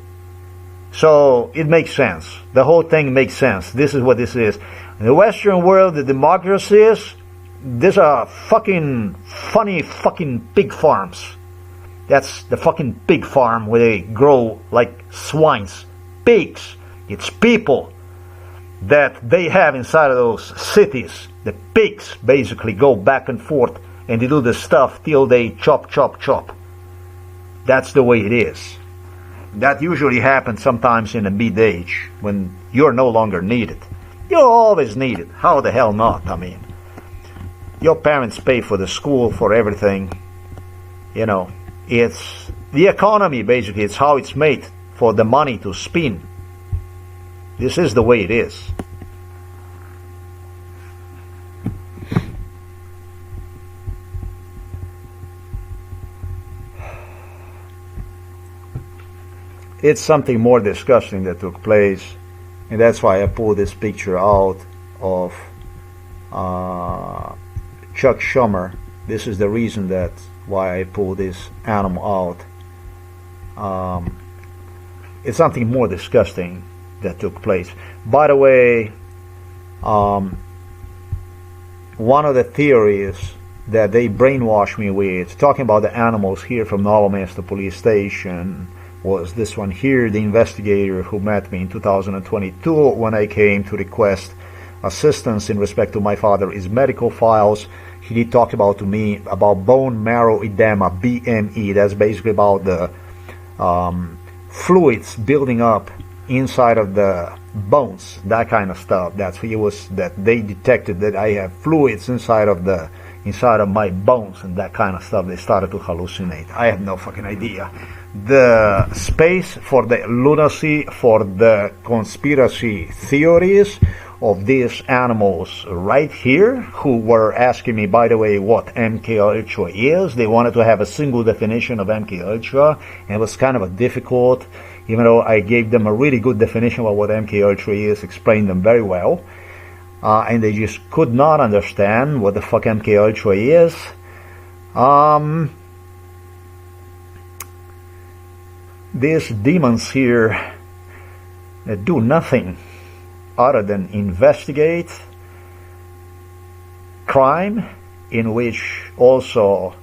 So it makes sense. The whole thing makes sense. This is what this is. In the Western world, the democracies, these are fucking funny fucking pig farms. That's the fucking pig farm where they grow like swines. Pigs. It's people that they have inside of those cities. The pigs basically go back and forth and they do the stuff till they chop. That's the way it is. That usually happens sometimes in a mid-age when you're no longer needed. You're always needed. How the hell not? I mean, your parents pay for the school, for everything. You know, it's the economy basically. It's how it's made for the money to spin. This is the way it is. It's something more disgusting that took place, and that's why I pulled this picture out of Chuck Schumer. This is the reason that why I pulled this animal out. It's something more disgusting that took place. By the way, one of the theories that they brainwashed me with, talking about the animals here from Novomesto police station, was this one here, the investigator who met me in 2022 when I came to request assistance in respect to my father's medical files. He did talk about to me about bone marrow edema, BME. That's basically about the fluids building up inside of the bones, that kind of stuff. That they detected that I have fluids inside of my bones and that kind of stuff. They started to hallucinate. I have no fucking idea. The space for the lunacy, for the conspiracy theories of these animals right here, who were asking me, by the way, what MK-Ultra is. They wanted to have a single definition of MK-Ultra, and it was kind of a difficult, even though I gave them a really good definition of what MK-Ultra is, explained them very well, and they just could not understand what the fuck MK-Ultra is. These demons here do nothing other than investigate crime, in which also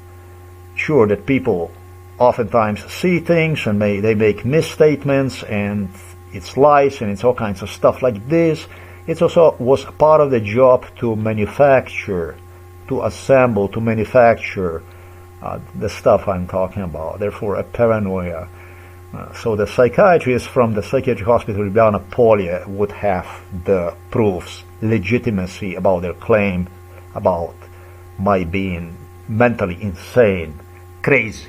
sure that people oftentimes see things and they make misstatements, and it's lies and it's all kinds of stuff like this. It also was part of the job to manufacture, to assemble, to manufacture the stuff I'm talking about. Therefore, a paranoia. So the psychiatrist from the psychiatric hospital in Ljubljana Polje would have the proofs, legitimacy about their claim about my being mentally insane, crazy.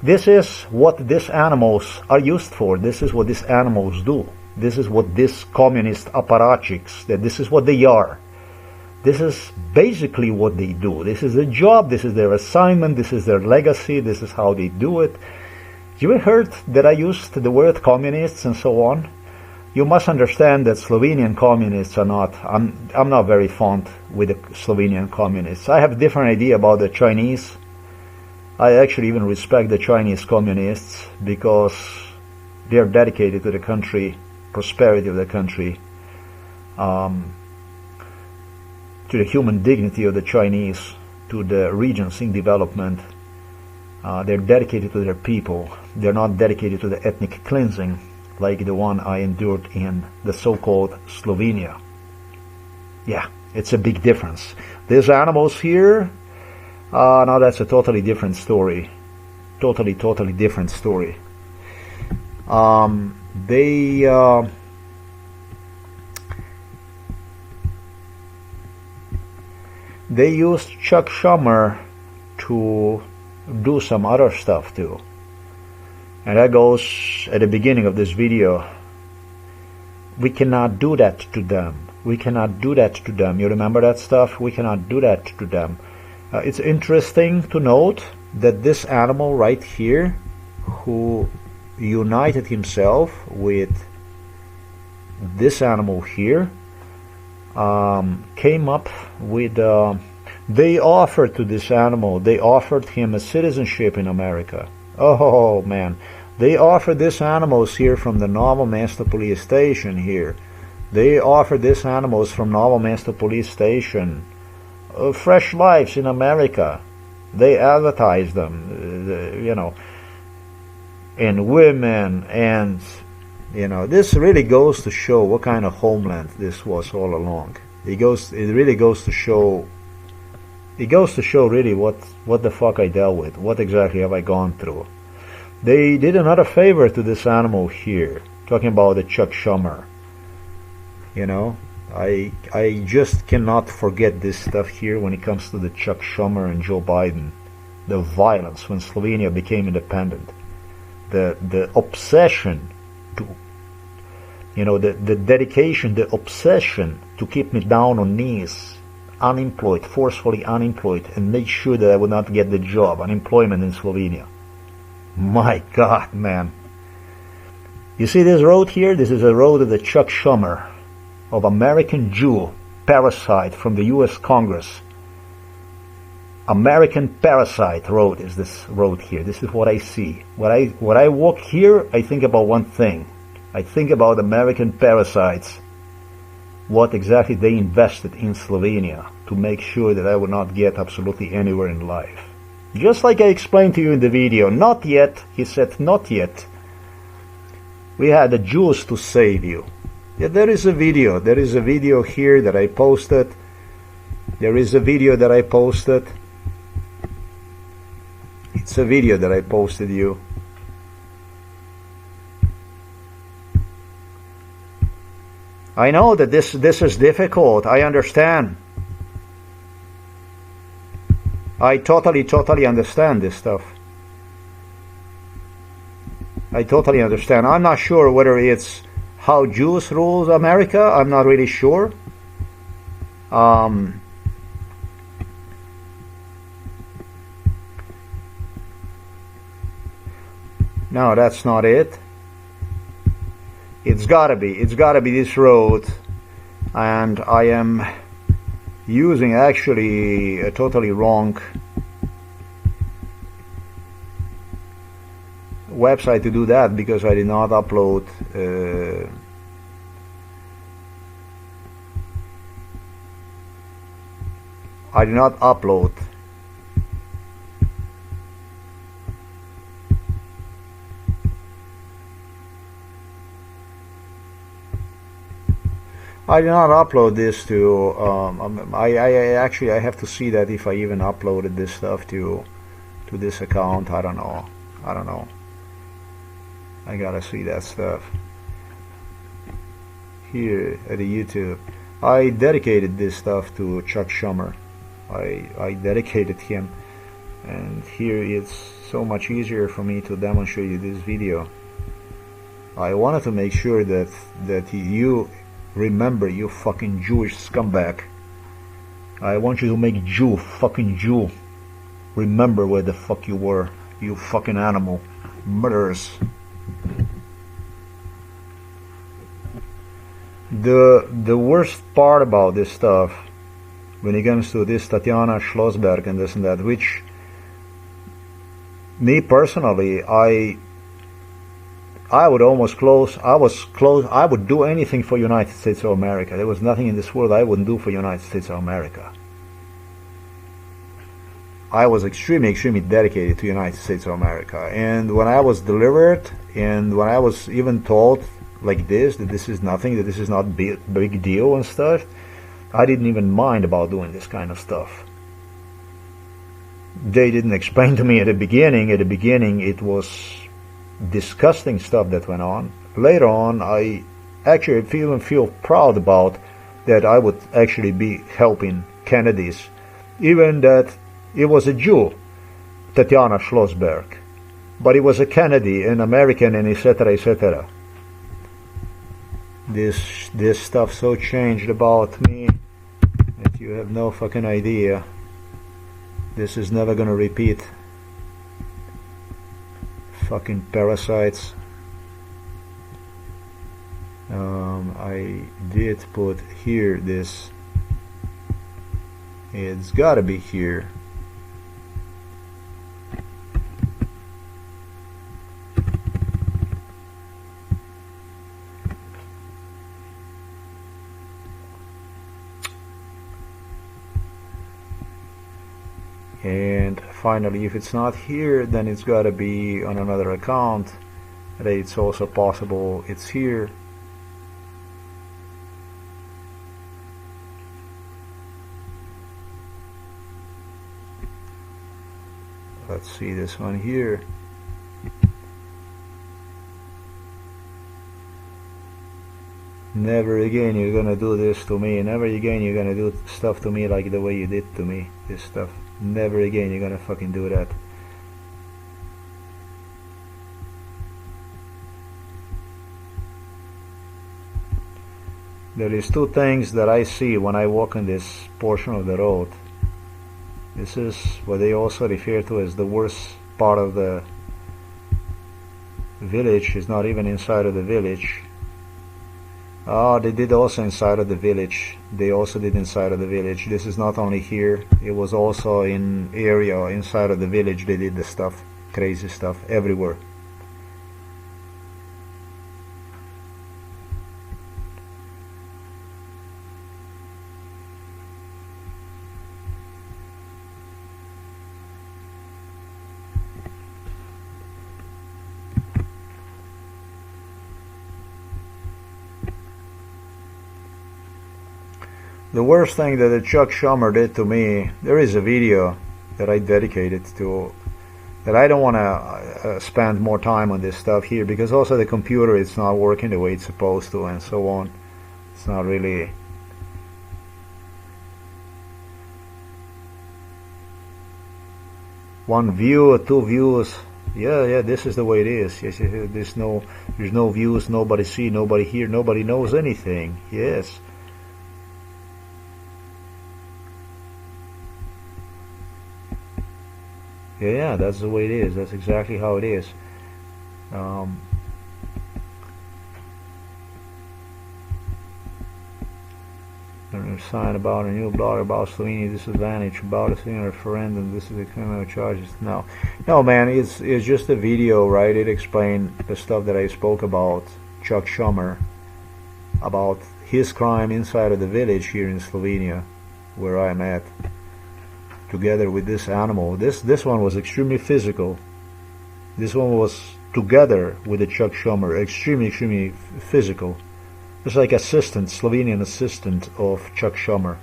This is what these animals are used for. This is what these animals do. This is what these communist apparatchiks, this is what they are. This is basically what they do. This is their job, this is their assignment, this is their legacy, this is how they do it. You ever heard that I used the word communists and so on? You must understand that Slovenian communists are not, I'm not very fond with the Slovenian communists. I have a different idea about the Chinese. I actually even respect the Chinese communists because they are dedicated to the country, prosperity of the country, to the human dignity of the Chinese, to the regions in development. They're dedicated to their people. They're not dedicated to the ethnic cleansing. like the one I endured in the so-called Slovenia. Yeah, it's a big difference. These animals here, now that's a totally different story. Totally different story. They used Chuck Schumer to do some other stuff too. And that goes at the beginning of this video. We cannot do that to them. We cannot do that to them. You remember that stuff? We cannot do that to them. It's interesting to note that this animal right here, who united himself with this animal here, came up with, they offered to this animal, they offered him a citizenship in America. Oh man, they offered this animals here from the Novo Mesto police station here. They offered these animals from Novo Mesto police station fresh lives in America. They advertised them, you know, and women, and you know, this really goes to show what kind of homeland this was all along. It really goes to show really what the fuck I dealt with, what exactly have I gone through. They did another favor to this animal here, talking about the Chuck Schumer. You know, I just cannot forget this stuff here when it comes to the Chuck Schumer and Joe Biden. The violence when Slovenia became independent. The obsession to, you know, the dedication, the obsession to keep me down on knees, unemployed, forcefully unemployed, and make sure that I would not get the job, unemployment in Slovenia. My God, man. You see this road here? This is a road of the Chuck Schumer, of American Jew, parasite from the US Congress. American parasite road is this road here. This is what I see. When I walk here, I think about one thing. I think about American parasites. What exactly they invested in Slovenia to make sure that I would not get absolutely anywhere in life. Just like I explained to you in the video, not yet, he said, not yet. We had the Jews to save you. Yeah, there is a video here that I posted. There is a video that I posted. It's a video that I posted you. I know that this is difficult. I understand. I totally understand this stuff. I totally understand. I'm not sure whether it's how Jews rule America. I'm not really sure. No, that's not it. It's gotta be this road, and I am using actually a totally wrong website to do that, because I did not upload I did not upload this to I have to see that if I even uploaded this stuff to this account. I don't know. I gotta see that stuff here at the YouTube. I dedicated this stuff to Chuck Schumer. I dedicated him, and here it's so much easier for me to demonstrate you this video. I wanted to make sure that you remember, you fucking Jewish scumbag. I want you to make fucking Jew, remember where the fuck you were, you fucking animal, murderers. The worst part about this stuff, when it comes to this Tatiana Schlossberg and this and that, which me personally, I would I would do anything for United States of America. There was nothing in this world I wouldn't do for United States of America. I was extremely dedicated to the United States of America. And when I was delivered, and when I was even told like this, that this is nothing, that this is not big deal and stuff, I didn't even mind about doing this kind of stuff. They didn't explain to me at the beginning. At the beginning, it was disgusting stuff that went on. Later on, I actually feel proud about that I would actually be helping Kennedys, even that it was a Jew, Tatiana Schlossberg, but it was a Kennedy, an American, and etc., etc. This stuff so changed about me that you have no fucking idea. This is never gonna repeat. Fucking parasites. I did put here this. It's gotta be here. And finally, if it's not here, then it's got to be on another account. It's also possible it's here. Let's see this one here. Never again you're gonna do this to me. Never again you're gonna do stuff to me like the way you did to me. This stuff. Never again you're gonna fucking do that. There is two things that I see when I walk on this portion of the road. This is what they also refer to as the worst part of the village. It's not even inside of the village. Oh, they did also inside of the village. They also did inside of the village. This is not only here. It was also in area inside of the village. They did the stuff, crazy stuff everywhere. The worst thing that Chuck Schumer did to me, there is a video that I dedicated to, that I don't want to spend more time on this stuff here, because also the computer is not working the way it's supposed to and so on. It's not really... One view or two views. Yeah, this is the way it is. Yes, there's no views, nobody see, nobody hear, nobody knows anything. Yes. Yeah, that's the way it is. That's exactly how it is. Sign about a new blog about Slovenia disadvantage about a senior referendum. This is the criminal charges. No, man. It's just a video, right? It explained the stuff that I spoke about Chuck Schumer, about his crime inside of the village here in Slovenia, where I'm at. Together with this animal. This one was extremely physical. This one was together with the Chuck Schumer, extremely physical. It's like Slovenian assistant of Chuck Schumer.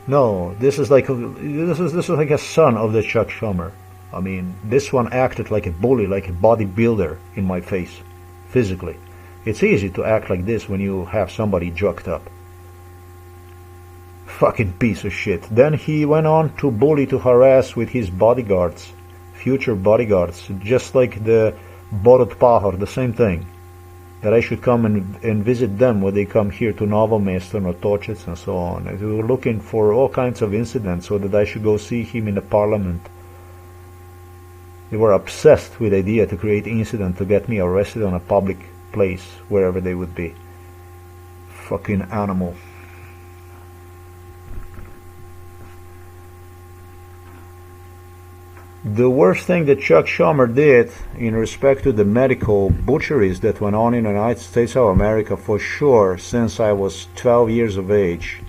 No, this is like a son of the Chuck Schumer. I mean, this one acted like a bully, like a bodybuilder in my face, physically. It's easy to act like this when you have somebody jucked up. Fucking piece of shit. Then he went on to bully, to harass with his bodyguards, future bodyguards, just like the Borut Pahor, the same thing. That I should come and visit them when they come here to Novo Mesto, Otočec and so on. They were looking for all kinds of incidents so that I should go see him in the parliament. They were obsessed with the idea to create incident to get me arrested on a public place, wherever they would be. Fucking animal. The worst thing that Chuck Schumer did in respect to the medical butcheries that went on in the United States of America, for sure, since I was 12 years of age,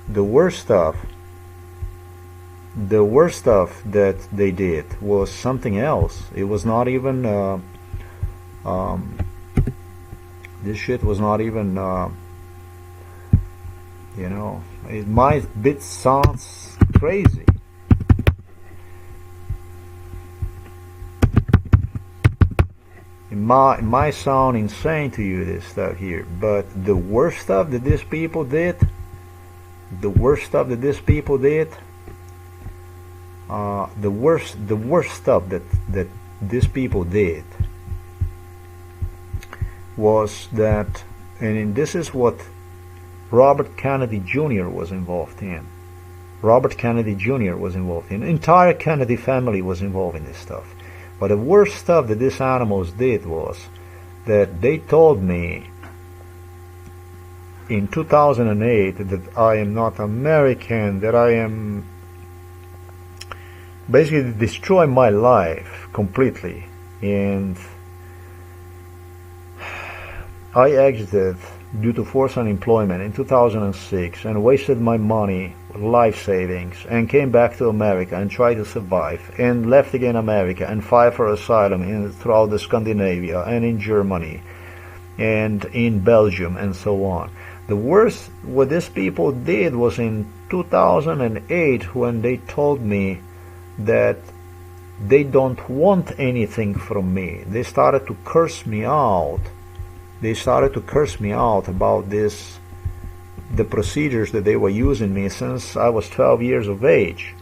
the worst stuff the worst stuff that they did was something else. It was not even this shit was not even you know, it might sounds crazy. It might sound insane to you, this stuff here, but the worst stuff that these people did, the worst stuff that these people did, the worst stuff that these people did was that, and this is what Robert Kennedy Jr. was involved in. Robert Kennedy Jr. was involved in. The entire Kennedy family was involved in this stuff. But the worst stuff that these animals did was that they told me in 2008 that I am not American, that I am basically destroy my life completely, and I exited due to forced unemployment in 2006 and wasted my money, life savings, and came back to America and tried to survive, and left again America and filed for asylum throughout the Scandinavia and in Germany and in Belgium and so on. The worst what these people did was in 2008 when they told me that they don't want anything from me. They started to curse me out. They started to curse me out about this, the procedures that they were using me since I was 12 years of age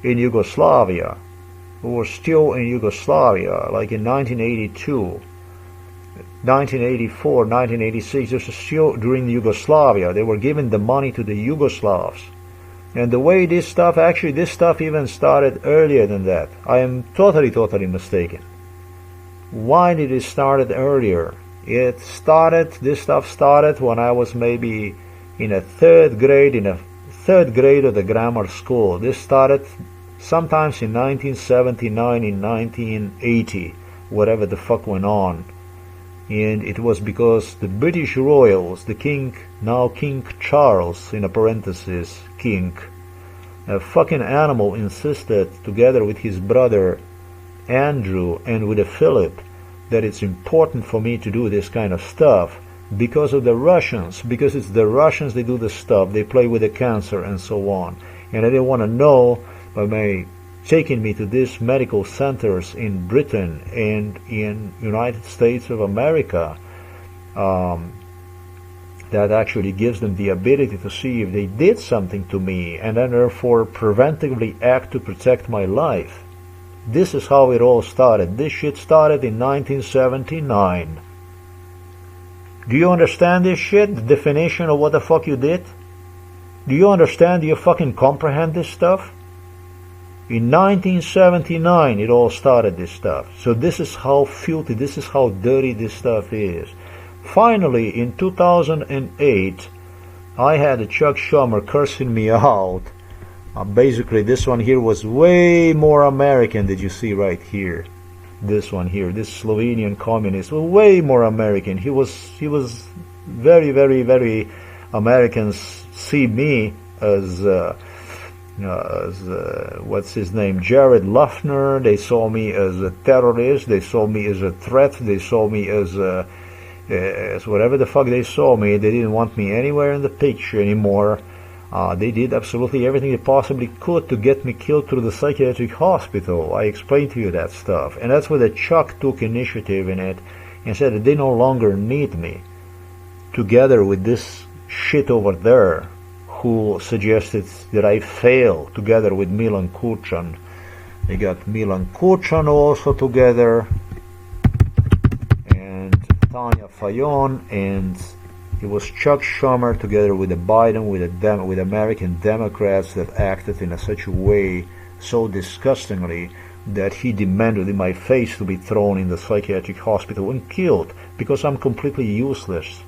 in Yugoslavia. We were still in Yugoslavia, like in 1982, 1984, 1986. This was still during Yugoslavia. They were giving the money to the Yugoslavs. And the way this stuff, actually this stuff even started earlier than that. I am totally mistaken. Why did it start earlier? This stuff started when I was maybe in a third grade of the grammar school. This started sometimes in 1979, in 1980, whatever the fuck went on. And it was because the British royals, the king, now King Charles, in a parenthesis, king, a fucking animal, insisted, together with his brother Andrew and with a Phillip, that it's important for me to do this kind of stuff because of the Russians, because it's the Russians, they do the stuff, they play with the cancer and so on. And I didn't want to know by taking me to these medical centers in Britain and in United States of America, that actually gives them the ability to see if they did something to me and then therefore preventively act to protect my life. This is how it all started. This shit started in 1979. Do you understand this shit? The definition of what the fuck you did? Do you understand? Do you fucking comprehend this stuff? In 1979 it all started, this stuff. So this is how filthy, this is how dirty this stuff is. Finally, in 2008, I had a Chuck Schumer cursing me out. Basically, this one here was way more American that you see right here. This one here, this Slovenian communist, was way more American. He was very Americans see me as what's his name, Jared Luffner. They saw me as a terrorist. They saw me as a threat. They saw me as whatever the fuck they saw me. They didn't want me anywhere in the picture anymore. They did absolutely everything they possibly could to get me killed through the psychiatric hospital. I explained to you that stuff. And that's where the Chuck took initiative in it and said that they no longer need me. Together with this shit over there who suggested that I fail, together with Milan Kučan. They got Milan Kučan also together, and Tanja Fajon, and it was Chuck Schumer together with Biden, with American Democrats that acted in such a way, so disgustingly, that he demanded in my face to be thrown in the psychiatric hospital and killed, because I'm completely useless.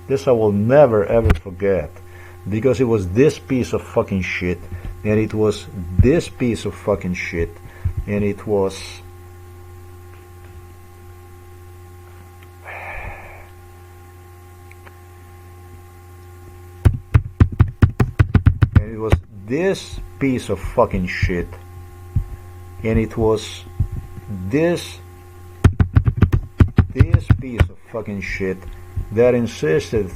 This I will never ever forget, because it was this piece of fucking shit, and it was this piece of fucking shit, and it was... this piece of fucking shit. And it was this piece of fucking shit that insisted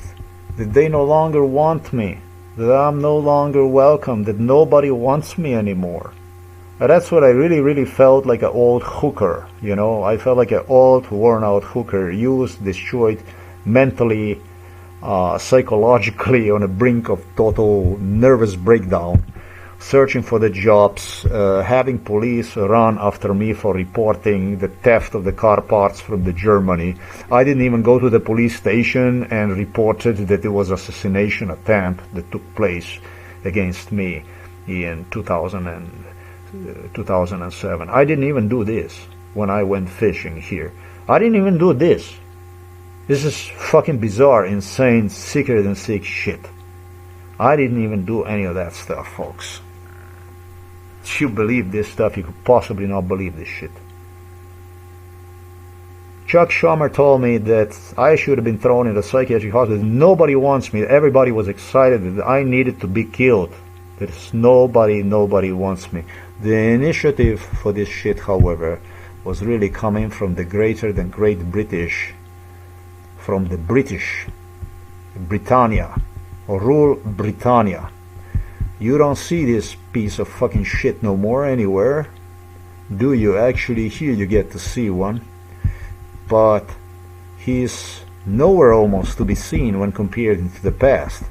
that they no longer want me, that I'm no longer welcome, that nobody wants me anymore. And that's what I really felt like, an old hooker, you know. I felt like an old, worn-out hooker, used, destroyed, mentally, psychologically on the brink of total nervous breakdown, searching for the jobs, having police run after me for reporting the theft of the car parts from the Germany. I didn't even go to the police station and reported that it was an assassination attempt that took place against me in 2007. I didn't even do this when I went fishing here. I didn't even do this. This is fucking bizarre, insane, sicker than sick shit. I didn't even do any of that stuff, folks. If you believe this stuff, you could possibly not believe this shit. Chuck Schumer told me that I should have been thrown in a psychiatric hospital. Nobody wants me. Everybody was excited that I needed to be killed. There's nobody wants me. The initiative for this shit, however, was really coming from the greater than great British, from the British, Britannia, or rule Britannia. You don't see this piece of fucking shit no more anywhere, do you? Actually, here you get to see one, but he's nowhere almost to be seen when compared to the past.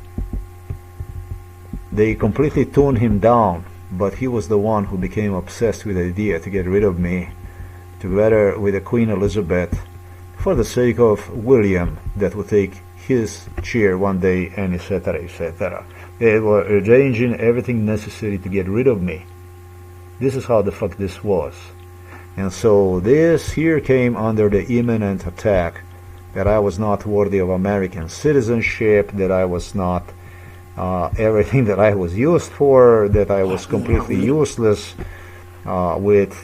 They completely toned him down, but he was the one who became obsessed with the idea to get rid of me, together with the Queen Elizabeth, for the sake of William that would take his chair one day, and etc., etc. They were arranging everything necessary to get rid of me. This is how the fuck this was. And so this here came under the imminent attack that I was not worthy of American citizenship, that I was not everything that I was used for, that I was completely useless, with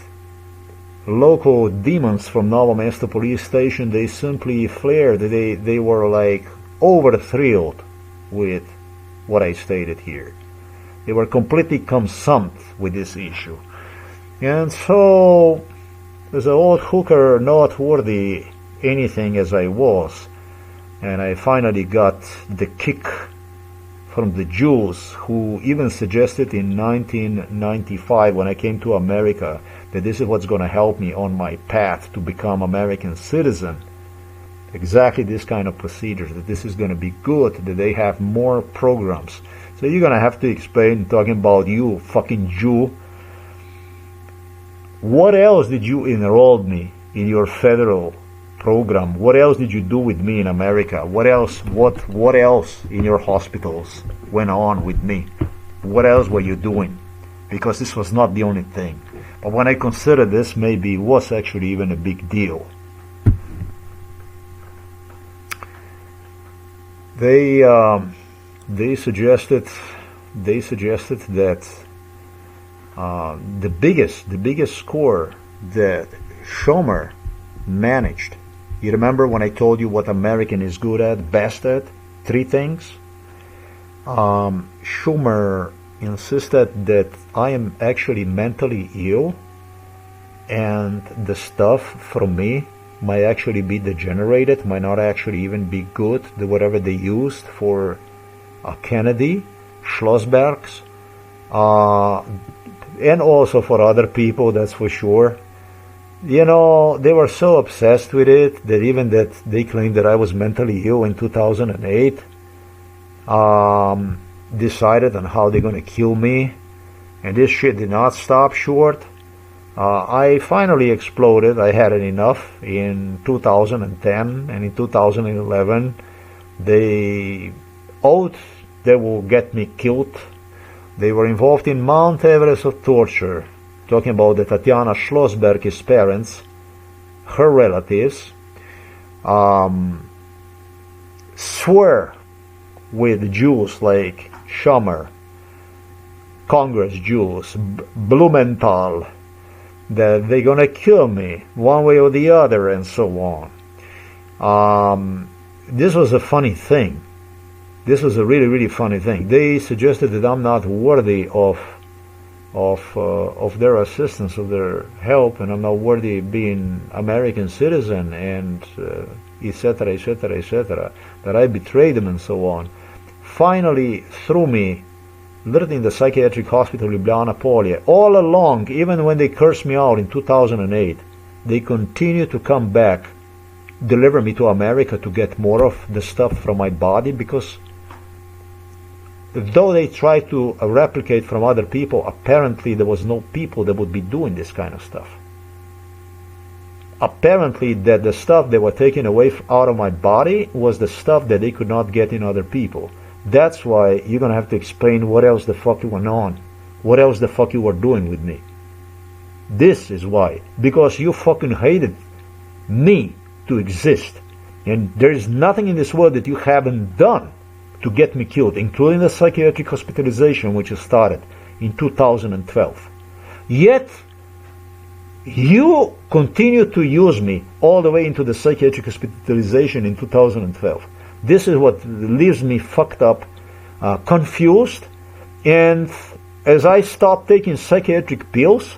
local demons from Novo Mesto police station. They simply flared. They were like over thrilled with what I stated here. They were completely consumed with this issue. And so, as an old hooker, not worthy anything as I was, and I finally got the kick from the Jews, who even suggested in 1995, when I came to America, that this is what's going to help me on my path to become American citizen. Exactly this kind of procedure, that this is going to be good, that they have more programs. So you're going to have to explain, talking about you, fucking Jew, what else did you enroll me in your federal program? What else did you do with me in America? What else in your hospitals went on with me? What else were you doing? Because this was not the only thing. But when I consider this, maybe it was actually even a big deal. They suggested that the biggest score that Schumer managed. You remember when I told you what American is good at, best at? 3 things. Schumer insisted that I am actually mentally ill, and the stuff from me might actually be degenerated, might not actually even be good, whatever they used for Kennedy, Schlossberg's, and also for other people, that's for sure. You know, they were so obsessed with it that even that they claimed that I was mentally ill in 2008, decided on how they're going to kill me, and this shit did not stop short. I finally exploded. I had it enough in 2010, and in 2011 they oath they will get me killed. They were involved in Mount Everest of torture, talking about the Tatiana Schlossberg, his parents, her relatives, swear with Jews like Schumer, Congress Jews, Blumenthal, that they're gonna kill me one way or the other, and so on. This was a funny thing. This was a really funny thing. They suggested that I'm not worthy of of their assistance, of their help, and I'm not worthy of being American citizen, and etc., etc., etc., that I betrayed them and so on, finally threw me literally in the psychiatric hospital Ljubljana Polje. All along, even when they cursed me out in 2008, they continue to come back, deliver me to America to get more of the stuff from my body, because though they tried to replicate from other people, apparently there was no people that would be doing this kind of stuff. Apparently that the stuff they were taking away out of my body was the stuff that they could not get in other people. That's why you're gonna have to explain what else the fuck you went on, what else the fuck you were doing with me. This is why. Because you fucking hated me to exist. And there is nothing in this world that you haven't done to get me killed, including the psychiatric hospitalization, which started in 2012. Yet, you continue to use me all the way into the psychiatric hospitalization in 2012. This is what leaves me fucked up, confused, and as I stopped taking psychiatric pills,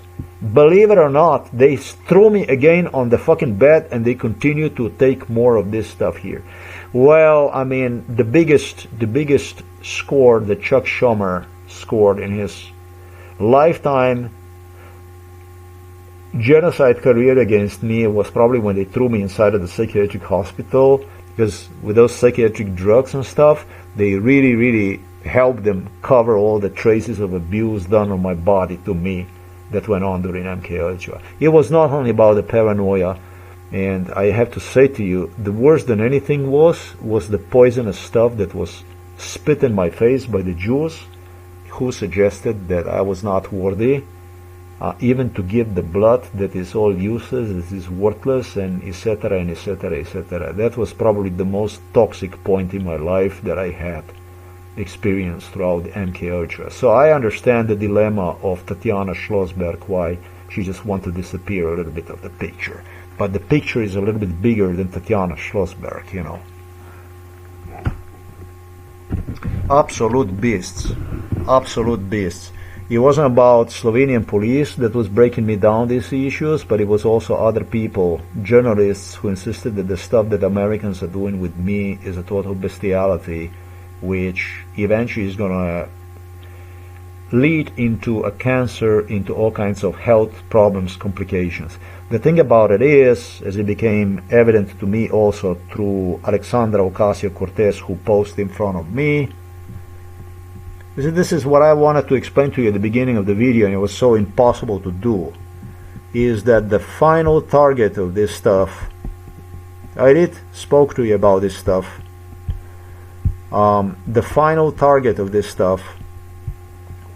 believe it or not, they threw me again on the fucking bed and they continue to take more of this stuff here. Well, I mean, the biggest score that Chuck Schumer scored in his lifetime genocide career against me was probably when they threw me inside of the psychiatric hospital, because with those psychiatric drugs and stuff, they really helped them cover all the traces of abuse done on my body to me that went on during MK Ultra. It was not only about the paranoia, and I have to say to you, the worse than anything was the poisonous stuff that was spit in my face by the Jews, who suggested that I was not worthy even to give the blood that is all useless, that is worthless, and etc., and etc., etc. That was probably the most toxic point in my life that I had experienced throughout MK Ultra. So I understand the dilemma of Tatiana Schlossberg, why she just wants to disappear a little bit of the picture. But the picture is a little bit bigger than Tatiana Schlossberg, you know. Absolute beasts. Absolute beasts. It wasn't about Slovenian police that was breaking me down these issues, but it was also other people, journalists, who insisted that the stuff that Americans are doing with me is a total bestiality, which eventually is going to lead into a cancer, into all kinds of health problems, complications. The thing about it is, as it became evident to me also through Alexandra Ocasio-Cortez, who posed in front of me, this is what I wanted to explain to you at the beginning of the video, and it was so impossible to do, is that the final target of this stuff, I spoke to you about this stuff, the final target of this stuff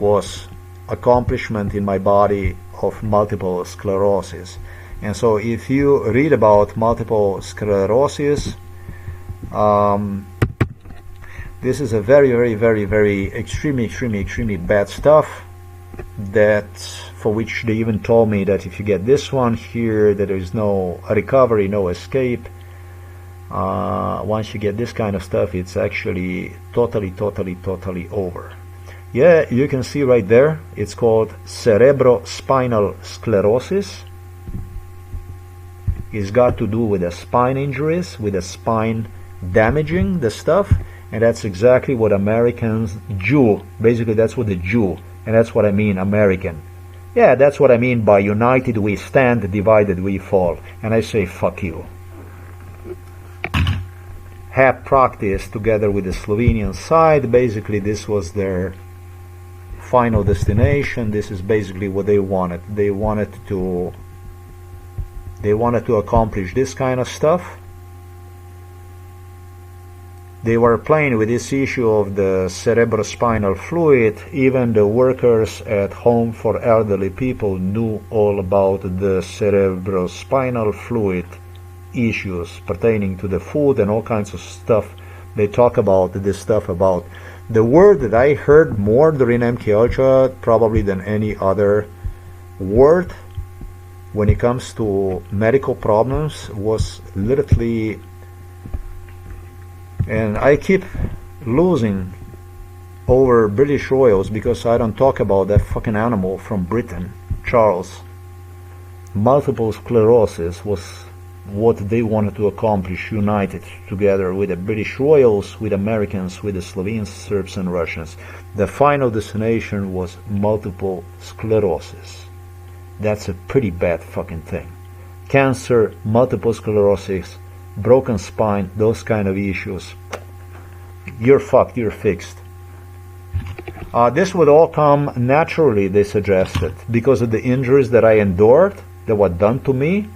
was accomplishment in my body of multiple sclerosis. And so if you read about multiple sclerosis, this is a very extremely bad stuff, that for which they even told me that if you get this one here, that there is no recovery, no escape. Once you get this kind of stuff, it's actually totally over. Yeah, you can see right there, it's called cerebrospinal sclerosis. It's got to do with the spine injuries, with the spine damaging the stuff, and that's exactly what Americans do. Basically, that's what they do, and that's what I mean, American. Yeah, that's what I mean by united we stand, divided we fall. And I say, fuck you. Have practiced together with the Slovenian side. Basically, this was their final destination. This is basically what they wanted. They wanted to accomplish this kind of stuff. They were playing with this issue of the cerebrospinal fluid. Even the workers at home for elderly people knew all about the cerebrospinal fluid issues pertaining to the food and all kinds of stuff. They talk about this stuff about. The word that I heard more during MK Ultra probably than any other word when it comes to medical problems was literally, and I keep losing over British royals, because I don't talk about that fucking animal from Britain, Charles. Multiple sclerosis was what they wanted to accomplish, united together with the British royals, with Americans, with the Slovenes, Serbs and Russians. The final destination was multiple sclerosis. That's a pretty bad fucking thing. Cancer, multiple sclerosis, broken spine, those kind of issues. You're fucked, you're fixed. This would all come naturally, they suggested, because of the injuries that I endured, that were done to me,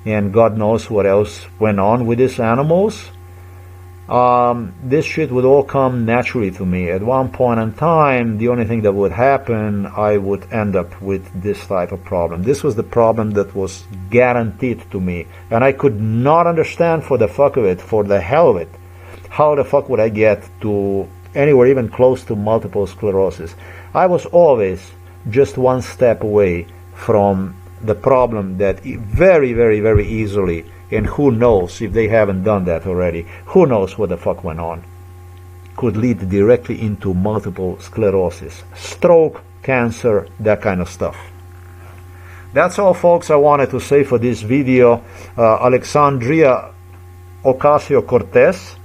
and God knows what else went on with these animals. This shit would all come naturally to me. At one point in time, the only thing that would happen, I would end up with this type of problem. This was the problem that was guaranteed to me, and I could not understand for the fuck of it, for the hell of it, how the fuck would I get to anywhere even close to multiple sclerosis. I was always just one step away from the problem that very, very, very easily, and who knows if they haven't done that already, who knows what the fuck went on, could lead directly into multiple sclerosis, stroke, cancer, that kind of stuff. That's all, folks, I wanted to say for this video. Alexandria Ocasio-Cortez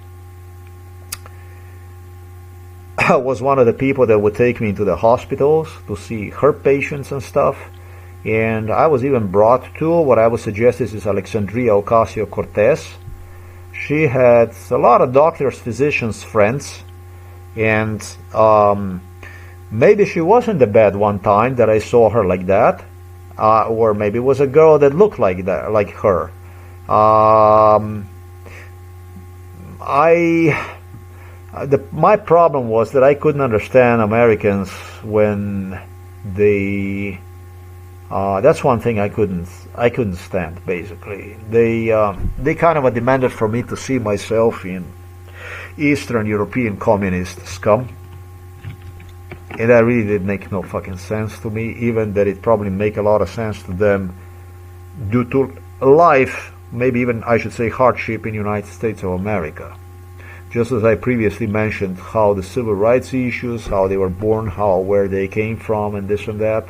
was one of the people that would take me into the hospitals to see her patients and stuff. And I was even brought to, what I would suggest is Alexandria Ocasio-Cortez. She had a lot of doctors, physicians, friends, and maybe she wasn't the bad one time that I saw her like that, or maybe it was a girl that looked like that, like her. My problem was that I couldn't understand Americans when they. That's one thing I couldn't stand. Basically, they kind of demanded for me to see myself in Eastern European communist scum, and that really did make no fucking sense to me. Even that it probably make a lot of sense to them due to life, maybe even I should say hardship in the United States of America. Just as I previously mentioned, how the civil rights issues, how they were born, where they came from, and this and that.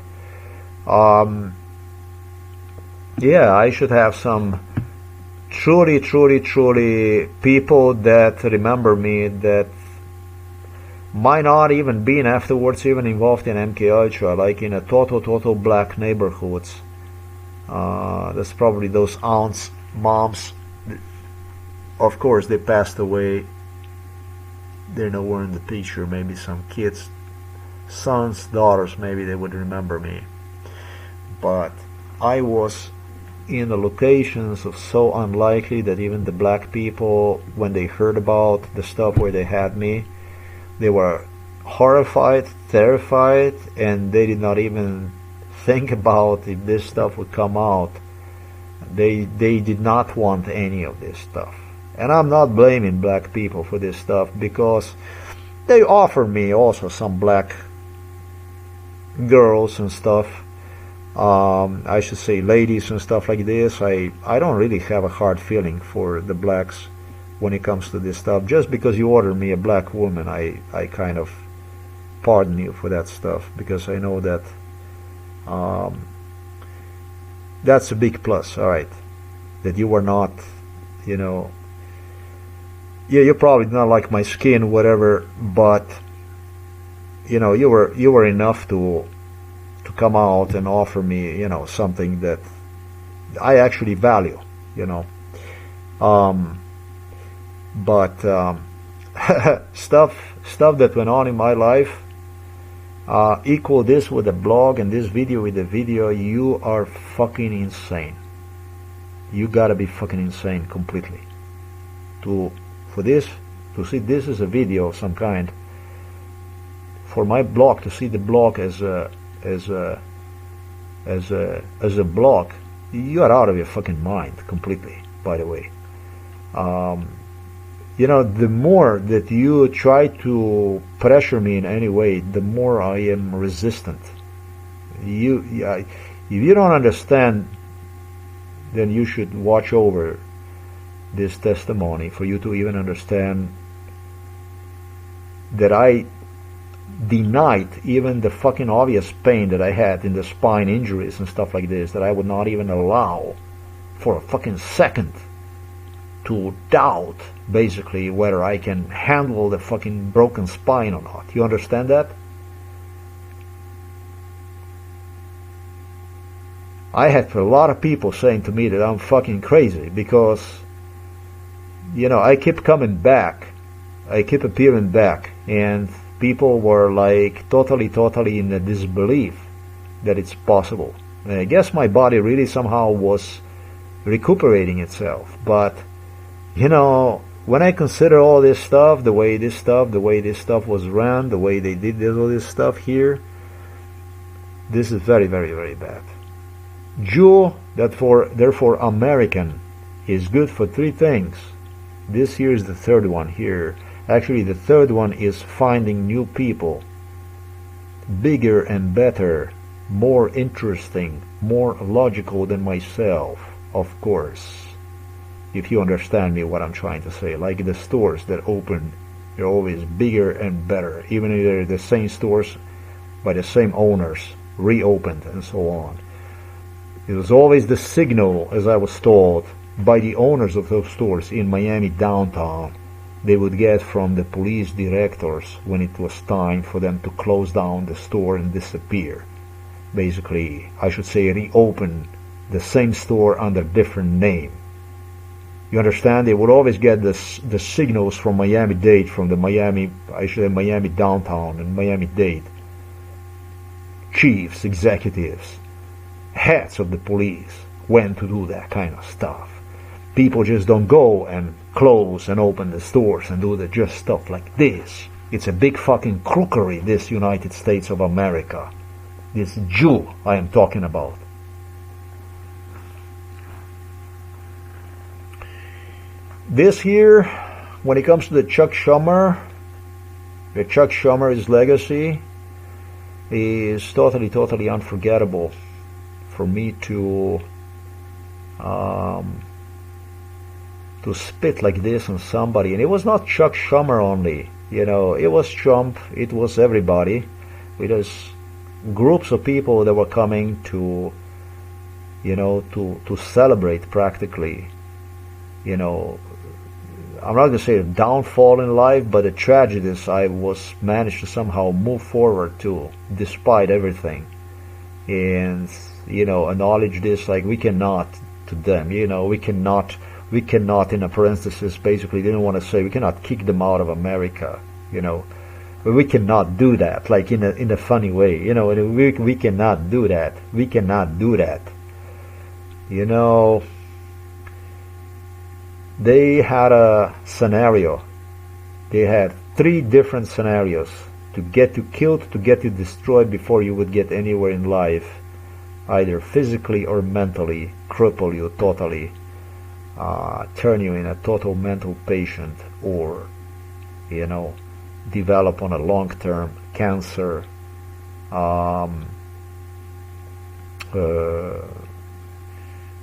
Yeah, I should have some truly people that remember me, that might not even been afterwards even involved in MK Ultra, like in a total black neighborhoods. That's probably those aunts, moms. Of course, they passed away. They're nowhere in the picture. Maybe some kids, sons, daughters, maybe they would remember me. But I was in the locations of so unlikely that even the black people, when they heard about the stuff where they had me, they were horrified, terrified, and they did not even think about if this stuff would come out. They did not want any of this stuff. And I'm not blaming black people for this stuff, because they offered me also some black girls and stuff. I should say ladies and stuff like this. I don't really have a hard feeling for the blacks when it comes to this stuff. Just because you order me a black woman, I kind of pardon you for that stuff, because I know that that's a big plus, alright, that you were not, you know, yeah, you probably not like my skin, whatever, but you know, you were enough to come out and offer me, you know, something that I actually value, you know. But stuff that went on in my life, equal this with a blog and this video with a video, you are fucking insane. You gotta be fucking insane completely to see this as a video of some kind, for my blog to see the blog as a blog. You are out of your fucking mind completely, by the way. You know, the more that you try to pressure me in any way, the more I am resistant. If you don't understand, then you should watch over this testimony for you to even understand that I denied even the fucking obvious pain that I had in the spine injuries and stuff like this, that I would not even allow for a fucking second to doubt, basically, whether I can handle the fucking broken spine or not. You understand that? I had a lot of people saying to me that I'm fucking crazy because, you know, I keep coming back. I keep appearing back, and people were like totally in a disbelief that it's possible. And I guess my body really somehow was recuperating itself. But, you know, when I consider all this stuff, the way this stuff was run, the way they did all this stuff here, this is very bad. Jew, therefore American, is good for three things. This here is the third one here. Actually, the third one is finding new people, bigger and better, more interesting, more logical than myself, of course. If you understand me what I'm trying to say. Like the stores that open, they're always bigger and better, even if they're the same stores by the same owners, reopened and so on. It was always the signal, as I was told, by the owners of those stores in Miami downtown, they would get from the police directors when it was time for them to close down the store and disappear. Basically, I should say, reopen the same store under different name. You understand? They would always get the signals from Miami-Dade, from the Miami downtown and Miami-Dade chiefs, executives, heads of the police, when to do that kind of stuff. People just don't go and close and open the stores and do just stuff like this. It's a big fucking crookery, this United States of America. This Jew I am talking about. This here, when it comes to the Chuck Schumer, his legacy is totally unforgettable for me to spit like this on somebody. And it was not Chuck Schumer only, you know, it was Trump, it was everybody. It was groups of people that were coming to, you know, to celebrate practically, you know, I'm not going to say a downfall in life, but the tragedies I was managed to somehow move forward to, despite everything. And, you know, acknowledge this, like, we cannot, to them, you know, we cannot, in a parenthesis, basically, they didn't want to say, we cannot kick them out of America, you know. But we cannot do that, like, in a funny way, you know, we cannot do that. We cannot do that. You know, they had a scenario. They had 3 different scenarios to get you killed, to get you destroyed before you would get anywhere in life, either physically or mentally, cripple you totally, turn you in a total mental patient, or, you know, develop on a long-term cancer,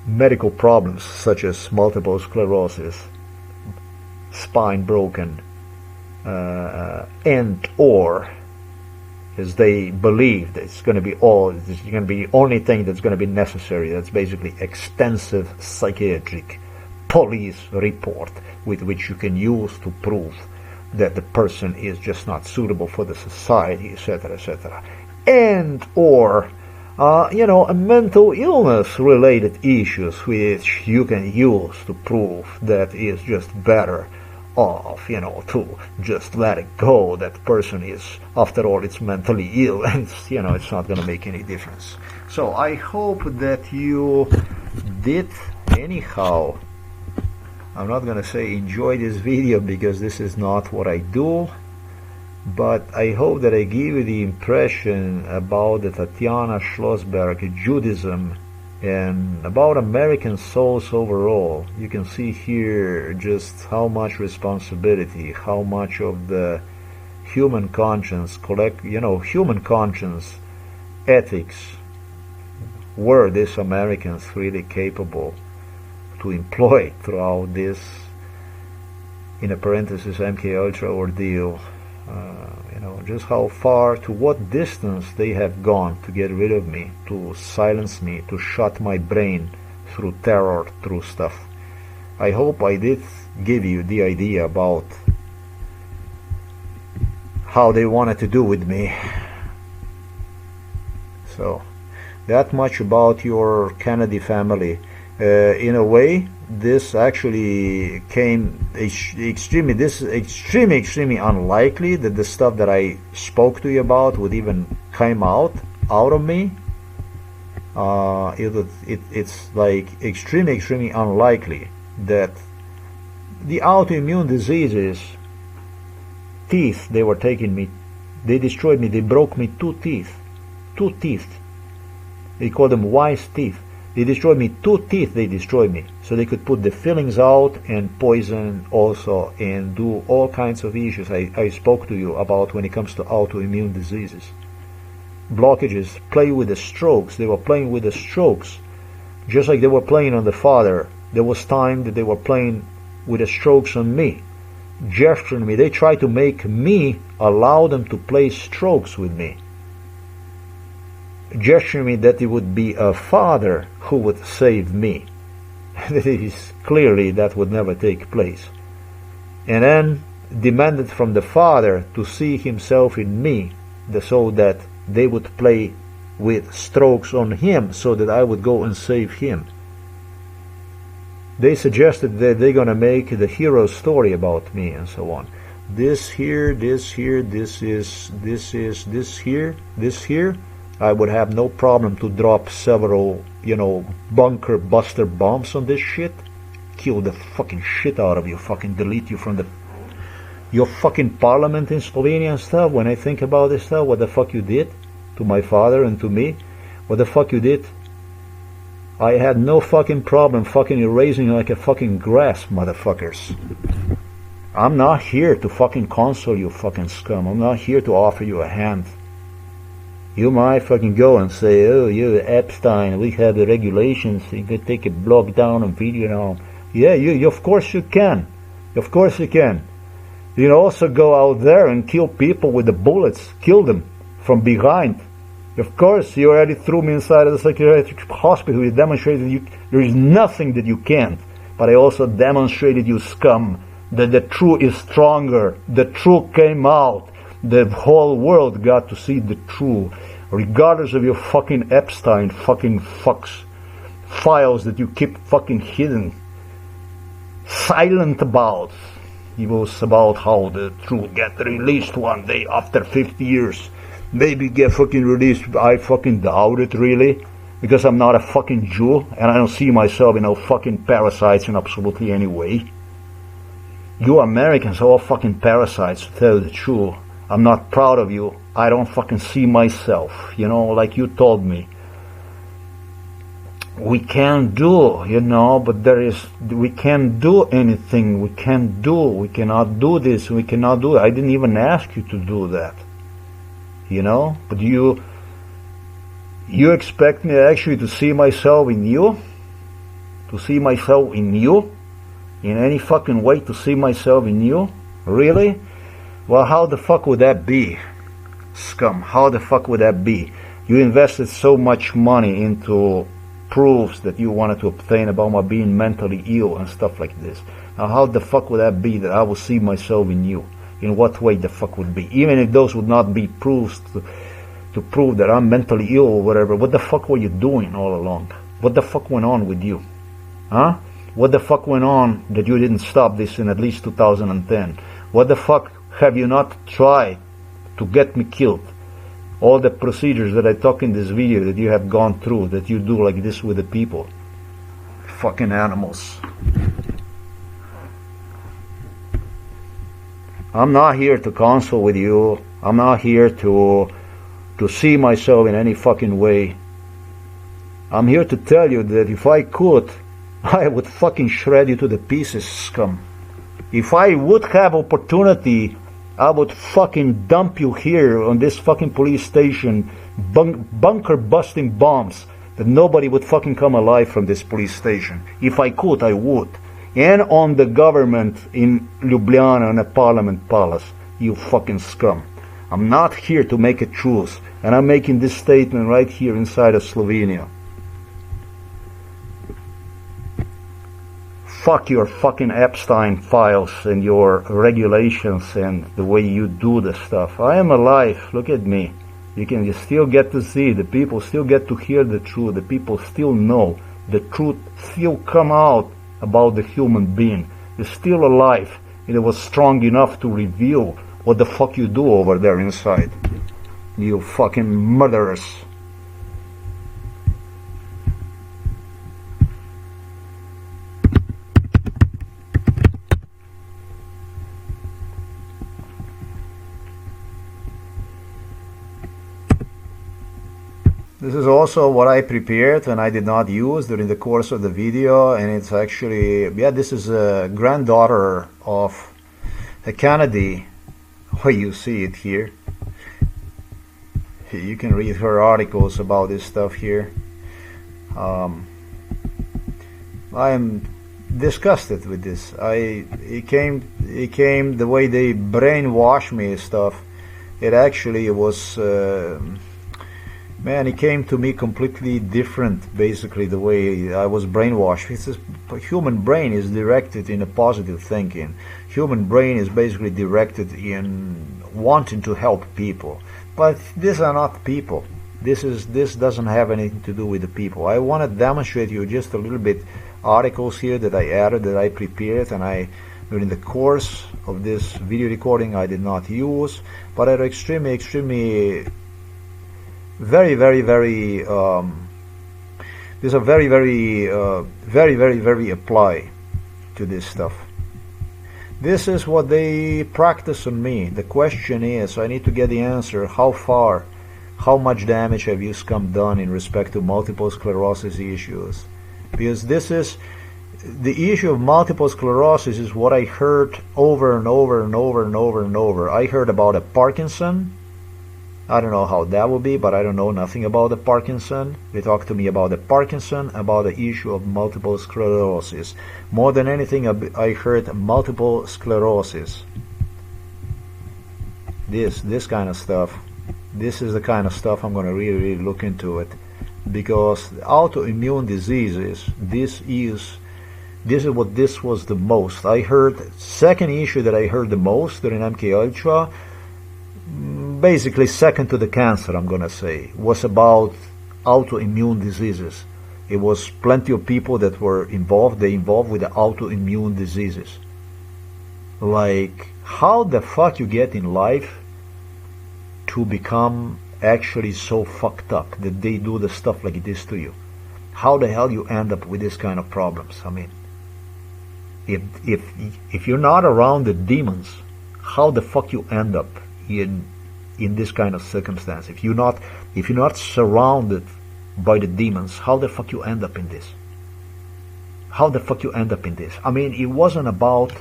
medical problems such as multiple sclerosis, spine broken, and or, as they believed, it's going to be the only thing that's going to be necessary. That's basically extensive psychiatric police report with which you can use to prove that the person is just not suitable for the society, etc., etc. And or, you know, a mental illness related issues which you can use to prove that is just better off, you know, to just let it go. That person is, after all, it's mentally ill, and, you know, it's not going to make any difference. So I hope that you did anyhow. I'm not going to say enjoy this video, because this is not what I do, but I hope that I give you the impression about the Tatiana Schlossberg Judaism and about American souls overall. You can see here just how much responsibility, how much of the human conscience, human conscience, ethics, were these Americans really capable to employ throughout this, in a parenthesis, MK Ultra ordeal. just how far, to what distance they have gone to get rid of me, to silence me, to shut my brain through terror, through stuff. I hope I did give you the idea about how they wanted to do with me. So that much about your Kennedy family. In a way, this actually came extremely unlikely that the stuff that I spoke to you about would even come out of me. It's like extremely unlikely that the autoimmune diseases, teeth, they were taking me, they destroyed me, they broke me 2 teeth. 2 teeth. They call them wise teeth. They destroyed me 2 teeth, they destroyed me. So they could put the fillings out and poison also and do all kinds of issues I spoke to you about when it comes to autoimmune diseases. Blockages, play with the strokes. They were playing with the strokes. Just like they were playing on the father, there was time that they were playing with the strokes on me. Gesturing me. They tried to make me allow them to play strokes with me. Gesturing me that it would be a father who would save me. Clearly that would never take place. And then demanded from the father to see himself in me, so that they would play with strokes on him, so that I would go and save him. They suggested that they're going to make the hero story about me and so on. This here, this here, this here, I would have no problem to drop several, bunker buster bombs on this shit. Kill the fucking shit out of you, fucking delete you from your fucking parliament in Slovenia and stuff. When I think about this stuff, what the fuck you did to my father and to me, what the fuck you did. I had no fucking problem fucking erasing you like a fucking grass, motherfuckers. I'm not here to fucking console you, fucking scum. I'm not here to offer you a hand. You might fucking go and say, oh, you're Epstein, we have the regulations, you can take a blog down and video now. Yeah, you of course you can. Of course you can. You can also go out there and kill people with the bullets, kill them from behind. Of course, you already threw me inside of the psychiatric hospital. You demonstrated there is nothing that you can't. But I also demonstrated, you scum, that the truth is stronger. The truth came out. The whole world got to see the truth. Regardless of your fucking Epstein fucking fucks files that you keep fucking hidden. Silent about. It was about how the truth get released one day after 50 years. Maybe get fucking released. I fucking doubt it, really. Because I'm not a fucking Jew. And I don't see myself in no fucking parasites in absolutely any way. You Americans are all fucking parasites, to tell you the truth. I'm not proud of you. I don't fucking see myself. Like you told me. We can't do, but we can't do anything. We cannot do this. We cannot do it. I didn't even ask you to do that. But you expect me actually to see myself in you? To see myself in you? In any fucking way to see myself in you? Really? Well, how the fuck would that be? Scum, how the fuck would that be? You invested so much money into proofs that you wanted to obtain about my being mentally ill and stuff like this. Now how the fuck would that be that I will see myself in you? In what way the fuck would be? Even if those would not be proofs to prove that I'm mentally ill or whatever, what the fuck were you doing all along? What the fuck went on with you? Huh? What the fuck went on that you didn't stop this in at least 2010? What the fuck have you not tried to get me killed? All the procedures that I talk in this video that you have gone through, that you do like this with the people. Fucking animals. I'm not here to console with you. I'm not here to see myself in any fucking way. I'm here to tell you that if I could, I would fucking shred you to the pieces, scum. If I would have opportunity, I would fucking dump you here on this fucking police station, bunker busting bombs, that nobody would fucking come alive from this police station. If I could, I would. And on the government in Ljubljana, in a parliament palace, you fucking scum. I'm not here to make a truce, and I'm making this statement right here inside of Slovenia. Fuck your fucking Epstein files and your regulations and the way you do the stuff. I am alive. Look at me. You still get to see. The people still get to hear the truth. The people still know. The truth still come out about the human being. You're still alive. And it was strong enough to reveal what the fuck you do over there inside. You fucking murderers. This is also what I prepared and I did not use during the course of the video, and it's actually, yeah, this is a granddaughter of a Kennedy. Well, you see it here. You can read her articles about this stuff here. I am disgusted with this. It came the way they brainwashed me and stuff. It actually was. Man, it came to me completely different, basically, the way I was brainwashed. It's human brain is directed in a positive thinking. Human brain is basically directed in wanting to help people. But these are not people. This doesn't have anything to do with the people. I want to demonstrate you just a little bit articles here that I added, that I prepared, and during the course of this video recording I did not use, but are extremely very these are very apply to this stuff. This is what they practice on me. The question is, I need to get the answer, how much damage have you SCUM done in respect to multiple sclerosis issues? Because this is the issue of multiple sclerosis is what I heard over and over. I heard about a Parkinson. I don't know how that will be, but I don't know nothing about the Parkinson. They talked to me about the Parkinson, about the issue of multiple sclerosis. More than anything, I heard multiple sclerosis. This kind of stuff. This is the kind of stuff I'm going to really look into it, because autoimmune diseases. This is what this was the most. I heard second issue that I heard the most during MK Ultra. Basically second to the cancer, I'm gonna say, was about autoimmune diseases. It was plenty of people that were involved. They involved with the autoimmune diseases. Like, how the fuck you get in life to become actually so fucked up that they do the stuff like this to you? How the hell you end up with this kind of problems? I mean, if you're not around the demons, how the fuck you end up in this kind of circumstance? If you're not surrounded by the demons, how the fuck you end up in this? How the fuck you end up in this? I mean, it wasn't about,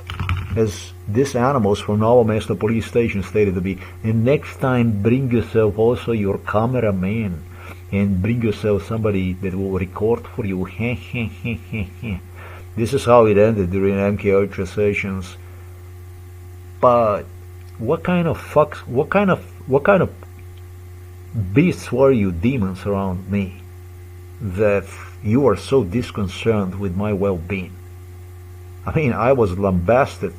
as these animals from Novo Mesto police station stated to be, and next time bring yourself also your cameraman and bring yourself somebody that will record for you. This is how it ended during MK Ultra sessions. But what kind of beasts were you, demons around me, that you are so disconcerted with my well-being? I mean, I was lambasted.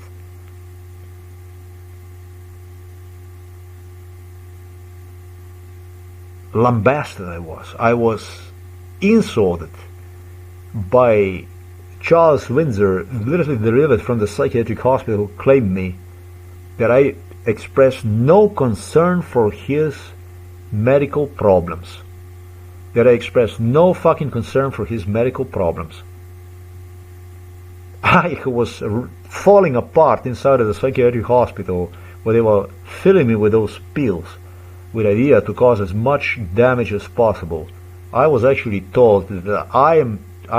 I was insulted by Charles Windsor, literally derived from the psychiatric hospital, who claimed me that I expressed no concern for his medical problems. That I expressed no fucking concern for his medical problems. I was falling apart inside of the psychiatric hospital where they were filling me with those pills with the idea to cause as much damage as possible. I was actually told that I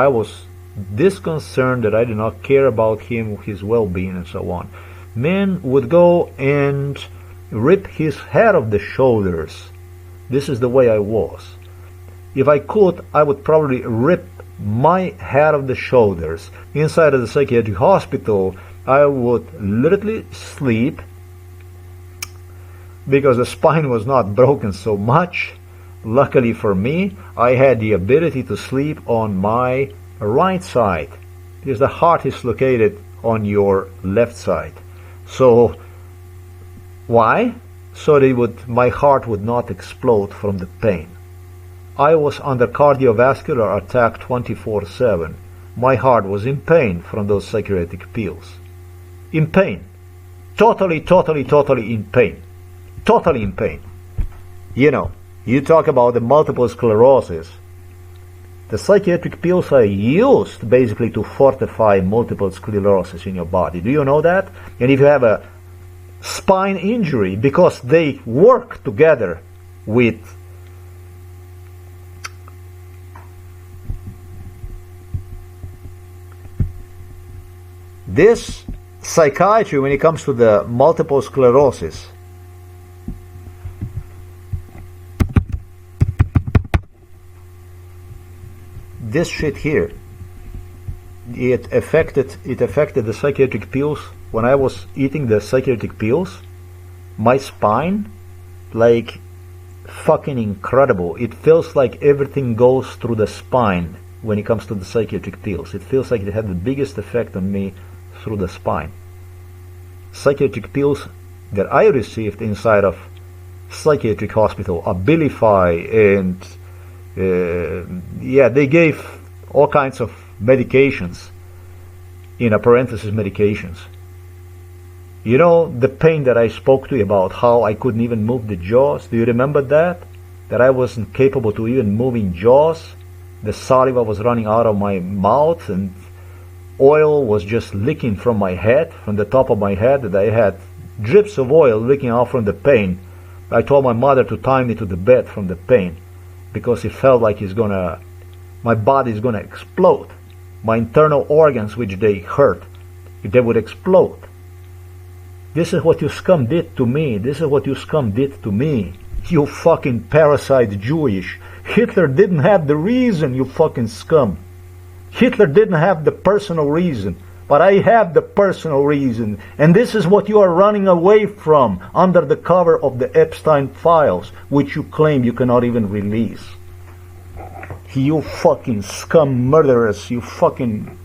was disconcerted, that I did not care about him, his well-being, and so on. Men would go and rip his head off the shoulders. This is the way I was. If I could, I would probably rip my head off the shoulders. Inside of the psychiatric hospital, I would literally sleep because the spine was not broken so much. Luckily for me, I had the ability to sleep on my right side, because the heart is located on your left side. So, why? So my heart would not explode from the pain. I was under cardiovascular attack 24/7. My heart was in pain from those psychiatric pills. In pain. Totally in pain. Totally in pain. You know, you talk about the multiple sclerosis. The psychiatric pills are used basically to fortify multiple sclerosis in your body. Do you know that? And if you have a spine injury, because they work together with this psychiatry when it comes to the multiple sclerosis. This shit here, it affected the psychiatric pills. When I was eating the psychiatric pills, my spine, like, fucking incredible. It feels like everything goes through the spine when it comes to the psychiatric pills. It feels like it had the biggest effect on me through the spine. Psychiatric pills that I received inside of psychiatric hospital, Abilify, and yeah, they gave all kinds of medications, in a parenthesis medications. You know, the pain that I spoke to you about, how I couldn't even move the jaws. Do you remember that? That I wasn't capable to even moving jaws. The saliva was running out of my mouth and oil was just leaking from my head, from the top of my head, that I had drips of oil leaking out from the pain. I told my mother to tie me to the bed from the pain, because it felt like my body is gonna explode. My internal organs, which they hurt, they would explode. This is what you scum did to me. This is what you scum did to me. You fucking parasite Jewish. Hitler didn't have the reason, you fucking scum. Hitler didn't have the personal reason, but I have the personal reason. And this is what you are running away from under the cover of the Epstein files, which you claim you cannot even release. You fucking scum murderers, you fucking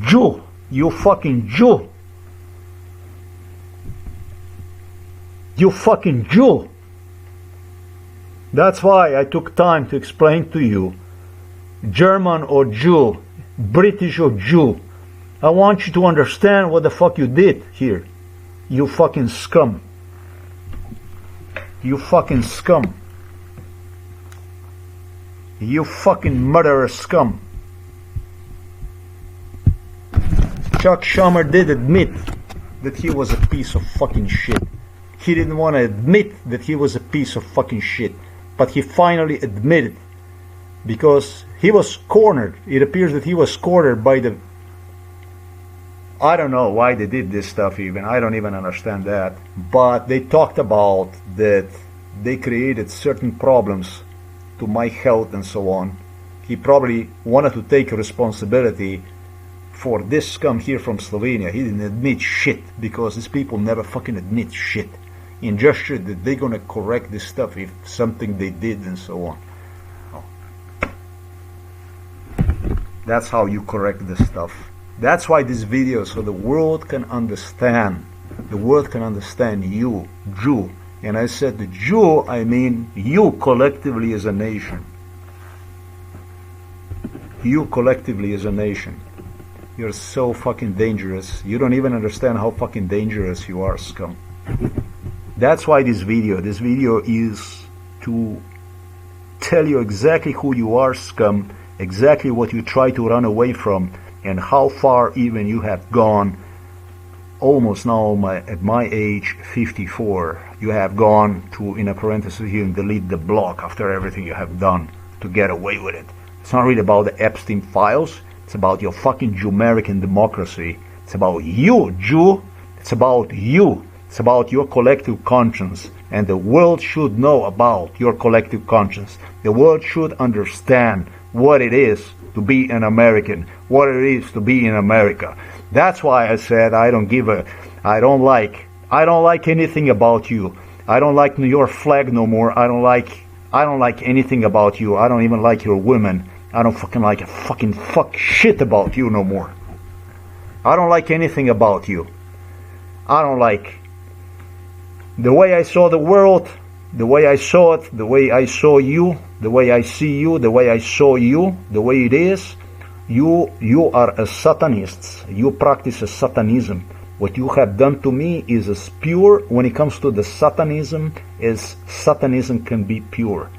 Jew, you fucking Jew. You fucking Jew. That's why I took time to explain to you, German or Jew, British or Jew, I want you to understand what the fuck you did here. You fucking scum. You fucking scum. You fucking murderer scum. Chuck Schumer did admit that he was a piece of fucking shit. He didn't want to admit that he was a piece of fucking shit, but he finally admitted, because he was cornered. It appears that he was cornered by the... I don't know why they did this stuff even. I don't even understand that. But they talked about that they created certain problems to my health and so on. He probably wanted to take responsibility for this scum here from Slovenia. He didn't admit shit, because these people never fucking admit shit. In gesture that they're gonna correct this stuff if something they did and so on. Oh. That's how you correct this stuff. That's why this video, so the world can understand. The world can understand you, Jew. And I said the Jew, I mean you collectively as a nation. You collectively as a nation. You're so fucking dangerous. You don't even understand how fucking dangerous you are, scum. That's why this video is to tell you exactly who you are, scum, exactly what you try to run away from, and how far even you have gone. Almost now at my age, 54, you have gone to, in a parenthesis here, and delete the block after everything you have done to get away with it. It's not really about the Epstein files. It's about your fucking Jew-American democracy. It's about you, Jew. It's about you. It's about your collective conscience. And the world should know about your collective conscience. The world should understand what it is to be an American, what it is to be in America. That's why I said I don't like anything about you. I don't like New York flag no more. I don't like anything about you. I don't even like your women. I don't fucking like a fuck shit about you no more. I don't like anything about you. I don't like the way I saw the world, the way I saw it, the way I saw you, the way I see you, the way I saw you, the way it is. You are a Satanist. You practice a Satanism. What you have done to me is as pure when it comes to the Satanism as Satanism can be pure.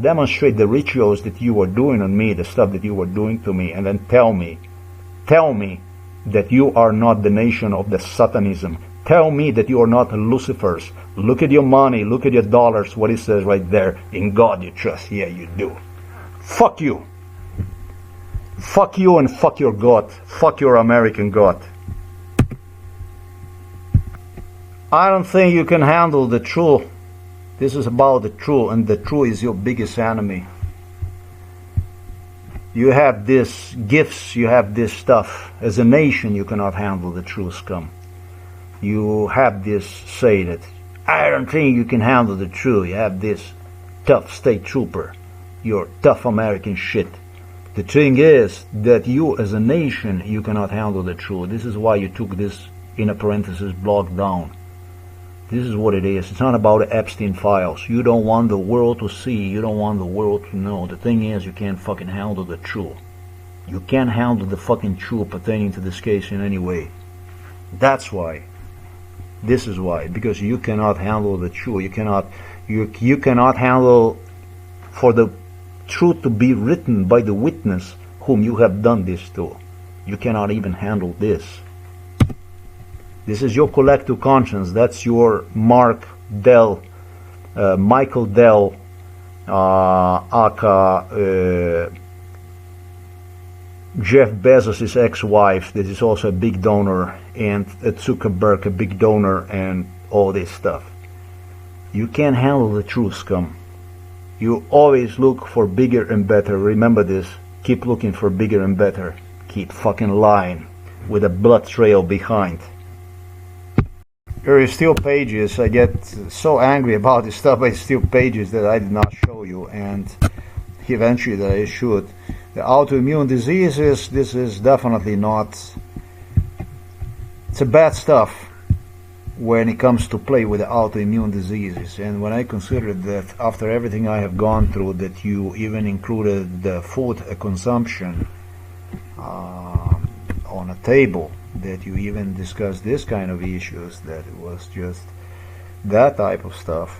Demonstrate the rituals that you were doing on me, the stuff that you were doing to me, and then tell me that you are not the nation of the Satanism. Tell me that you are not Lucifers. Look at your money, look at your dollars, what it says right there. In God you trust. Yeah, you do. Fuck you. Fuck you and fuck your God. Fuck your American God. I don't think you can handle the truth. This is about the truth, and the truth is your biggest enemy. You have these gifts, you have this stuff. As a nation, you cannot handle the truth, scum. You have this say that, I don't think you can handle the truth. You have this tough state trooper. You're tough American shit. The thing is that you as a nation, you cannot handle the truth. This is why you took this, in a parenthesis, blog down. This is what it is. It's not about the Epstein files. You don't want the world to see. You don't want the world to know. The thing is, you can't fucking handle the truth. You can't handle the fucking truth pertaining to this case in any way. That's why. This is why. Because you cannot handle the truth. You cannot handle for the truth to be written by the witness whom you have done this to. You cannot even handle this. This is your collective conscience. That's your Dell, Michael Dell, aka Jeff Bezos' ex-wife, that is also a big donor, and Zuckerberg, a big donor, and all this stuff. You can't handle the truth, scum. You always look for bigger and better. Remember this. Keep looking for bigger and better. Keep fucking lying with a blood trail behind. There is still pages. I get so angry about this stuff, but it's still pages that I did not show you, and eventually that I should. The autoimmune diseases, this is definitely not, it's a bad stuff when it comes to play with the autoimmune diseases. And when I considered that after everything I have gone through, that you even included the food consumption on a table, that you even discussed this kind of issues, that it was just that type of stuff,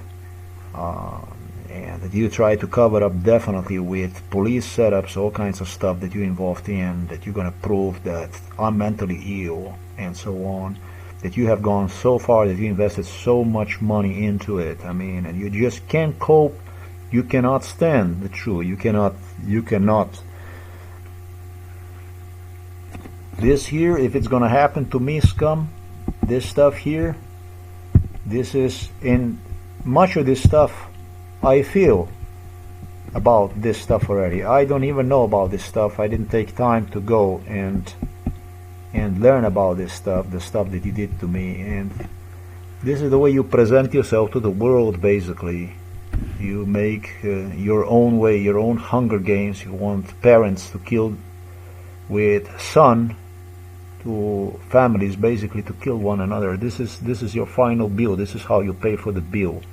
and that you try to cover up definitely with police setups, all kinds of stuff that you're involved in, that you're going to prove that I'm mentally ill and so on, that you have gone so far, that you invested so much money into it. I mean, and you just can't cope. You cannot stand the truth. You cannot this here, if it's gonna happen to me, scum, this stuff here, this is, in much of this stuff I feel about this stuff already. I don't even know about this stuff. I didn't take time to go and learn about this stuff, the stuff that you did to me. And this is the way you present yourself to the world, basically. You make your own way, your own Hunger Games. You want parents to kill with son, to families basically to kill one another. This is your final bill. This is how you pay for the bill.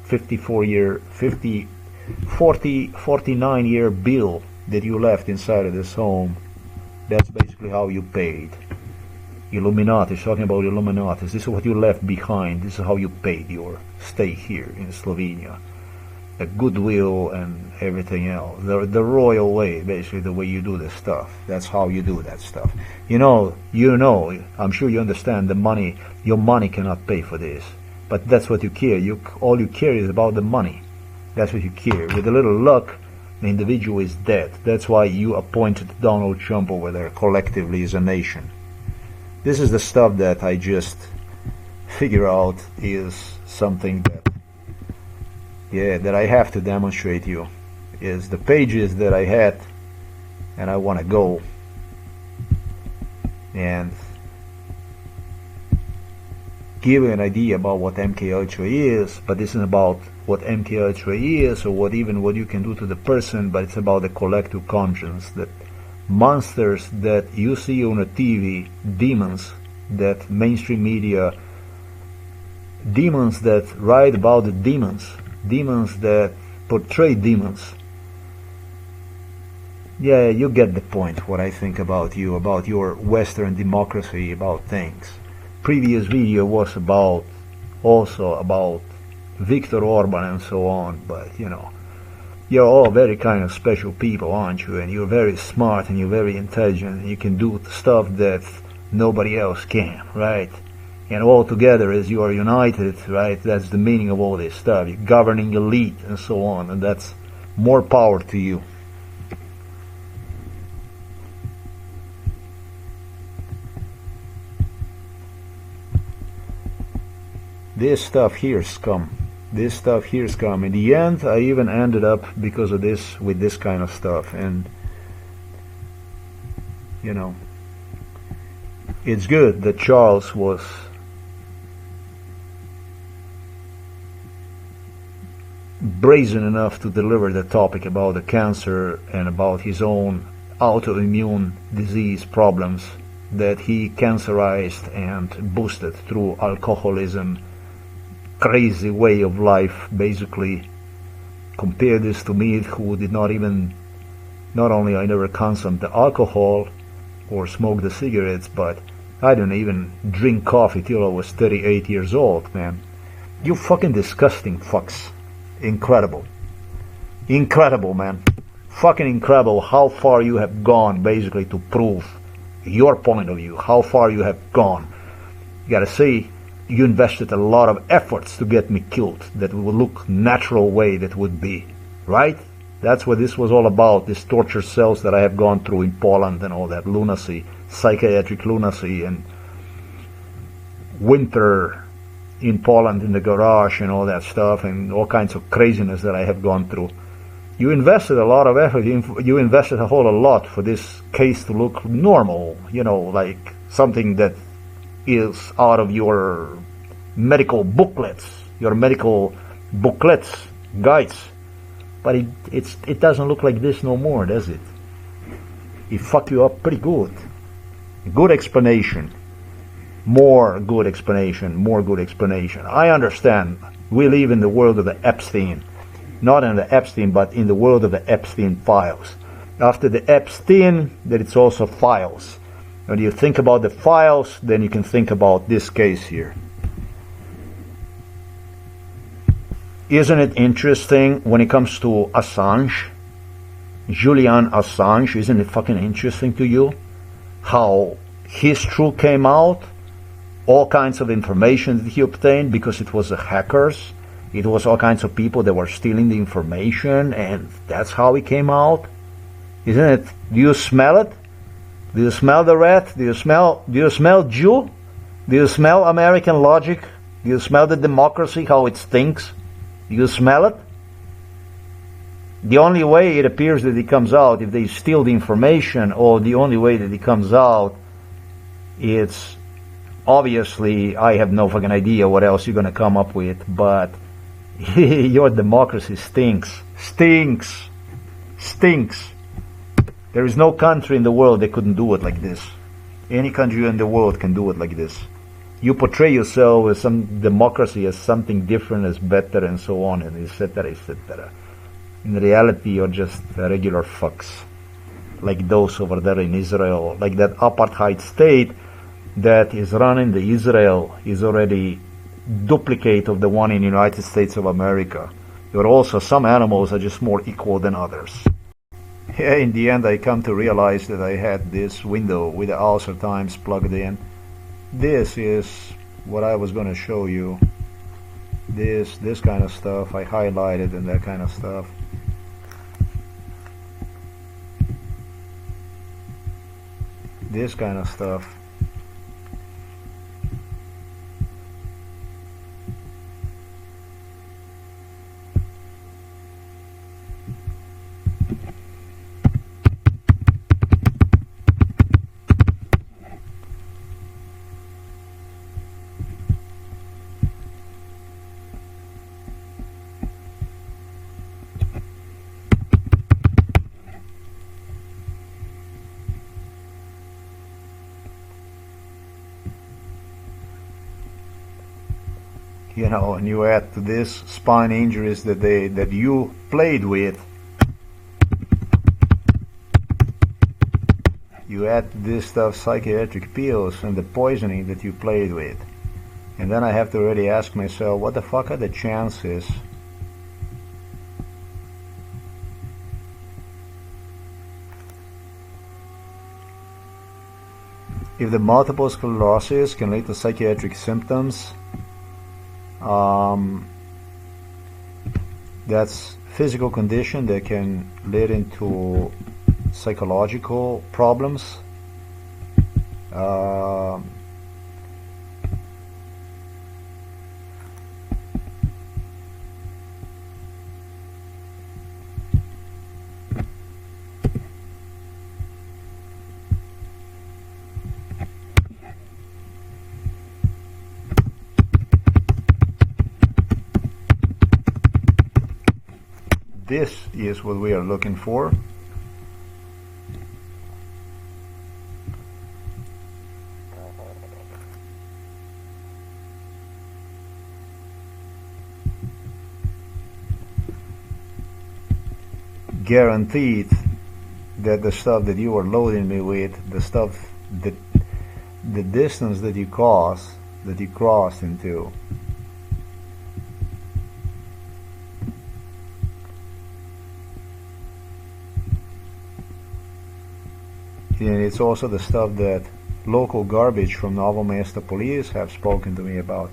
49-year bill that you left inside of this home. That's basically how you paid. Illuminati, talking about Illuminati. This is what you left behind. This is how you paid your stay here in Slovenia. The goodwill and everything else. The royal way, basically, the way you do this stuff. That's how you do that stuff. You know, I'm sure you understand the money, your money cannot pay for this. But that's what you care. All you care is about the money. That's what you care. With a little luck, the individual is dead. That's why you appointed Donald Trump over there collectively as a nation. This is the stuff that I just figure out is something that I have to demonstrate you, is the pages that I had, and I want to go give you an idea about what MKUltra is, but this isn't about what MKUltra is or what you can do to the person, but it's about the collective conscience, that monsters that you see on a TV, demons that mainstream media, demons that write about the demons that portray demons. Yeah, you get the point, what I think about you, about your Western democracy, about things. Previous video was also about Viktor Orban and so on, but you know, you're all very kind of special people, aren't you? And you're very smart and you're very intelligent and you can do stuff that nobody else can, right? And all together as you are united, right? That's the meaning of all this stuff. You're governing elite and so on, and that's more power to you. This stuff here, scum. This stuff here, scum. In the end, I even ended up, because of this, with this kind of stuff. And, you know, it's good that Charles was brazen enough to deliver the topic about the cancer and about his own autoimmune disease problems that he cancerized and boosted through alcoholism, crazy way of life, basically. Compare this to me, who did not only I never consumed the alcohol or smoked the cigarettes, but I didn't even drink coffee till I was 38 years old, man. You fucking disgusting fucks. Incredible. Incredible, man. Fucking incredible how far you have gone, basically, to prove your point of view, how far you have gone. You gotta say, you invested a lot of efforts to get me killed, that would look natural way that would be, right? That's what this was all about, this torture cells that I have gone through in Poland and all that lunacy, psychiatric lunacy, and winter in Poland in the garage and all that stuff, and all kinds of craziness that I have gone through. You invested a lot of effort, you invested a whole lot for this case to look normal, you know, like something that is out of your medical booklets, guides. But it doesn't look like this no more, does it? It fucked you up pretty good. Good explanation. More good explanation. I understand. We live in the world of the Epstein. Not in the Epstein, but in the world of the Epstein files. After the Epstein, there is also files. When you think about the files, then you can think about this case here. Isn't it interesting when it comes to Assange? Julian Assange, isn't it fucking interesting to you? How his truth came out, all kinds of information that he obtained because it was the hackers. It was all kinds of people that were stealing the information, and that's how it came out. Isn't it? Do you smell it? Do you smell the rat? Do you smell Jew? Do you smell American logic? Do you smell the democracy, how it stinks? Do you smell it? The only way it appears that it comes out, if they steal the information, or the only way that it comes out, it's obviously, I have no fucking idea what else you're gonna come up with, but your democracy stinks. There is no country in the world that couldn't do it like this. Any country in the world can do it like this. You portray yourself as some democracy, as something different, as better, and so on, and etc., etc. In reality, you're just regular fucks, like those over there in Israel, like that apartheid state that is running the Israel is already duplicate of the one in the United States of America. There are also some animals are just more equal than others. Yeah, in the end, I come to realize that I had this window with the Auser Times plugged in. This is what I was going to show you. This kind of stuff I highlighted and that kind of stuff. This kind of stuff. you know, and you add to this spine injuries that you played with, you add to this stuff psychiatric pills and the poisoning that you played with, and then I have to really ask myself, what the fuck are the chances if the multiple sclerosis can lead to psychiatric symptoms? That's physical condition that can lead into psychological problems. This is what we are looking for. Guaranteed that the stuff that you are loading me with, the stuff that the distance that you crossed into, and it's also the stuff that local garbage from Novo Mesto police have spoken to me about.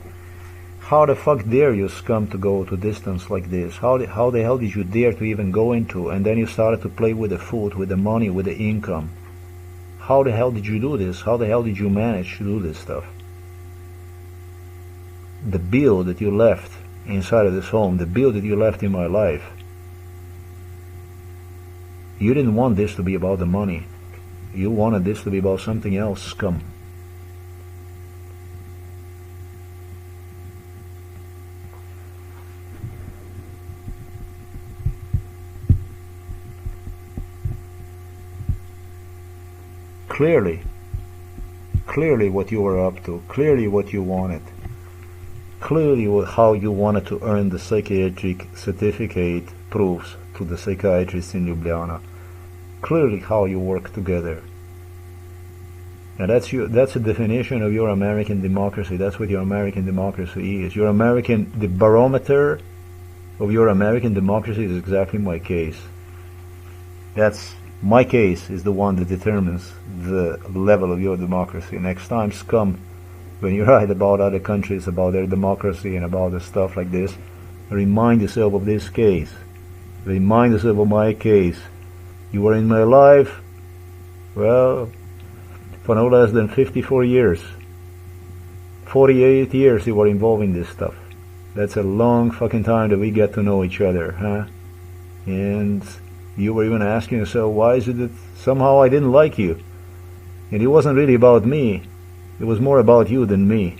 How the fuck dare you, scum, to go to distance like this? How the hell did you dare to even go into? And then you started to play with the food, with the money, with the income. How the hell did you do this? How the hell did you manage to do this stuff? The bill that you left inside of this home, the bill that you left in my life, you didn't want this to be about the money. You wanted this to be about something else, scum. Clearly what you were up to, clearly what you wanted, clearly how you wanted to earn the psychiatric certificate proofs to the psychiatrist in Ljubljana, clearly how you work together. And that's a definition of your American democracy. That's what your American democracy is. The barometer of your American democracy is exactly my case. My case is the one that determines the level of your democracy. Next time, scum, when you write about other countries, about their democracy and about the stuff like this, remind yourself of this case. Remind yourself of my case. You were in my life, well, for no less than 54 years. 48 years you were involved in this stuff. That's a long fucking time that we get to know each other, huh? And you were even asking yourself, why is it that somehow I didn't like you? And it wasn't really about me. It was more about you than me.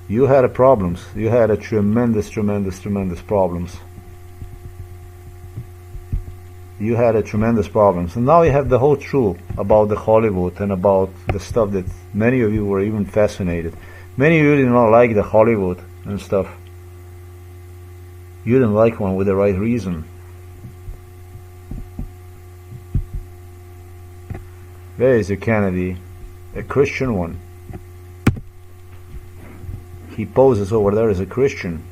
You had problems. You had a tremendous problems. You had a tremendous problems. And now you have the whole truth about the Hollywood and about the stuff that many of you were even fascinated. Many of you did not like the Hollywood and stuff. You didn't like one with the right reason. There is a Kennedy, a Christian one. He poses over there as a Christian.